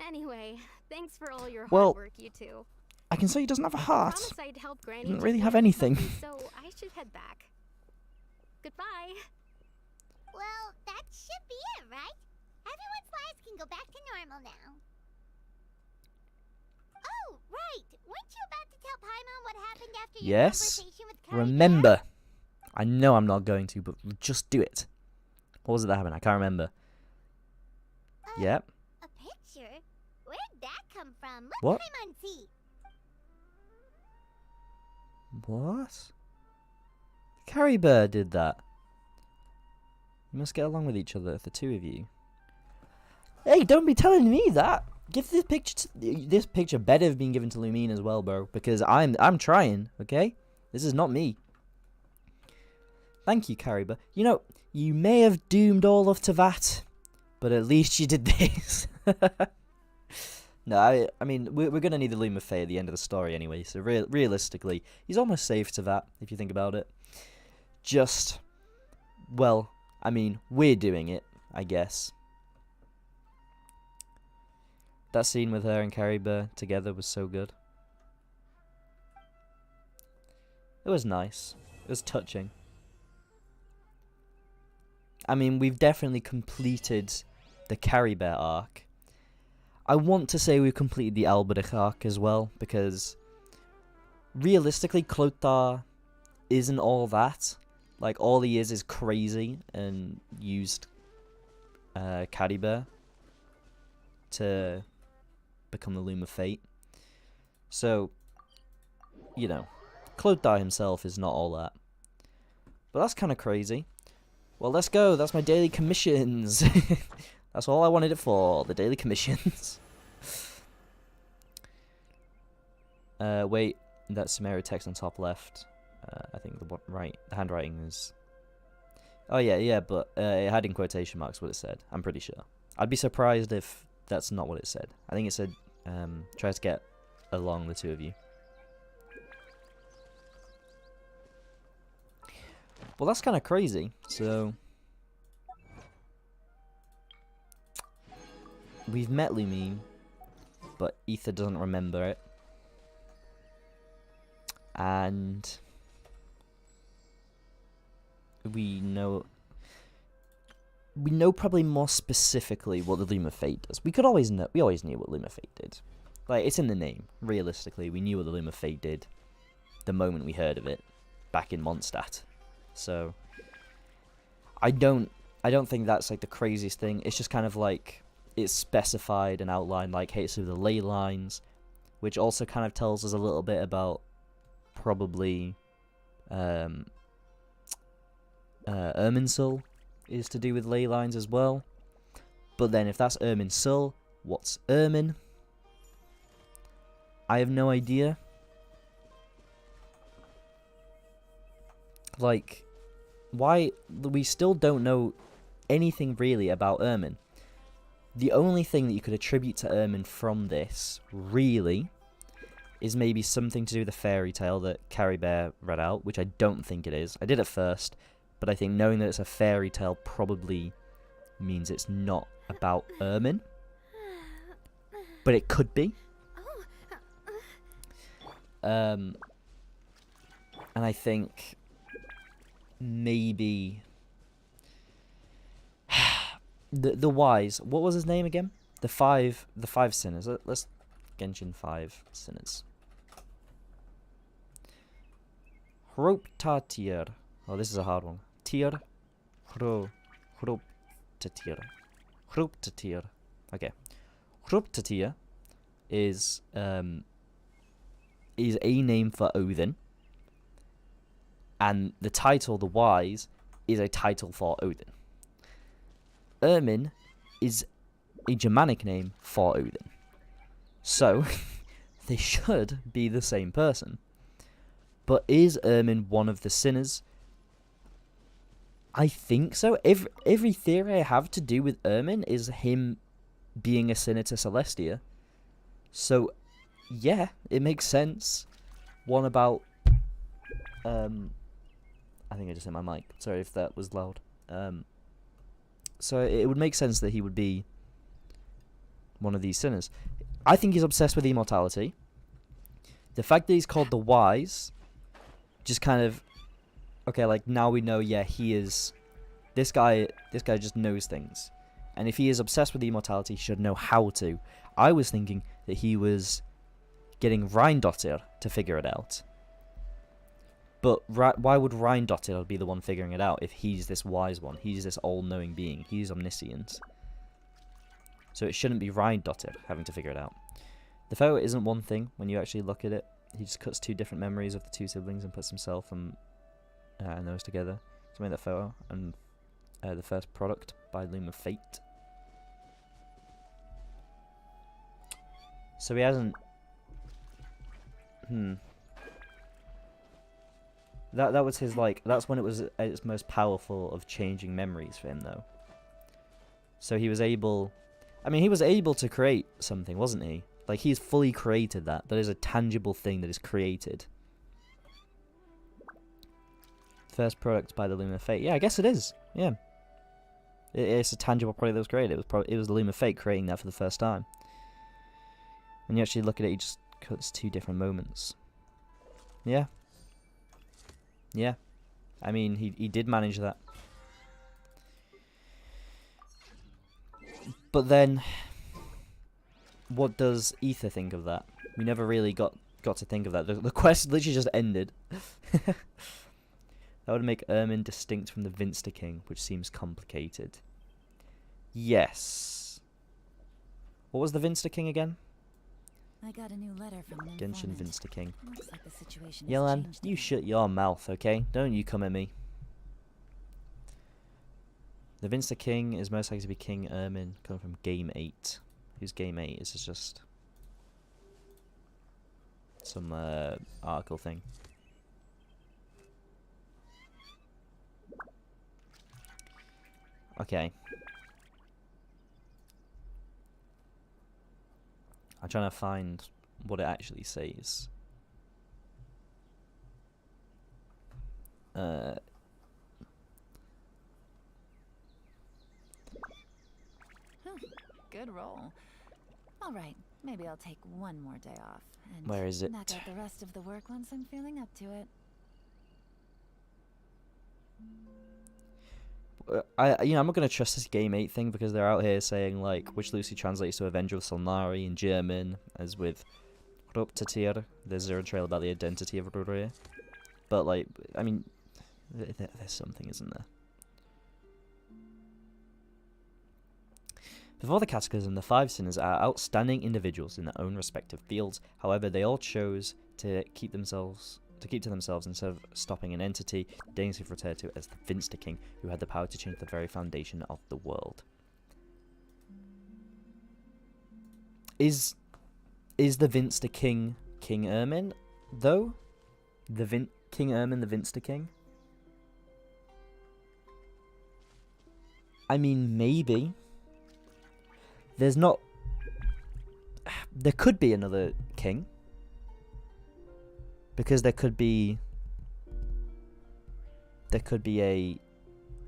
S6: Anyway, thanks for all your hard
S1: Well,
S6: work, you two.
S1: I can say he doesn't have a heart.
S6: I promise I'd help Granny.
S1: Doesn't
S6: just
S1: really have
S6: once
S1: anything.
S6: monthly, so I should head back. Goodbye.
S3: Well, that should be it, right? Everyone's lives can go back to normal now. Oh, right. Weren't you about to tell Paimon what happened after your
S1: Yes.
S3: conversation with Kari Bear?
S1: Remember. I know I'm not going to, but just do it. What was it that happened? I can't remember. Yep.
S3: A picture? Where'd that come from? Let
S1: What?
S3: Paimon see.
S1: What? Carrie Bear did that. You must get along with each other, the two of you. Hey, don't be telling me that. Give this picture. This picture better have been given to Lumine as well, bro, because I'm trying. Okay, this is not me. Thank you, Carrie Bear. You know, you may have doomed all of Tevat, but at least you did this. No, I mean, we're going to need the Loom of Fate at the end of the story anyway, so realistically, he's almost safe to that, if you think about it. Just, well, I mean, we're doing it, I guess. That scene with her and Carrie Bear together was so good. It was nice. It was touching. I mean, we've definitely completed the Carrie Bear arc. I want to say we've completed the Alberich arc as well, because realistically, Clothar isn't all that. Like, all he is crazy and used Caddy Bear to become the Loom of Fate. So, you know, Clothar himself is not all that. But that's kind of crazy. Well, let's go. That's my daily commissions. That's all I wanted it for, the daily commissions. Wait, that's summary text on top left. I think the handwriting is... Oh yeah, but it had in quotation marks what it said, I'm pretty sure. I'd be surprised if that's not what it said. I think it said, try to get along the two of you. Well, that's kind of crazy, so... We've met Lumine, but Ether doesn't remember it. And... We know probably more specifically what the Loom of Fate does. We always knew what Loom of Fate did. Like, it's in the name. Realistically, we knew what the Loom of Fate did the moment we heard of it back in Mondstadt. So I don't think that's like the craziest thing. It's just kind of like it's specified and outlined, like, hey, so the ley lines, which also kind of tells us a little bit about probably Irminsul is to do with ley lines as well. But then if that's Irminsul, what's Irmin? I have no idea. Like, why? We still don't know anything really about Irmin. The only thing that you could attribute to Irmin from this, really, is maybe something to do with the fairy tale that Carrie Bear read out, which I don't think it is. I did at first, but I think knowing that it's a fairy tale probably means it's not about Irmin. But it could be. And I think maybe the wise. What was his name again? The five sinners. Let's Genshin 5 sinners. Hroptatir. Oh, this is a hard one. Tir. Hroptatir. Hroptatir. Okay. Hroptatir is a name for Odin. And the title, the Wise, is a title for Odin. Irmin is a Germanic name for Odin. So, they should be the same person. But is Irmin one of the sinners? I think so. Every theory I have to do with Irmin is him being a sinner to Celestia. So, yeah, it makes sense. One about... I think I just hit my mic. Sorry if that was loud. So it would make sense that he would be one of these sinners. I think he's obsessed with immortality. The fact that he's called the Wise, just kind of, okay, like now we know, yeah, he is, this guy just knows things. And if he is obsessed with immortality, he should know how to. I was thinking that he was getting Rhindottir to figure it out. But why would Rhindottir be the one figuring it out if he's this wise one? He's this all-knowing being. He's omniscient. So it shouldn't be Rhindottir having to figure it out. The photo isn't one thing when you actually look at it. He just cuts two different memories of the two siblings and puts himself and those together to make that photo. And the first product by Loom of Fate. So he hasn't... That was his, like, that's when it was at its most powerful of changing memories for him, though. So he was able... I mean, he was able to create something, wasn't he? Like, he's fully created that. That is a tangible thing that is created. First product by the Loom of Fate. Yeah, I guess it is. Yeah. It's a tangible product that was created. It was the Loom of Fate creating that for the first time. When you actually look at it, he just cuts 2 different moments. Yeah. Yeah. I mean, he did manage that. But then, what does Ether think of that? We never really got to think of that. The quest literally just ended. That would make Ermin distinct from the Vinster King, which seems complicated. Yes. What was the Vinster King again?
S2: I got a new letter from an
S1: Genshin
S2: informant.
S1: Vinster King.
S2: Looks like the situation has
S1: Yelan,
S2: changed
S1: you
S2: again.
S1: shut your mouth, okay? Don't you come at me. The Vinster King is most likely to be King Ermin, coming from Game 8. Who's Game 8? This is just some article thing. Okay. I'm trying to find what it actually says.
S2: Good roll. All right, maybe I'll take one more day off and
S1: Where is it?
S2: knock out the rest of the work once I'm feeling up to it.
S1: I'm not gonna trust this Game 8 thing because they're out here saying like which loosely translates to Avenger of Solnari in German, as with Ruptatir. There's zero trail about the identity of Ruria. But like, I mean, there's something, isn't there? Before the Cataclysm, the 5 Sinners are outstanding individuals in their own respective fields. However, they all chose to keep to themselves instead of stopping an entity dangerously referred to as the Vinster King, who had the power to change the very foundation of the world. Is the Vinster King King Ermin, though? King Ermin, the Vinster King? I mean, maybe. There's not... There could be another king. Because there could be a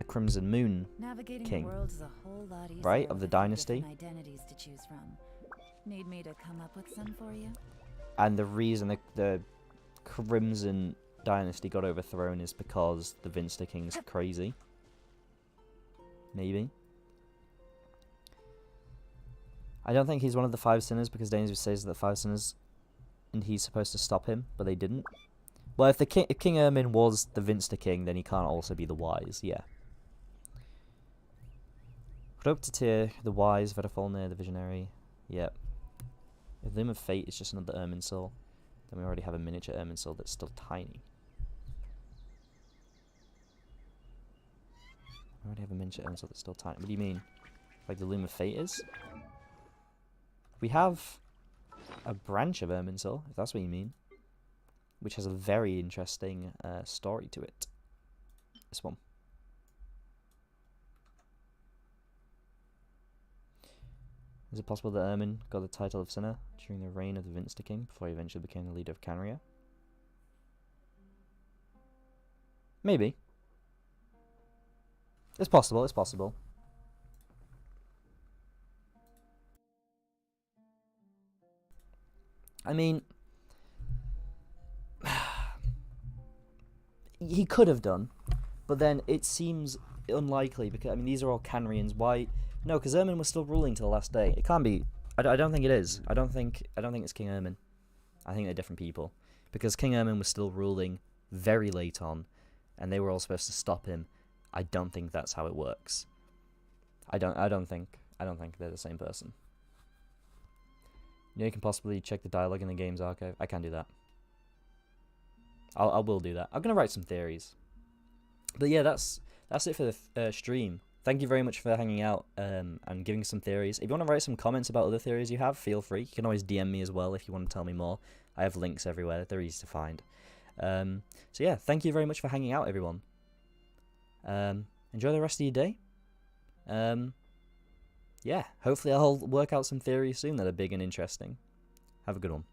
S1: Crimson Moon
S2: Navigating
S1: king,
S2: the world is a whole lot easier
S1: right, of
S2: with
S1: the
S2: a few
S1: dynasty.
S2: different identities to choose from. Need me to come up with some for you?
S1: And the reason the Crimson Dynasty got overthrown is because the Vinster King's crazy. Maybe. I don't think he's one of the 5 Sinners because Danes says that the 5 Sinners and he's supposed to stop him, but they didn't. Well, if King Ermin was the Vinster King, then he can't also be the Wise, yeah. Ruptatir, the Wise, Vedafalnir, the Visionary, yep. If Loom of Fate is just another Ermin Soul, then we already have a miniature Ermin Soul that's still tiny. We already have a miniature Ermin Soul that's still tiny. What do you mean? Like the Loom of Fate is? We have a branch of Ermin Soul, if that's what you mean, which has a very interesting story to it. This one. Is it possible that Ermin got the title of Sinner during the reign of the Vinster King before he eventually became the leader of Canria? Maybe. It's possible, it's possible. I mean, he could have done, but then it seems unlikely because, I mean, these are all Canrians. Why? No, because Ermin was still ruling till the last day. It can't be. I don't think it is. I don't think it's King Ermin. I think they're different people because King Ermin was still ruling very late on, and they were all supposed to stop him. I don't think that's how it works. I don't think they're the same person. You know, you can possibly check the dialogue in the game's archive. I can do that. I will do that. I'm gonna write some theories. But yeah, that's it for the stream. Thank you very much for hanging out and giving some theories. If you want to write some comments about other theories you have, feel free. You can always DM me as well if you want to tell me more. I have links everywhere. They're easy to find. So yeah, thank you very much for hanging out, everyone. Enjoy the rest of your day. Yeah, hopefully I'll work out some theories soon that are big and interesting.
S8: Have a good one.